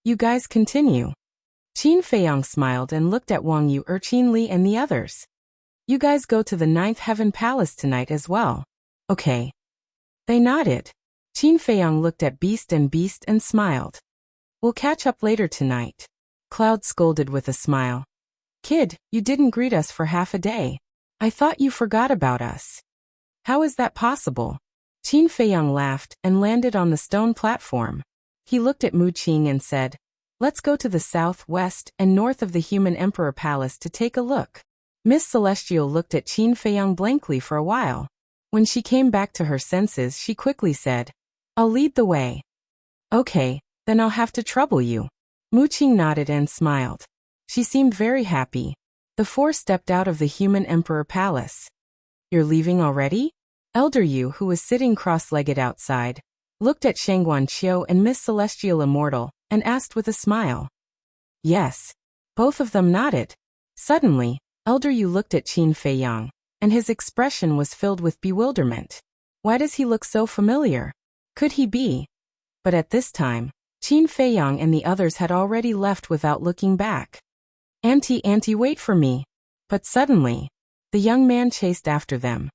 You guys continue. Qin Feiyang smiled and looked at Wang Yu, Qin Li, and the others. You guys go to the 9th Heaven Palace tonight as well. Okay. They nodded. Qin Feiyang looked at Beast and smiled. We'll catch up later tonight. Cloud scolded with a smile. Kid, you didn't greet us for half a day. I thought you forgot about us. How is that possible? Qin Feiyang laughed and landed on the stone platform. He looked at Mu Qing and said, Let's go to the south, west, and north of the human emperor palace to take a look. Miss Celestial looked at Qin Feiyang blankly for a while. When she came back to her senses, she quickly said, I'll lead the way. Okay, then I'll have to trouble you. Mu Qing nodded and smiled. She seemed very happy. The four stepped out of the human emperor palace. You're leaving already? Elder Yu, who was sitting cross-legged outside, looked at Shangguan Qiu and Miss Celestial Immortal, and asked with a smile. Yes. Both of them nodded. Suddenly, Elder Yu looked at Qin Feiyang, and his expression was filled with bewilderment. Why does he look so familiar? Could he be? But at this time, Qin Feiyang and the others had already left without looking back. Auntie, wait for me. But suddenly, the young man chased after them.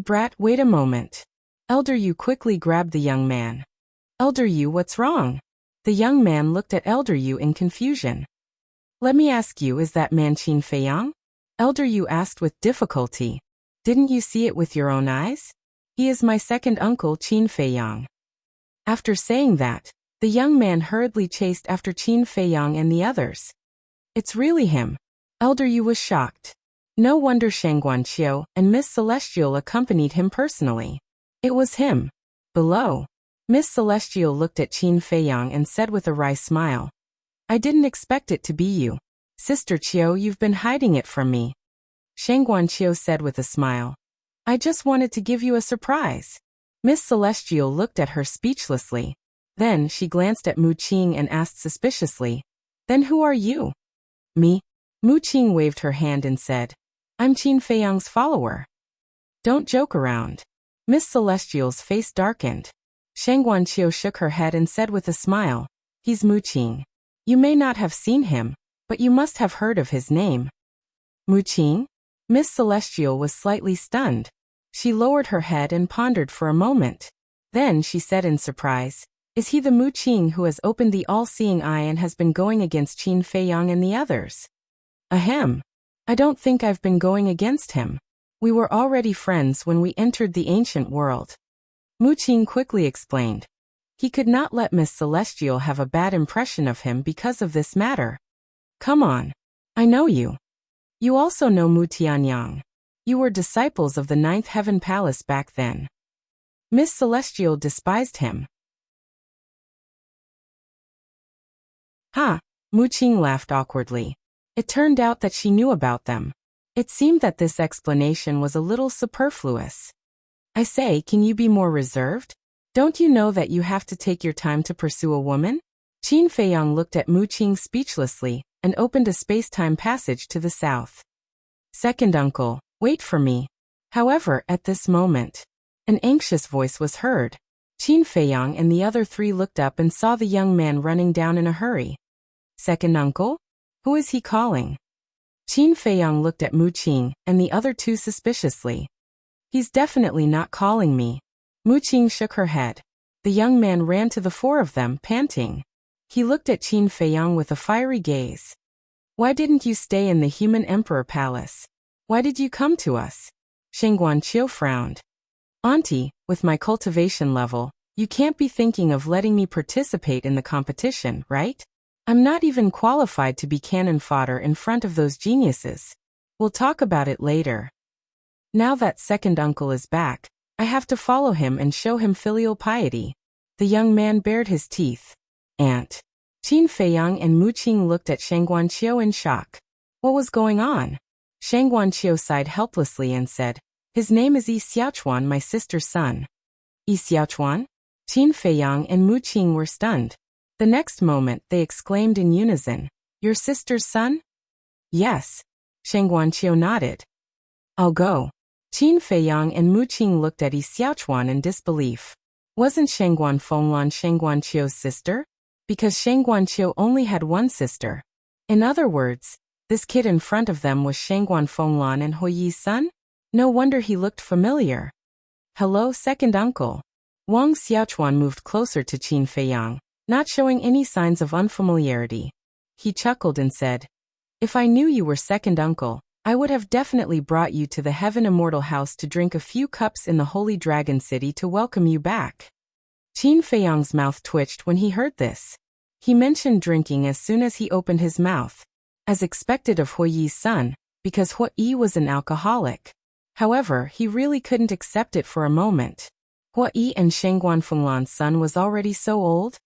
Brat, wait a moment. Elder Yu quickly grabbed the young man. Elder Yu, what's wrong? The young man looked at Elder Yu in confusion. Let me ask you, is that man Qin Feiyang? Elder Yu asked with difficulty. Didn't you see it with your own eyes? He is my second uncle, Qin Feiyang. After saying that, the young man hurriedly chased after Qin Feiyang and the others. It's really him. Elder Yu was shocked. No wonder Shangguan Qiu and Miss Celestial accompanied him personally. It was him. Below, Miss Celestial looked at Qin Feiyang and said with a wry smile, I didn't expect it to be you. Sister Qiu, you've been hiding it from me. Shangguan Qiu said with a smile, I just wanted to give you a surprise. Miss Celestial looked at her speechlessly. Then she glanced at Mu Qing and asked suspiciously, Then who are you? Me? Mu Qing waved her hand and said, I'm Qin Feiyang's follower. Don't joke around. Miss Celestial's face darkened. Shangguan Qiu shook her head and said with a smile, He's Mu Qing. You may not have seen him, but you must have heard of his name. Mu Qing? Miss Celestial was slightly stunned. She lowered her head and pondered for a moment. Then she said in surprise, Is he the Mu Qing who has opened the all-seeing eye and has been going against Qin Feiyang and the others? Ahem. I don't think I've been going against him. We were already friends when we entered the ancient world. Mu Qing quickly explained. He could not let Miss Celestial have a bad impression of him because of this matter. Come on. I know you. You also know Mu Tianyang. You were disciples of the Ninth Heaven Palace back then. Miss Celestial despised him. Ha! Mu Qing laughed awkwardly. It turned out that she knew about them. It seemed that this explanation was a little superfluous. I say, can you be more reserved? Don't you know that you have to take your time to pursue a woman? Qin Feiyang looked at Mu Qing speechlessly and opened a space-time passage to the south. Second uncle, wait for me. However, at this moment, an anxious voice was heard. Qin Feiyang and the other three looked up and saw the young man running down in a hurry. Second uncle? Who is he calling? Qin Feiyang looked at Mu Qing and the other two suspiciously. He's definitely not calling me. Mu Qing shook her head. The young man ran to the four of them, panting. He looked at Qin Feiyang with a fiery gaze. Why didn't you stay in the human emperor palace? Why did you come to us? Sheng Guanqiu frowned. Auntie, with my cultivation level, you can't be thinking of letting me participate in the competition, right? I'm not even qualified to be cannon fodder in front of those geniuses. We'll talk about it later. Now that second uncle is back, I have to follow him and show him filial piety. The young man bared his teeth. Aunt. Qin Feiyang and Mu Qing looked at Sheng Guanqiu in shock. What was going on? Sheng Guanqiu sighed helplessly and said, his name is Yi Xiaochuan, my sister's son. Yi Xiaochuan? Qin Feiyang and Mu Qing were stunned. The next moment they exclaimed in unison, your sister's son? Yes. Sheng Guanqiu nodded. I'll go. Qin Feiyang and Mu Qing looked at Yi Xiaochuan in disbelief. Wasn't Sheng Guanfenglan Sheng Guanqiu's sister? Because Sheng Guanqiu only had one sister. In other words, this kid in front of them was Sheng Guanfenglan and Huiyi's son? No wonder he looked familiar. Hello, second uncle. Wang Xiaochuan moved closer to Qin Feiyang, not showing any signs of unfamiliarity. He chuckled and said, if I knew you were second uncle, I would have definitely brought you to the Heaven Immortal House to drink a few cups in the Holy Dragon City to welcome you back. Qin Feiyang's mouth twitched when he heard this. He mentioned drinking as soon as he opened his mouth, as expected of Huiyi's son, because Huiyi was an alcoholic. However, he really couldn't accept it for a moment. Huiyi and Sheng Guanfenglan's son was already so old?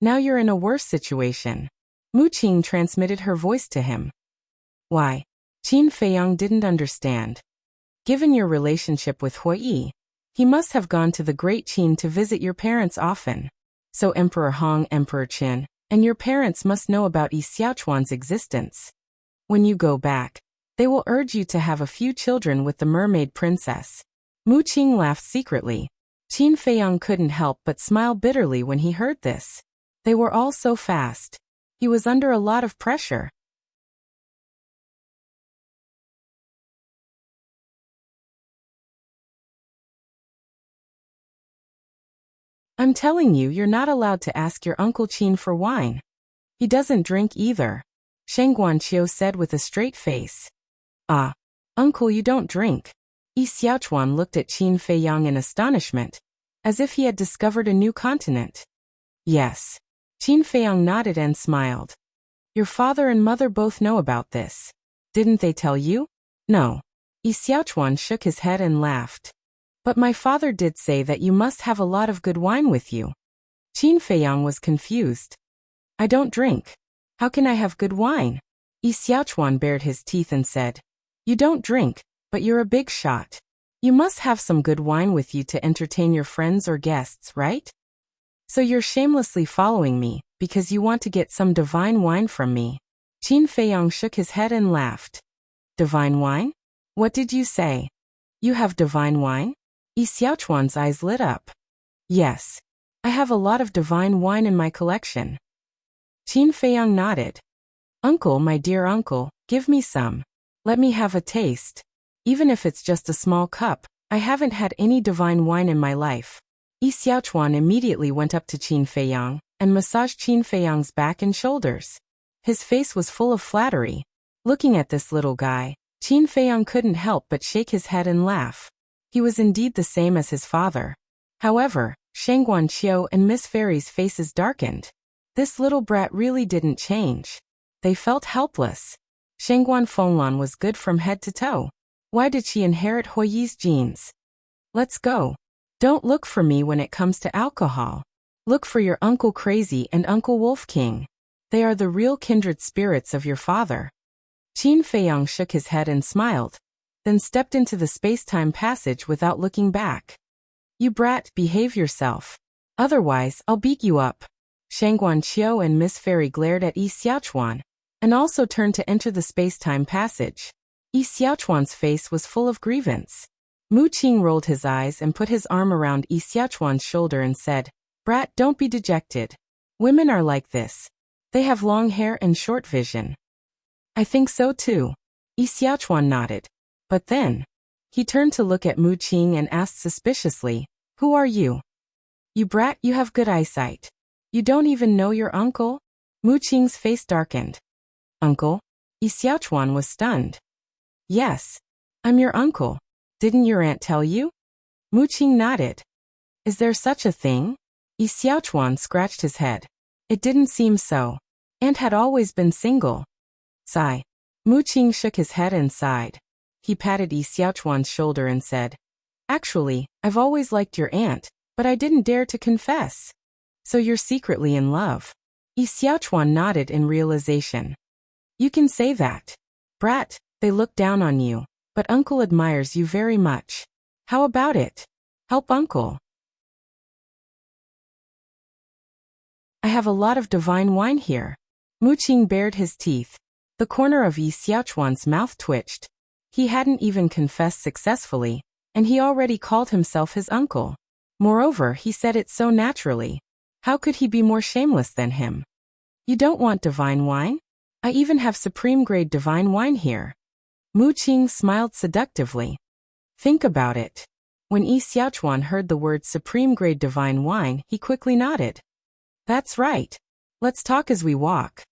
Now you're in a worse situation. Mu Qing transmitted her voice to him. Why? Qin Feiyang didn't understand. Given your relationship with Huiyi, he must have gone to the Great Qin to visit your parents often. So Emperor Hong, Emperor Qin, and your parents must know about Yi Xiaochuan's existence. When you go back, they will urge you to have a few children with the mermaid princess. Mu Qing laughed secretly. Qin Feiyang couldn't help but smile bitterly when he heard this. They were all so fast. He was under a lot of pressure. I'm telling you, you're not allowed to ask your Uncle Qin for wine. He doesn't drink either, Sheng Guanqiu said with a straight face. Ah, uncle, you don't drink. Yi Xiaochuan looked at Qin Feiyang in astonishment, as if he had discovered a new continent. Yes. Qin Feiyang nodded and smiled. Your father and mother both know about this. Didn't they tell you? No. Yi Xiaochuan shook his head and laughed. But my father did say that you must have a lot of good wine with you. Qin Feiyang was confused. I don't drink. How can I have good wine? Yi Xiaochuan bared his teeth and said, you don't drink, but you're a big shot. You must have some good wine with you to entertain your friends or guests, right? So you're shamelessly following me, because you want to get some divine wine from me. Qin Feiyang shook his head and laughed. Divine wine? What did you say? You have divine wine? Yi Xiaochuan's eyes lit up. Yes. I have a lot of divine wine in my collection. Qin Feiyang nodded. Uncle, my dear uncle, give me some. Let me have a taste. Even if it's just a small cup, I haven't had any divine wine in my life. Yi Xiaochuan immediately went up to Qin Feiyang and massaged Qin Feiyang's back and shoulders. His face was full of flattery. Looking at this little guy, Qin Feiyang couldn't help but shake his head and laugh. He was indeed the same as his father. However, Shangguan Qiu and Miss Fairy's faces darkened. This little brat really didn't change. They felt helpless. Shangguan Fenglan was good from head to toe. Why did she inherit Huiyi's genes? Let's go. Don't look for me when it comes to alcohol. Look for your Uncle Crazy and Uncle Wolf King. They are the real kindred spirits of your father. Qin Feiyang shook his head and smiled, then stepped into the space-time passage without looking back. You brat, behave yourself. Otherwise, I'll beat you up. Shangguan Qiu and Miss Fairy glared at Yi Xiaochuan, and also turned to enter the space-time passage. Yi Xiaochuan's face was full of grievance. Mu Qing rolled his eyes and put his arm around Yi Xiaochuan's shoulder and said, Brat, don't be dejected. Women are like this. They have long hair and short vision. I think so too. Yi Xiaochuan nodded. But then, he turned to look at Mu Qing and asked suspiciously, Who are you? You brat, you have good eyesight. You don't even know your uncle? Mu Qing's face darkened. Uncle? Yi Xiaochuan was stunned. Yes. I'm your uncle. Didn't your aunt tell you? Mu Qing nodded. Is there such a thing? Yi Xiaochuan scratched his head. It didn't seem so. Aunt had always been single. Sigh. Mu Qing shook his head and sighed. He patted Yi Xiaochuan's shoulder and said, Actually, I've always liked your aunt, but I didn't dare to confess. So you're secretly in love. Yi Xiaochuan nodded in realization. You can say that. Brat, they look down on you, but uncle admires you very much. How about it? Help uncle. I have a lot of divine wine here. Mu Qing bared his teeth. The corner of Yi Xiaochuan's mouth twitched. He hadn't even confessed successfully, and he already called himself his uncle. Moreover, he said it so naturally. How could he be more shameless than him? You don't want divine wine? I even have supreme-grade divine wine here. Mu Qing smiled seductively. Think about it. When Yi Xiaochuan heard the word supreme-grade divine wine, he quickly nodded. That's right. Let's talk as we walk.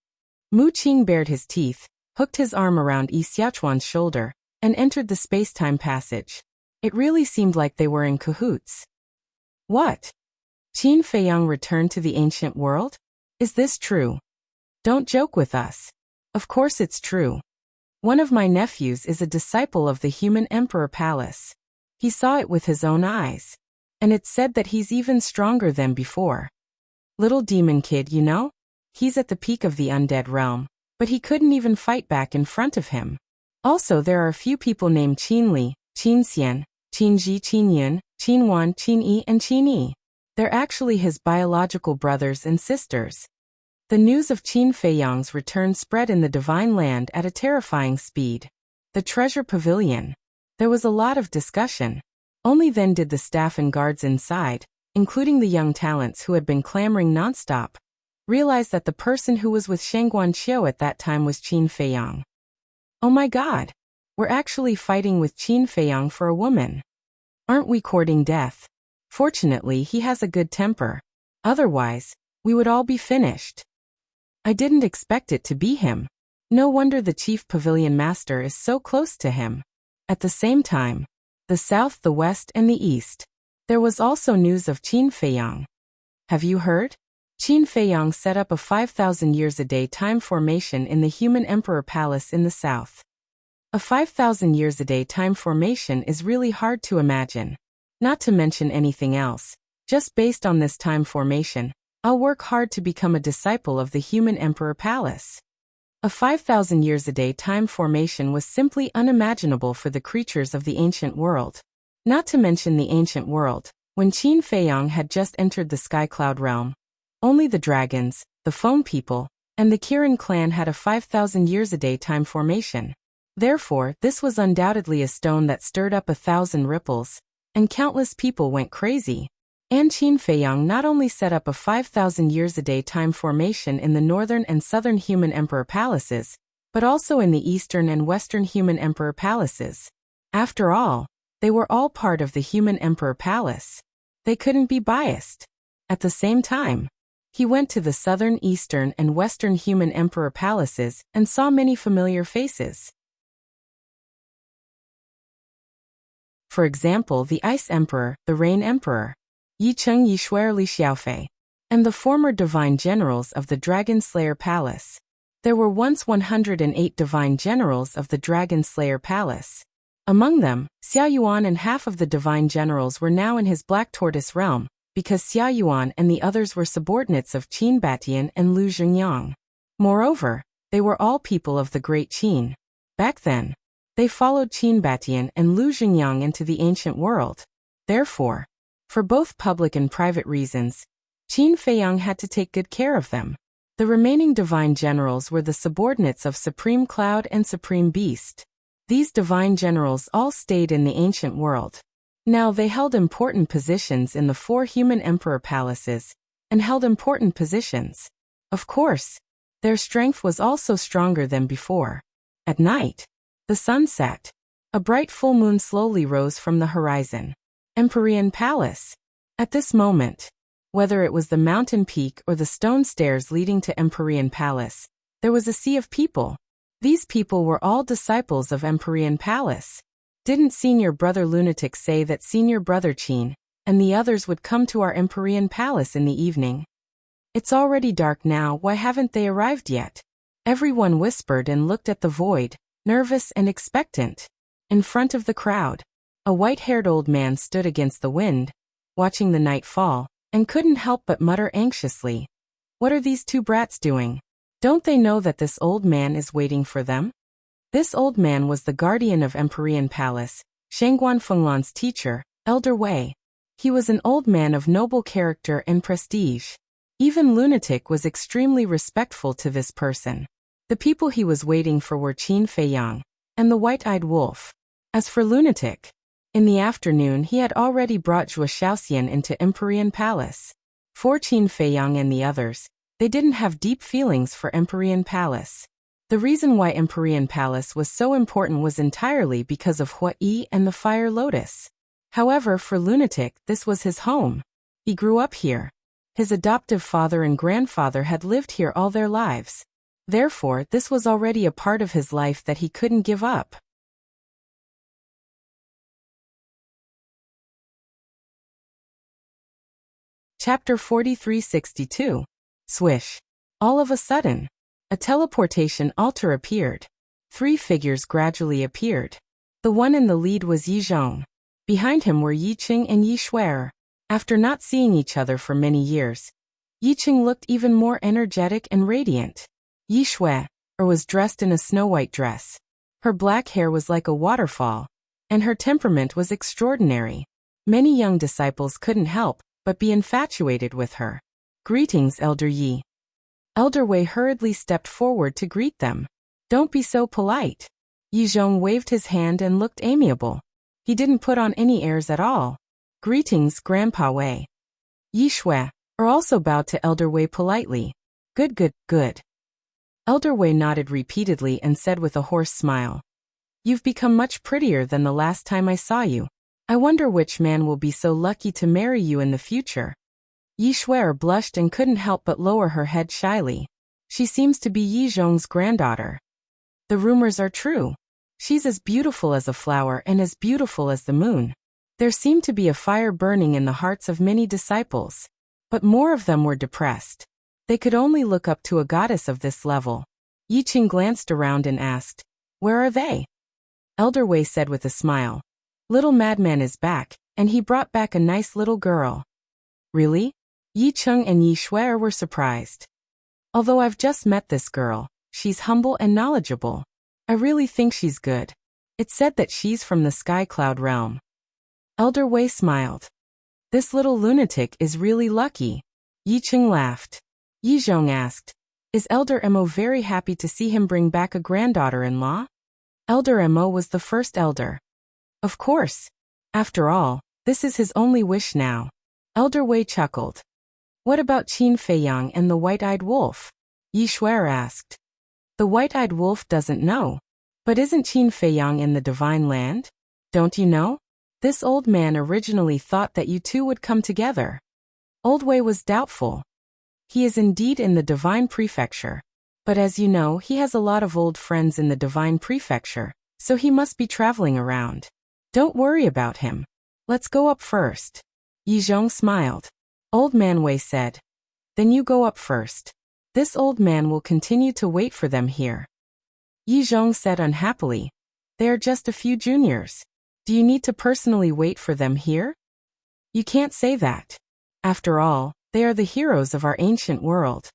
Mu Qing bared his teeth, hooked his arm around Yi Xiaochuan's shoulder, and entered the space-time passage. It really seemed like they were in cahoots. What? Qin Feiyang returned to the ancient world? Is this true? Don't joke with us. Of course it's true. One of my nephews is a disciple of the human emperor palace. He saw it with his own eyes. And it's said that he's even stronger than before. Little demon kid, you know? He's at the peak of the undead realm, but he couldn't even fight back in front of him. Also, there are a few people named Qin Li, Qin Xian, Qin Ji, Qin Yun, Qin Wan, Qin Yi, and Qin Yi. They're actually his biological brothers and sisters. The news of Qin Feiyang's return spread in the Divine Land at a terrifying speed. The treasure pavilion. There was a lot of discussion. Only then did the staff and guards inside, including the young talents who had been clamoring nonstop, realize that the person who was with Shangguan Qiu at that time was Qin Feiyang. Oh my god! We're actually fighting with Qin Feiyang for a woman. Aren't we courting death? Fortunately, he has a good temper. Otherwise, we would all be finished. I didn't expect it to be him. No wonder the chief pavilion master is so close to him. At the same time, the south, the west, and the east. There was also news of Qin Feiyang. Have you heard? Qin Feiyang set up a 5,000 years a day time formation in the human emperor palace in the south. A 5,000 years a day time formation is really hard to imagine. Not to mention anything else. Just based on this time formation, I'll work hard to become a disciple of the human emperor palace. A 5,000 years a day time formation was simply unimaginable for the creatures of the ancient world. Not to mention the ancient world, when Qin Feiyang had just entered the Sky Cloud realm. Only the dragons, the Phone people, and the Kirin clan had a 5,000 years a day time formation. Therefore, this was undoubtedly a stone that stirred up 1,000 ripples, and countless people went crazy. And Qin Feiyang not only set up a 5,000 years a day time formation in the northern and southern human emperor palaces, but also in the eastern and western human emperor palaces. After all, they were all part of the human emperor palace. They couldn't be biased. At the same time, he went to the southern, eastern, and western human emperor palaces and saw many familiar faces. For example, the Ice Emperor, the Rain Emperor. Yi Cheng Yi Shuer Li Xiaofei, and the former divine generals of the Dragon Slayer Palace. There were once 108 divine generals of the Dragon Slayer Palace. Among them, Xia Yuan and half of the divine generals were now in his Black Tortoise realm, because Xia Yuan and the others were subordinates of Qin Batian and Lu Zhengyang. Moreover, they were all people of the Great Qin. Back then, they followed Qin Batian and Lu Zhengyang into the ancient world. Therefore, for both public and private reasons, Qin Feiyang had to take good care of them. The remaining divine generals were the subordinates of Supreme Cloud and Supreme Beast. These divine generals all stayed in the ancient world. Now they held important positions in the 4 human emperor palaces, and held important positions. Of course, their strength was also stronger than before. At night, the sun set. A bright full moon slowly rose from the horizon. Empyrean Palace. At this moment, whether it was the mountain peak or the stone stairs leading to Empyrean Palace, there was a sea of people. These people were all disciples of Empyrean Palace. Didn't Senior Brother Lunatic say that Senior Brother Qin and the others would come to our Empyrean Palace in the evening? It's already dark now, why haven't they arrived yet? Everyone whispered and looked at the void, nervous and expectant. In front of the crowd, a white-haired old man stood against the wind, watching the night fall, and couldn't help but mutter anxiously, "What are these 2 brats doing? Don't they know that this old man is waiting for them?" This old man was the guardian of Empyrean Palace, Shangguan Fenglan's teacher, Elder Wei. He was an old man of noble character and prestige. Even Lunatic was extremely respectful to this person. The people he was waiting for were Qin Feiyang and the white-eyed wolf. As for Lunatic, in the afternoon he had already brought Zhuo Xiaoxian into Empyrean Palace. For Qin Feiyang and the others, they didn't have deep feelings for Empyrean Palace. The reason why Empyrean Palace was so important was entirely because of Hua Yi and the Fire Lotus. However, for Lunatic, this was his home. He grew up here. His adoptive father and grandfather had lived here all their lives. Therefore, this was already a part of his life that he couldn't give up. Chapter 4362. Swish. All of a sudden, a teleportation altar appeared. 3 figures gradually appeared. The one in the lead was Yi Zhong. Behind him were Yi Qing and Yi Shuer. After not seeing each other for many years, Yi Qing looked even more energetic and radiant. Yi Shuer was dressed in a snow-white dress. Her black hair was like a waterfall, and her temperament was extraordinary. Many young disciples couldn't help but be infatuated with her. "Greetings, Elder Yi." Elder Wei hurriedly stepped forward to greet them. "Don't be so polite." Yi Zhong waved his hand and looked amiable. He didn't put on any airs at all. "Greetings, Grandpa Wei." Yi Shuer also bowed to Elder Wei politely. Good, good, good." Elder Wei nodded repeatedly and said with a hoarse smile, "You've become much prettier than the last time I saw you. I wonder which man will be so lucky to marry you in the future." Yi Shuer blushed and couldn't help but lower her head shyly. She seems to be Yi Zhong's granddaughter. The rumors are true. She's as beautiful as a flower and as beautiful as the moon. There seemed to be a fire burning in the hearts of many disciples. But more of them were depressed. They could only look up to a goddess of this level. Yi Qing glanced around and asked, "Where are they?" Elder Wei said with a smile, "Little Madman is back, and he brought back a nice little girl." "Really?" Yi Qing and Yi Shuer were surprised. "Although I've just met this girl, she's humble and knowledgeable. I really think she's good. It's said that she's from the Sky Cloud realm." Elder Wei smiled. "This little lunatic is really lucky." Yi Qing laughed. Yi Zhong asked, "Is Elder Mo very happy to see him bring back a granddaughter-in-law?" Elder Mo was the first elder. "Of course. After all, this is his only wish now." Elder Wei chuckled. "What about Qin Feiyang and the white-eyed wolf?" Yi Shuer asked. "The white-eyed wolf doesn't know. But isn't Qin Feiyang in the divine land? Don't you know? This old man originally thought that you two would come together." Old Wei was doubtful. "He is indeed in the divine prefecture. But as you know, he has a lot of old friends in the divine prefecture, so he must be traveling around. Don't worry about him. Let's go up first." Yizhong smiled. Old Man Wei said. Then you go up first. This old man will continue to wait for them here. Yizhong said unhappily. They are just a few juniors. Do you need to personally wait for them here? You can't say that. After all, they are the heroes of our ancient world.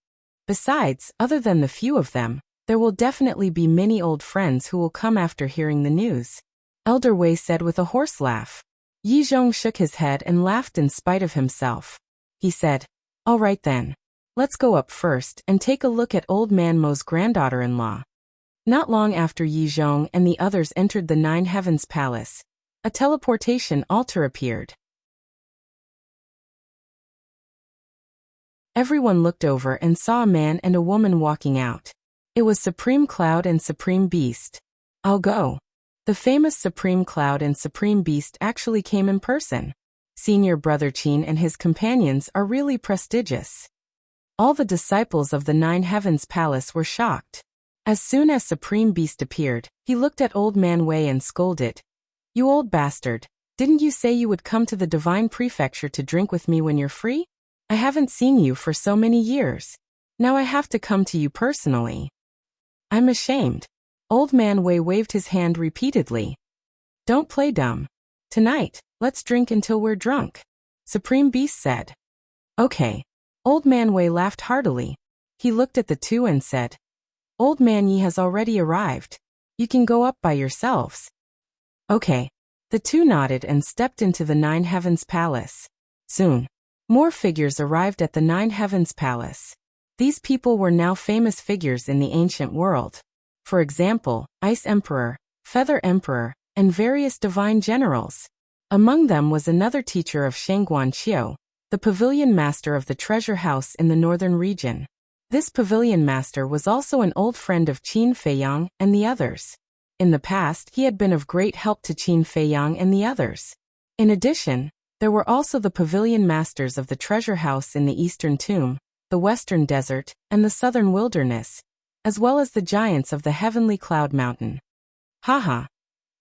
Besides, other than the few of them, there will definitely be many old friends who will come after hearing the news. Elder Wei said with a hoarse laugh. Yizhong shook his head and laughed in spite of himself. He said, All right then. Let's go up first and take a look at Old Man Mo's granddaughter-in-law. Not long after Yizhong and the others entered the Nine Heavens Palace, a teleportation altar appeared. Everyone looked over and saw a man and a woman walking out. It was Supreme Cloud and Supreme Beast. I'll go. The famous Supreme Cloud and Supreme Beast actually came in person. Senior Brother Qin and his companions are really prestigious. All the disciples of the Nine Heavens Palace were shocked. As soon as Supreme Beast appeared, he looked at Old Man Wei and scolded. You old bastard, didn't you say you would come to the Divine Prefecture to drink with me when you're free? I haven't seen you for so many years. Now I have to come to you personally. I'm ashamed. Old Man Wei waved his hand repeatedly. Don't play dumb. Tonight, let's drink until we're drunk, Supreme Beast said. Okay. Old Man Wei laughed heartily. He looked at the two and said, Old Man Yi has already arrived. You can go up by yourselves. Okay. The two nodded and stepped into the Nine Heavens Palace. Soon, more figures arrived at the Nine Heavens Palace. These people were now famous figures in the ancient world. For example, Ice Emperor, Feather Emperor, and various divine generals. Among them was another teacher of Shangguan Qiu, the pavilion master of the treasure house in the northern region. This pavilion master was also an old friend of Qin Feiyang and the others. In the past, he had been of great help to Qin Feiyang and the others. In addition, there were also the pavilion masters of the treasure house in the eastern tomb, the western desert, and the southern wilderness, as well as the giants of the heavenly cloud mountain. Haha!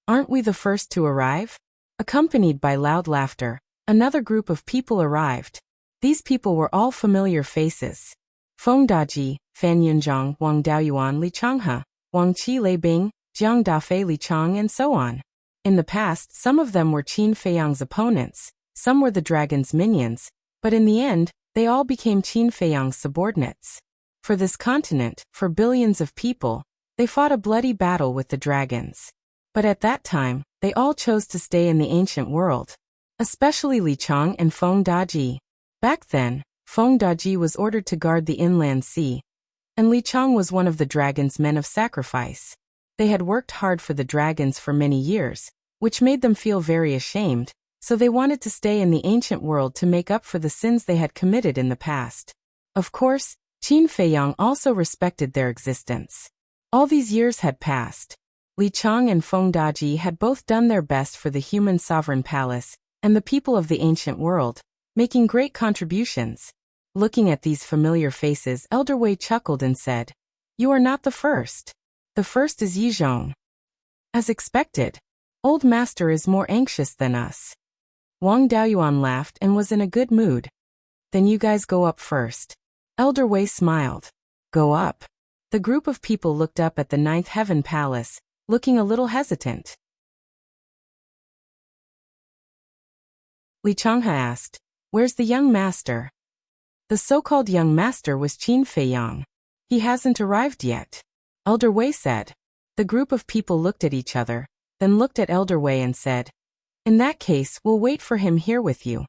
Aren't we the first to arrive? Accompanied by loud laughter, another group of people arrived. These people were all familiar faces. Feng Daji, Fan Yunzhang, Wang Daoyuan, Li Changhe, Wang Qi Lei Bing, Jiang Dafei Li Chang, and so on. In the past, some of them were Qin Feiyang's opponents, some were the dragon's minions, but in the end, they all became Qin Feiyang's subordinates. For this continent, for billions of people, they fought a bloody battle with the dragons. But at that time, they all chose to stay in the ancient world. Especially Li Chang and Feng Daji. Back then, Feng Daji was ordered to guard the inland sea, and Li Chang was one of the dragon's men of sacrifice. They had worked hard for the dragons for many years, which made them feel very ashamed, so they wanted to stay in the ancient world to make up for the sins they had committed in the past. Of course, Qin Feiyang also respected their existence. All these years had passed. Li Chang and Feng Daji had both done their best for the human sovereign palace and the people of the ancient world, making great contributions. Looking at these familiar faces, Elder Wei chuckled and said, You are not the first. The first is Yizhong. As expected, Old Master is more anxious than us. Wang Daoyuan laughed and was in a good mood. Then you guys go up first. Elder Wei smiled. Go up. The group of people looked up at the Ninth Heaven Palace, looking a little hesitant. Li Changhe asked, Where's the young master? The so-called young master was Qin Feiyang. He hasn't arrived yet. Elder Wei said. The group of people looked at each other, then looked at Elder Wei and said, In that case, we'll wait for him here with you.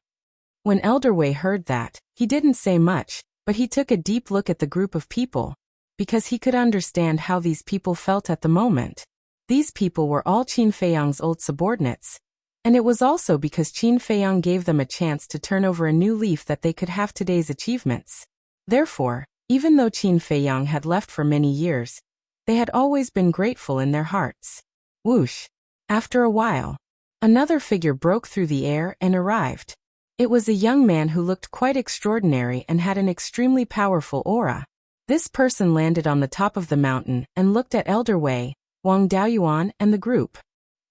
When Elder Wei heard that, he didn't say much, but he took a deep look at the group of people, because he could understand how these people felt at the moment. These people were all Qin Feiyang's old subordinates, and it was also because Qin Feiyang gave them a chance to turn over a new leaf that they could have today's achievements. Therefore, even though Qin Feiyang had left for many years, they had always been grateful in their hearts. Whoosh! After a while, another figure broke through the air and arrived. It was a young man who looked quite extraordinary and had an extremely powerful aura. This person landed on the top of the mountain and looked at Elder Wei, Wang Daoyuan, and the group.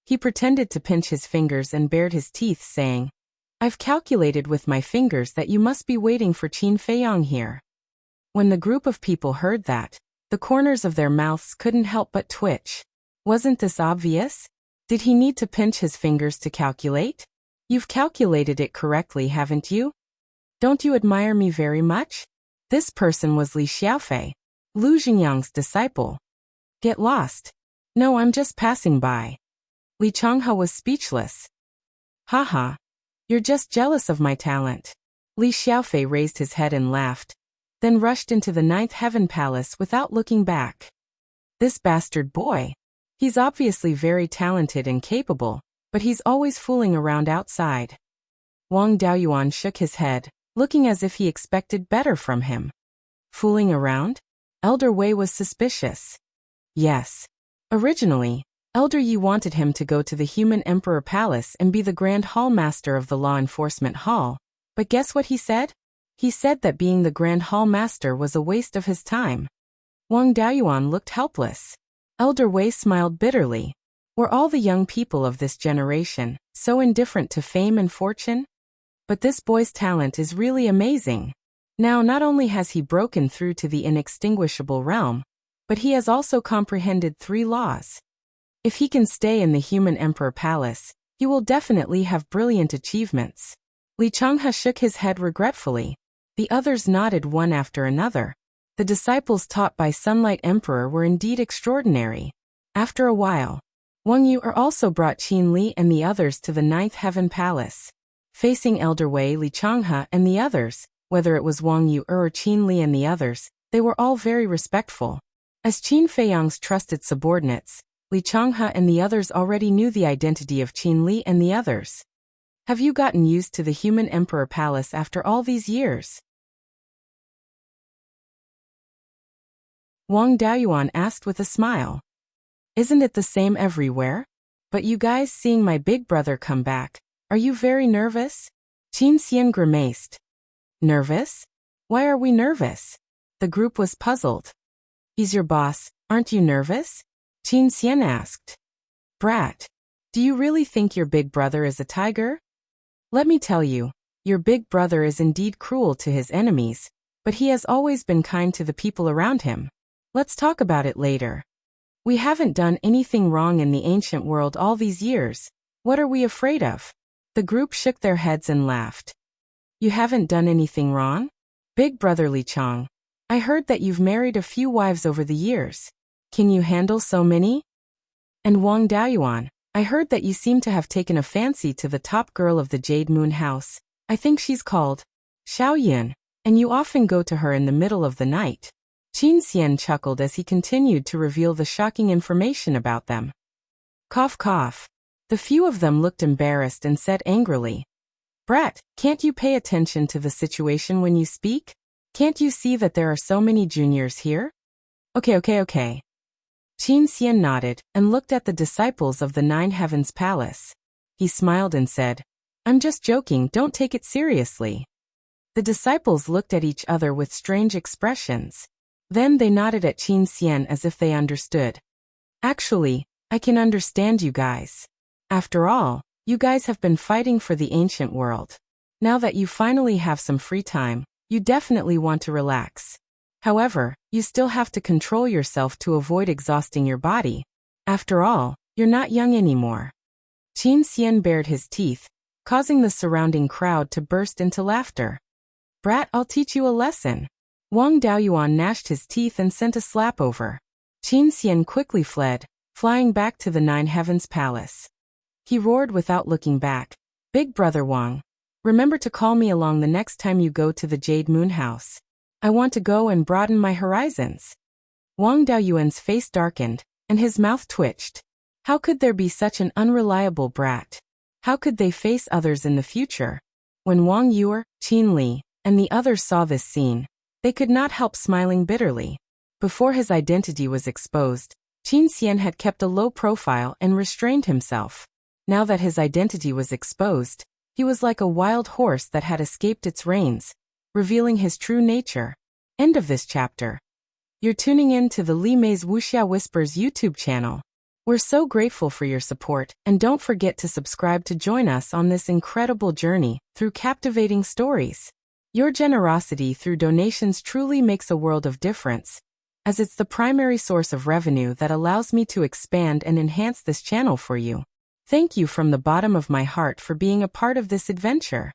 He pretended to pinch his fingers and bared his teeth, saying, I've calculated with my fingers that you must be waiting for Qin Feiyang here. When the group of people heard that, the corners of their mouths couldn't help but twitch. Wasn't this obvious? Did he need to pinch his fingers to calculate? You've calculated it correctly, haven't you? Don't you admire me very much? This person was Li Xiaofei, Lu Xingyang's disciple. Get lost. No, I'm just passing by. Li Changhe was speechless. Haha. You're just jealous of my talent. Li Xiaofei raised his head and laughed, then rushed into the ninth heaven palace without looking back. This bastard boy. He's obviously very talented and capable, but he's always fooling around outside. Wang Daoyuan shook his head, looking as if he expected better from him. Fooling around? Elder Wei was suspicious. Yes. Originally, Elder Yi wanted him to go to the Human Emperor Palace and be the Grand Hall Master of the Law Enforcement Hall, but guess what he said? He said that being the Grand Hall Master was a waste of his time. Wang Daoyuan looked helpless. Elder Wei smiled bitterly. Were all the young people of this generation so indifferent to fame and fortune? But this boy's talent is really amazing. Now not only has he broken through to the inextinguishable realm, but he has also comprehended 3 laws. If he can stay in the Human Emperor Palace, he will definitely have brilliant achievements. Li Changhe shook his head regretfully. The others nodded one after another. The disciples taught by Sunlight Emperor were indeed extraordinary. After a while, Wang Yu also brought Qin Li and the others to the ninth heaven palace. Facing Elder Wei, Li Changhe and the others, whether it was Wang Yu or Qin Li and the others, they were all very respectful. As Qin Feiyang's trusted subordinates, Li Changhe and the others already knew the identity of Qin Li and the others. Have you gotten used to the Human Emperor Palace after all these years? Wang Daoyuan asked with a smile. Isn't it the same everywhere? But you guys seeing my big brother come back, are you very nervous? Qin Xian grimaced. Nervous? Why are we nervous? The group was puzzled. He's your boss, aren't you nervous? Qin Xian asked. Brat, do you really think your big brother is a tiger? Let me tell you, your big brother is indeed cruel to his enemies, but he has always been kind to the people around him. Let's talk about it later. We haven't done anything wrong in the ancient world all these years. What are we afraid of? The group shook their heads and laughed. You haven't done anything wrong? Big brother Li Chang, I heard that you've married a few wives over the years. Can you handle so many? And Wang Daoyuan, I heard that you seem to have taken a fancy to the top girl of the Jade Moon House. I think she's called Xiaoyan, and you often go to her in the middle of the night. Qin Xian chuckled as he continued to reveal the shocking information about them. Cough cough. The few of them looked embarrassed and said angrily, Brat, can't you pay attention to the situation when you speak? Can't you see that there are so many juniors here? Okay. Qin Xian nodded and looked at the disciples of the Nine Heavens Palace. He smiled and said, I'm just joking, don't take it seriously. The disciples looked at each other with strange expressions. Then they nodded at Qin Xian as if they understood. Actually, I can understand you guys. After all, you guys have been fighting for the ancient world. Now that you finally have some free time, you definitely want to relax. However, you still have to control yourself to avoid exhausting your body. After all, you're not young anymore. Qin Xian bared his teeth, causing the surrounding crowd to burst into laughter. Brat, I'll teach you a lesson. Wang Daoyuan gnashed his teeth and sent a slap over. Qin Xian quickly fled, flying back to the Nine Heavens Palace. He roared without looking back. Big brother Wang, remember to call me along the next time you go to the Jade Moon House. I want to go and broaden my horizons. Wang Daoyuan's face darkened, and his mouth twitched. How could there be such an unreliable brat? How could they face others in the future? When Wang Yu, Qin Li, and the others saw this scene, they could not help smiling bitterly. Before his identity was exposed, Qin Xian had kept a low profile and restrained himself. Now that his identity was exposed, he was like a wild horse that had escaped its reins, revealing his true nature. End of this chapter. You're tuning in to the Li Mei's Wuxia Whispers YouTube channel. We're so grateful for your support, and don't forget to subscribe to join us on this incredible journey through captivating stories. Your generosity through donations truly makes a world of difference, as it's the primary source of revenue that allows me to expand and enhance this channel for you. Thank you from the bottom of my heart for being a part of this adventure.